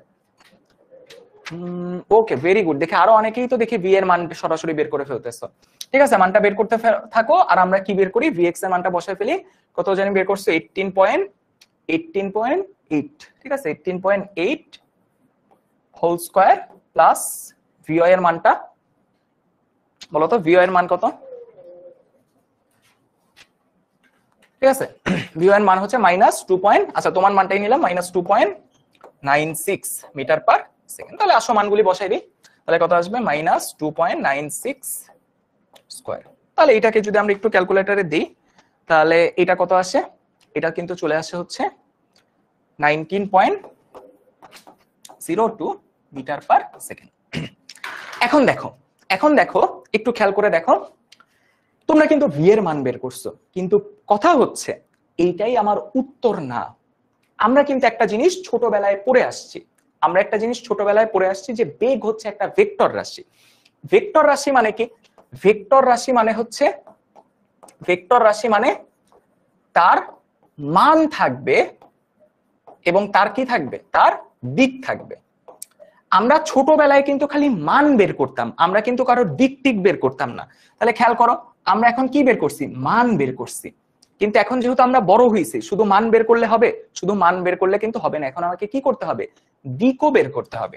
ওকে ভেরি গুড। দেখে আরো অনেকেই তো দেখি ভি এর মান সরাসরি বের করে ফেলতেছো। ঠিক আছে, মানটা বের করতে থাকো আর আমরা কি বের করি? ভিএক্স এর মানটা বসাই ফেলি। কত জানি বের করছো? 18.8। ঠিক আছে, 18.8 হোল স্কয়ার প্লাস ভিও এর মানটা বলো তো, ভিও এর মান কত? ঠিক আছে, ভিও এর মান হচ্ছে -2. আচ্ছা তোমার মানটাই নিলাম -2.96 মিটার পার সেকেন্ড। তাহলে আসো মানগুলি বসাই দিই। তাহলে কত আসবে? -2.96 স্কয়ার। তাহলে এটাকে যদি আমরা একটু ক্যালকুলেটরে দিই তাহলে এটা কত আসে? এটা কিন্তু চলে আসে হচ্ছে 19.02 মিটার পার সেকেন্ড। এখন দেখো, এখন দেখো একটু খেয়াল করে দেখো, তোমরা কিন্তু ভি এর মান বের করছো, কিন্তু কথা হচ্ছে এইটাই আমার উত্তর না। আমরা কিন্তু একটা জিনিস ছোটবেলায় পড়ে আসছি, আমরা একটা জিনিস ছোটবেলায় পড়ে আসছি যে বেগ হচ্ছে একটা ভেক্টর রাশি। ভেক্টর রাশি মানে কি? ভেক্টর রাশি মানে হচ্ছে, ভেক্টর রাশি মানে তার মান থাকবে এবং তার কি থাকবে? তার দিক থাকবে। আমরা ছোটবেলায় কিন্তু খালি মান বের করতাম, আমরা কিন্তু কারো দিক টিক বের করতাম না। তাহলে খেয়াল করো, আমরা এখন কি বের করছি? মান বের করছি। কিন্তু এখন যেহেতু আমরা বড় হয়েছি, শুধু মান বের করলে হবে? শুধু মান বের করলে কিন্তু হবে না, এখন আমাকে কি করতে হবে? দিকও বের করতে হবে।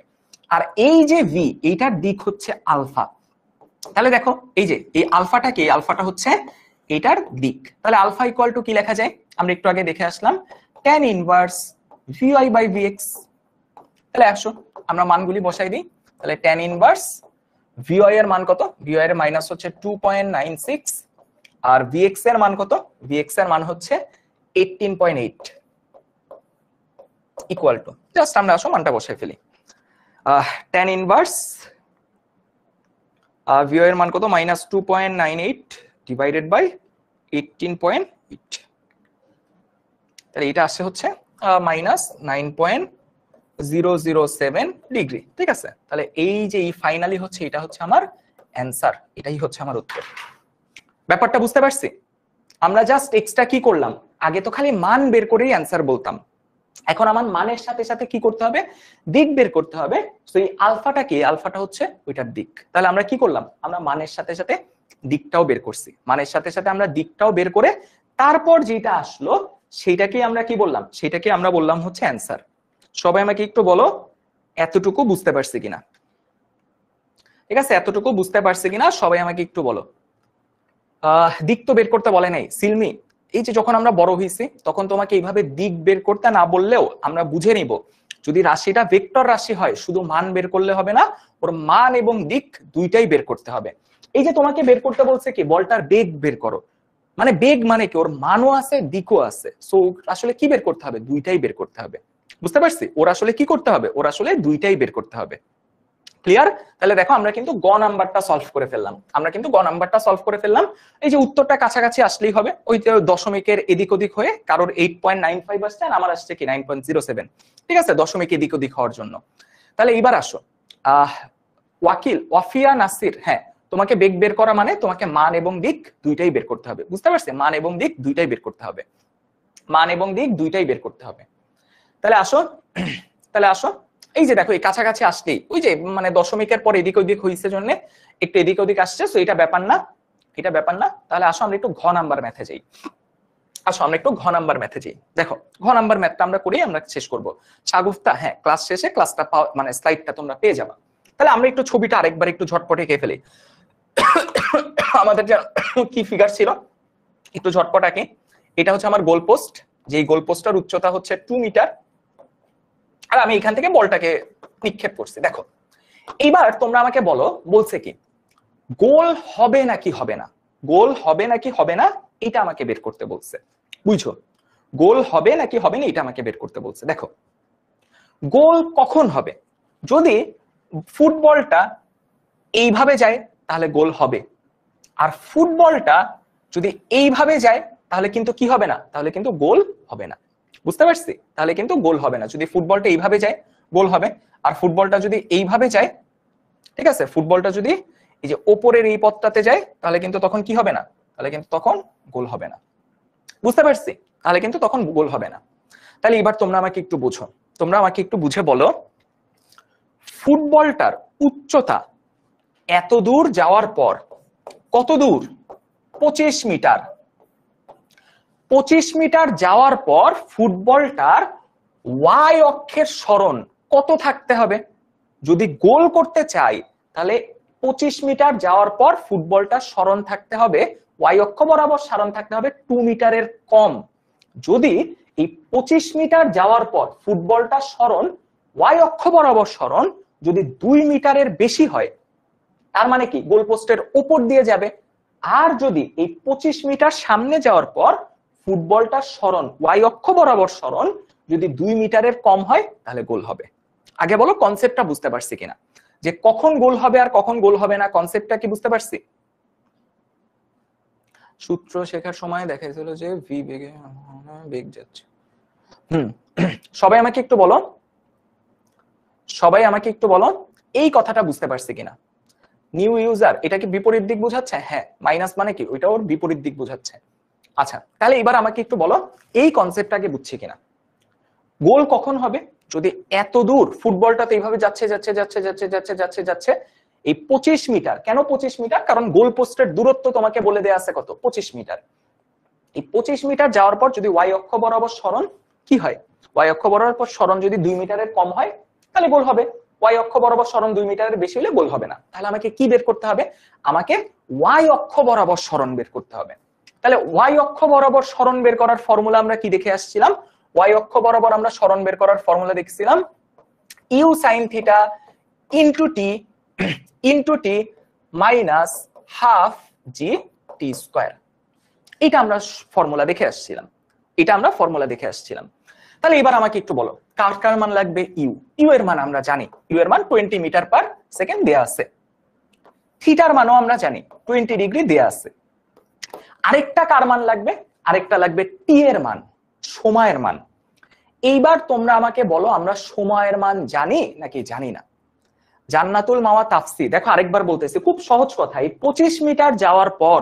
আর এই যে ভি, এইটার দিক হচ্ছে আলফা। তাহলে দেখো এই যে এই আলফাটা কি? আলফাটা হচ্ছে এটার দিক। তাহলে আলফা ইকুয়াল টু কি লেখা যায়? আমরা একটু আগে দেখে আসলাম, tan inverse VY by VX. তাহলে আসো আমরা মানগুলি বসাই দিই। তাহলে tan ইনভার্স ভিওয়াই এর মান কত? ভিওয়াই এর মাইনাস হচ্ছে 2.96, আর ভিএক্স এর মান কত? ভিএক্স এর মান হচ্ছে 18.8 ইকুয়াল টু, জাস্ট আমরা আসো মানটা বসাই ফেলি। tan ইনভার্স ভিওয়াই এর মান কত? Minus 2.98 divided by 18.8। তাহলে এটা আসছে হচ্ছে মাইনাস 9.007 ডিগ্রি। ঠিক আছে, তাহলে এই যে এই ফাইনালি হচ্ছে এটা হচ্ছে আমার অ্যান্সার, এটাই হচ্ছে আমার উত্তর। ব্যাপারটা বুঝতে পারছি? আমরা জাস্ট এক্সট্রা কি করলাম? আগে তো খালি মান বের করেই অ্যান্সার বলতাম, এখন আমার মানের সাথে সাথে কি করতে হবে? দিক বের করতে হবে। তো এই আলফাটা কি? আলফাটা হচ্ছে ওইটার দিক। তাহলে আমরা কি করলাম? আমরা মানের সাথে সাথে দিকটাও বের করছি, মানের সাথে সাথে আমরা দিকটাও বের করে তারপর যেটা আসলো সেইটাকে আমরা কি বললাম? সেটাকে আমরা বললাম হচ্ছে অ্যান্সার। সবাই আমাকে একটু বলো এতটুকু বুঝতে পারছি কিনা? ঠিক আছে, এতটুকু বুঝতে পারছি কিনা সবাই আমাকে একটু বলো। দিক তো বের করতে বলে নাই সিলমি। এই যে যখন আমরা বড় হয়েছি তখন তোমাকে এইভাবে দিক বের করতে না বললেও আমরা বুঝে নিব, যদি রাশিটা ভেক্টর রাশি হয় শুধু মান বের করলে হবে না, ওর মান এবং দিক দুইটাই বের করতে হবে। এই যে তোমাকে বের করতে বলছে কি, বলটার বেগ বের করো, মানে বেগ মানে কি? ওর মানও আছে দিকও আছে, সো আসলে কি বের করতে হবে? দুইটাই বের করতে হবে। বুঝতে পারছি? ওর আসলে কি করতে হবে? ওর আসলে দুইটাই বের করতে হবে। ক্লিয়ার? তাহলে দেখো আমরা কিন্তু গ নাম্বারটা সলভ করে ফেললাম, আমরা কিন্তু গ নাম্বারটা সলভ করে ফেললাম। এই যে উত্তরটা কাছাকাছি আসলেই হবে, ওই দশমিকের এদিক ওদিক হয়ে কারোর 8.95 আসছে আর আমার আসছে কি 9.07। ঠিক আছে, দশমিক এদিক ওদিক হওয়ার জন্য। তাহলে এবার আসো ওয়াকিল ওয়াফিয়া নাসির, হ্যাঁ তোমাকে বেগ বের করা মানে তোমাকে মান এবং দিক দুইটাই বের করতে হবে। বুঝতে পারছি? মান এবং দিক দুইটাই বের করতে হবে, মান এবং দিক দুইটাই বের করতে হবে। তাহলে আসো, তাহলে আসো এই যে দেখো এই কাছাকাছি আসলেই ওই যে মানে দশমিকের পর এদিক ওদিক হইছে জন্য একটু এদিক ওদিক আসছে, তো এটা ব্যাপার না, এটা ব্যাপার না। তাহলে আসো আমরা একটু ঘ নাম্বার ম্যাথে যাই। আসো আমরা একটু ঘ নাম্বার ম্যাথে যাই। দেখো ঘ নাম্বার ম্যাথটা আমরা করেই আমরা শেষ করব। সাগুফতা, হ্যাঁ ক্লাস শেষে ক্লাসটা মানে স্লাইডটা তোমরা পেয়ে যাবা। তাহলে আমরা একটু ছবিটা আরেকবার একটু ঝটপটে এঁকে ফেলি। আমাদের যে কি ফিগার ছিল একটু ঝটপট আঁকি। এটা হচ্ছে আমার গোল পোস্ট, যে গোল পোস্টটার উচ্চতা হচ্ছে 2 মিটার, আর আমি এখান থেকে বলটাকে নিক্ষেপ করছি। দেখো এইবার তোমরা আমাকে বলো, বলছে কি গোল হবে নাকি হবে না? গোল হবে নাকি হবে না এটা আমাকে বের করতে বলছে। বুঝছো? গোল হবে নাকি হবে না এটা আমাকে বের করতে বলছে। দেখো গোল কখন হবে? যদি ফুটবলটা এইভাবে যায় তাহলে গোল হবে, আর ফুটবলটা যদি এইভাবে যায় তাহলে কিন্তু কি হবে না? তাহলে কিন্তু গোল হবে না। বুঝতে পারছি? তাহলে কিন্তু গোল হবে না। যদি ফুটবলটা এইভাবে যায় গোল হবে, আর ফুটবলটা যদি এইভাবে যায়, ঠিক আছে, ফুটবলটা যদি এই যে ওপরের এই পথটাতে যায় তাহলে কিন্তু তখন কি হবে না? তাহলে কিন্তু তখন গোল হবে না। বুঝতে পারছি? তাহলে কিন্তু তখন গোল হবে না। তাহলে এবার তোমরা আমাকে একটু বুঝো, তোমরা আমাকে একটু বুঝে বলো ফুটবলটার উচ্চতা এত দূর যাওয়ার পর কত দূর? 25 মিটার। 25 মিটার যাওয়ার পর ফুটবলটার ওয়াই অক্ষের সরণ কত থাকতে হবে? যদি গোল করতে চাই তাহলে 25 মিটার যাওয়ার পর ফুটবলটার সরণ থাকতে হবে, ওয়াই অক্ষ বরাবর সরণ থাকতে হবে 2 মিটারের কম। যদি এই 25 মিটার যাওয়ার পর ফুটবলটার সরণ ওয়াই অক্ষ বরাবর সরণ যদি 2 মিটারের বেশি হয়, তার মানে কি গোল পোস্টের উপর দিয়ে যাবে। আর যদি এই 25 মিটার সামনে যাওয়ার পর ফুটবলটার সরণ ওয়াই অক্ষ বরাবর সরণ যদি 2 মিটারের কম হয় তাহলে গোল হবে। আগে বলো কনসেপ্টটা বুঝতে পারছি কিনা, যে কখন গোল হবে আর কখন গোল হবে না, কনসেপ্টটা কি বুঝতে পারছি? সূত্র শেখার সময় দেখাইছিল যে ভি বেগে বেগ যাচ্ছে। সবাই আমাকে একটু বলো, সবাই আমাকে একটু বলো এই কথাটা বুঝতে পারছি কিনা। নিউ ইউজার, এটা কি বিপরীত দিক বোঝাচ্ছে? হ্যাঁ, মাইনাস মানে কি ওইটা ওর বিপরীত দিক বোঝাচ্ছে। আচ্ছা তাহলে এবার আমাকে একটু বলো এই কনসেপ্টটাকে বুঝছি কিনা। গোল কখন হবে? যদি এত দূর ফুটবলটা তো এইভাবে যাচ্ছে যাচ্ছে যাচ্ছে যাচ্ছে যাচ্ছে যাচ্ছে যাচ্ছে, এই 25 মিটার, কেন 25 মিটার? কারণ গোল পোস্টের দূরত্ব তোমাকে বলে দেয়া আছে কত, 25 মিটার। এই 25 মিটার যাওয়ার পর যদি ওয়াই অক্ষ বরাবর সরণ কি হয়, ওয়াই অক্ষ বরাবর সরণ যদি 2 মিটারের কম হয় তাহলে গোল হবে, ওয়াই অক্ষ বরাবর সরণ 2 মিটারের বেশি হলে গোল হবে না। তাহলে আমাকে কি বের করতে হবে, আমাকে ওয়াই অক্ষ বরাবর সরণ বের করতে হবে। তাহলে ওয়াই অক্ষ বরাবর সরণ বের করার ফর্মুলা আমরা কি দেখে আসছিলাম, ওয়াই অক্ষ বরাবর আমরা সরণ বের করার ফর্মুলা দেখছিলাম U sine theta into T minus half G T square. এটা আমরা ফর্মুলা দেখে আসছিলাম। তাহলে এবার আমাকে একটু বলো কার কার মান লাগবে, ইউ এর মান আমরা জানি, ইউ এর মান 20 মিটার পার সেকেন্ড দেয়া আছে, থিটার মানও আমরা জানি 20 ডিগ্রি দেয়া আছে। আরেকটা কার মান লাগবে, আরেকটা লাগবে টি এর মান, সময়ের মান। এইবার তোমরা আমাকে বলো আমরা সময়ের মান জানি নাকি জানি না। জান্নাতুল মাওয়া তাফসি, দেখো আরেকবার বলতেছি, খুব সহজ কথা, এই 25 মিটার যাওয়ার পর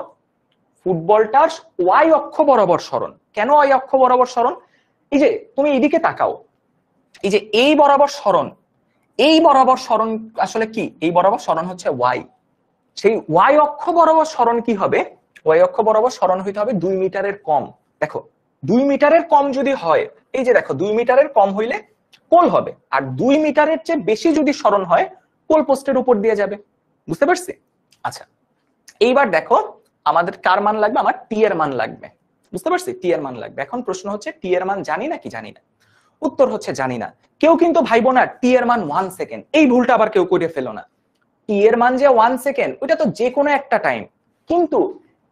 ফুটবলটার ওয়াই অক্ষ বরাবর সরণ, কেন ওয়াই অক্ষ বরাবর সরণ, এই যে তুমি এইদিকে তাকাও, এই যে এই বরাবর সরণ আসলে কি, এই বরাবর সরণ হচ্ছে ওয়াই, সেই ওয়াই অক্ষ বরাবর সরণ কি হবে, ওয়াই অক্ষ বরাবর সরণ হইতে হবে 2 মিটারের কম। দেখো 2 মিটারের কম যদি হয়, এই যে দেখো 2 মিটারের কম হইলে কোল হবে, আর 2 মিটারের চেয়ে বেশি যদি সরণ হয় কোল পোস্টের উপর দিয়ে যাবে, বুঝতে পারছি? আচ্ছা এইবার দেখো আমাদের কার মান লাগবে, আমার টি এর মান লাগবে, বুঝতে পারছি, টি এর মান লাগবে। এখন প্রশ্ন হচ্ছে টি এর মান জানি নাকি জানি না, উত্তর হচ্ছে জানি না। কেউ কিন্তু ভাইবো না টি এর মান 1 সেকেন্ড, এই ভুলটা আবার কেউ করে ফেলো না। টি এর মান যে 1 সেকেন্ড ওইটা তো যে কোনো একটা টাইম, কিন্তু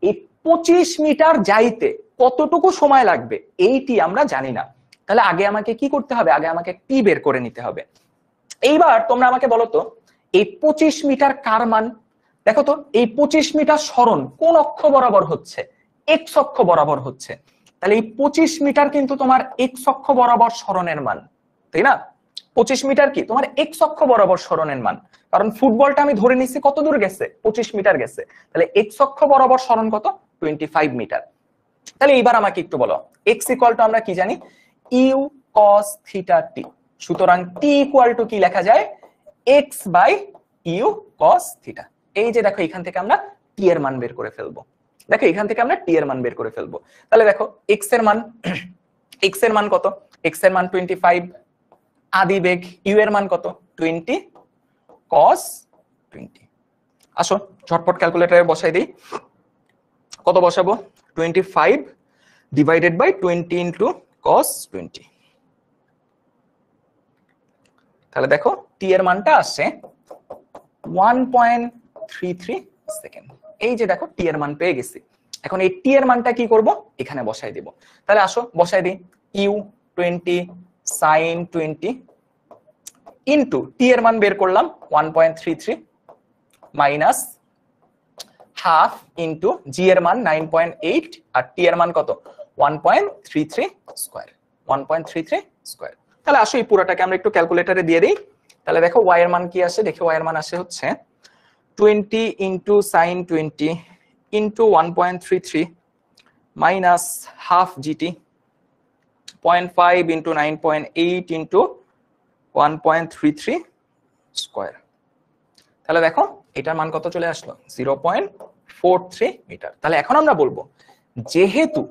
এই 25 মিটার যাইতে কতটুকু সময় লাগবে এইটি আমরা জানি না। তাহলে আগে আমাকে কি করতে হবে, আগে আমাকে টি বের করে নিতে হবে। এইবার তোমরা আমাকে বলো তো এই 25 মিটার কার মান, দেখো তো এই 25 মিটার সরণ কোন অক্ষ বরাবর হচ্ছে, এক্স অক্ষ বরাবর হচ্ছে। তাহলে এই 25 মিটার কিন্তু তোমার এক্স অক্ষ বরাবর সরণের মান, তাই না? 25 মিটার কি তোমার এক্স অক্ষ বরাবর সরণের মান, কারণ ফুটবলটা আমি ধরে নিচ্ছি কত দূর গেছে, 25 মিটার গেছে, তাহলে এক্স অক্ষ বরাবর সরণ কত, 25 মিটার। তাহলে এইবার আমাকে একটু বলো এক্স ইকুয়াল টু আমরা কি জানি, ইউ কস থিটা টি, সুতরাং টি ইকুয়াল টু কি লেখা যায়, X by U cos theta. এই যে দেখো এখান থেকে আমরা টি এর মান বের করে ফেলবো, দেখো এখান থেকে আমরা টি এর মান বের করে ফেলবো। তাহলে দেখো এক্স এর মান কত, এক্স এর মান 25, আদি বেগ ইউ এর মান কত 20 cos 20। আসো ঝটপট ক্যালকুলেটরে বসাই দেই, কত বসাবো, 25 ডিভাইডেড বাই 20 ইনটু cos 20। তাহলে দেখো টি এর মানটা আসছে 1.33 সেকেন্ড। এই যে দেখো টি এর মান পেয়ে গেছি, এখন এই টি এর মানটা কি করব, এখানে বসাই দিব। তাহলে আসো বসাই দিই, ইউ 20 sin 20 ইনটু টি এর মান বের করলাম 1.33 মাইনাস হাফ ইনটু জি এর মান 9.8 আর টি এর মান কত 1.33 স্কয়ার, 1.33 স্কয়ার। তাহলে আসো এই পুরোটাকে আমরা একটু ক্যালকুলেটরে দিয়ে দেই। তাহলে দেখো ওয়াই এর মান কি আসে, দেখো ওয়াই এর মান আসে হচ্ছে 20 into sin 20 into 1.33 minus half GT 0.5 into 9.8 into 1.33 square. তাহলে দেখো এটার মান কত চলে আসলো, 0.43 মিটার। তাহলে এখন আমরা বলবো যেহেতু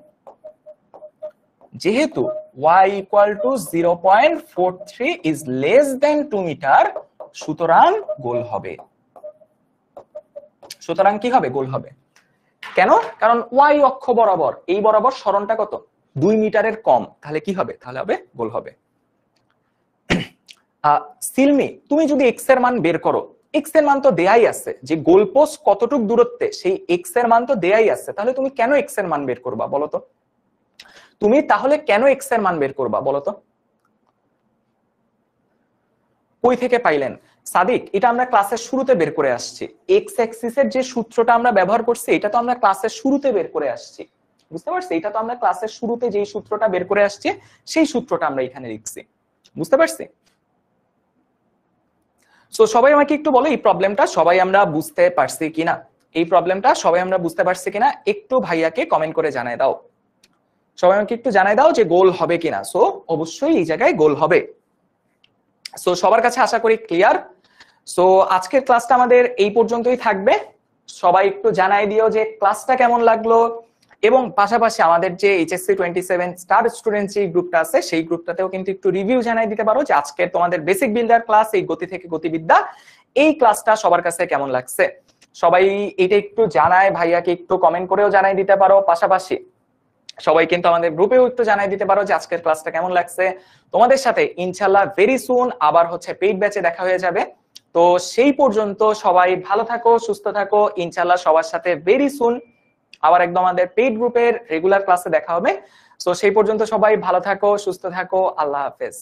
y equal to 0.43 is less than 2 metre, সুতরাং গোল হবে। সুতরাং কি হবে, গোল হবে। কেন, কারণ y অক্ষ বরাবর, এই বরাবর সরণটা কত 2 মিটারের কম, তাহলে কি হবে, তাহলে হবে গোল হবে। সিলমি তুমি যদি x এর মান বের করো, x এর মান তো দেয়াই আছে, যে গোলপোস্ট কতটুক দূরত্বে সেই x এর মান তো দেয়াই আছে, তাহলে তুমি কেন x এর মান বের করবা বলো তো, তুমি তাহলে কেন x এর মান বের করবা বলো তো, কই থেকে পাইলেন সাদিক? এটা আমরা ক্লাসের শুরুতে বের করে আসছি, x অ্যাক্সিসের যে সূত্রটা আমরা ব্যবহার করছি এটা তো আমরা ক্লাসের শুরুতে বের করে আসছি, বুঝতে পারছি? এটা তো আমরা ক্লাসের শুরুতে যেই সূত্রটা বের করে আসছি সেই সূত্রটা আমরা এখানে লিখছি, বুঝতে পারছি? সো সবাই আমাকে একটু বলো এই প্রবলেমটা সবাই আমরা বুঝতে পারছি কিনা, এই প্রবলেমটা সবাই আমরা বুঝতে পারছি কিনা একটু ভাইয়াকে কমেন্ট করে জানাই দাও, সবাই আমাকে একটু জানাই দাও যে গোল হবে কিনা। সো অবশ্যই এই জায়গায় গোল হবে। সো সবার কাছে আশা করি ক্লিয়ার। সো আজকের ক্লাসটা আমাদের এই পর্যন্তই থাকবে। সবাই একটু জানাই দিও যে ক্লাসটা কেমন লাগলো, এবং পাশাপাশি আমাদের যে এইচএসসি 27 স্টার স্টুডেন্ট যে গ্রুপটা আছে সেই গ্রুপটাতেও কিন্তু একটু রিভিউ জানাই দিতে পারো যে আজকের তোমাদের বেসিক বিল্ডার ক্লাস, এই গতি থেকে গতিবিদ্যা, এই ক্লাসটা সবার কাছে কেমন লাগছে। সবাই এটা একটু জানায়, ভাইয়াকে একটু কমেন্ট করেও জানাই দিতে পারো। পাশাপাশি সবাই কিন্তু আমাদের গ্রুপেও একটু জানাই দিতে পারো যে আজকের ক্লাসটা কেমন লাগছে। তোমাদের সাথে ইনশাল্লাহ ভেরি সুন আবার হচ্ছে পেইড ব্যাচে দেখা হয়ে যাবে। তো সেই পর্যন্ত সবাই ভালো থাকো, সুস্থ থাকো। ইনশাল্লাহ সবার সাথে ভেরি সুন আবার একদম আমাদের পেইড গ্রুপের রেগুলার ক্লাসে দেখা হবে। তো সেই পর্যন্ত সবাই ভালো থাকো, সুস্থ থাকো। আল্লাহ হাফেজ।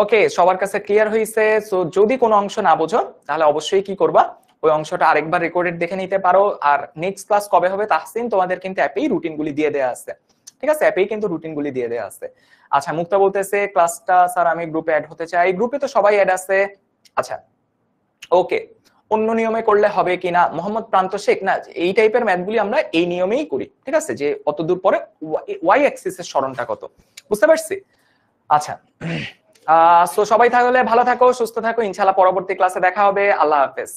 ওকে, সবার কাছে ক্লিয়ার হয়েছে? সো যদি কোনো অংশ না বোঝো তাহলে অবশ্যই কি করবা, ওই অংশটা আরেকবার রেকর্ডেড দেখে নিতে পারো। আর নেক্সট ক্লাস কবে হবে তাহসিন, তোমাদের কিন্তু অ্যাপেই রুটিনগুলি দিয়ে দেওয়া আছে, ঠিক আছে? অ্যাপেই কিন্তু রুটিনগুলি দিয়ে দেওয়া আছে। আচ্ছা, মুক্তা বলতেছে ক্লাসটা স্যার আমি গ্রুপে অ্যাড হতে চাই। গ্রুপে তো সবাই অ্যাড আছে। আচ্ছা ওকে, অন্য নিয়মে করলে হবে কিনা মোহাম্মদ প্রান্ত শেখ, না এই টাইপের ম্যাথগুলি আমরা এই নিয়মেই করি, ঠিক আছে? যে অতদূর পরে ওয়াই অ্যাক্সিসের সরণটা কত, বুঝতে পারছি? আচ্ছা, সো সবাই তাহলে ভালো থাকো, সুস্থ থাকো। ইনশাআল্লাহ পরবর্তী ক্লাসে দেখা হবে। আল্লাহ হাফেজ।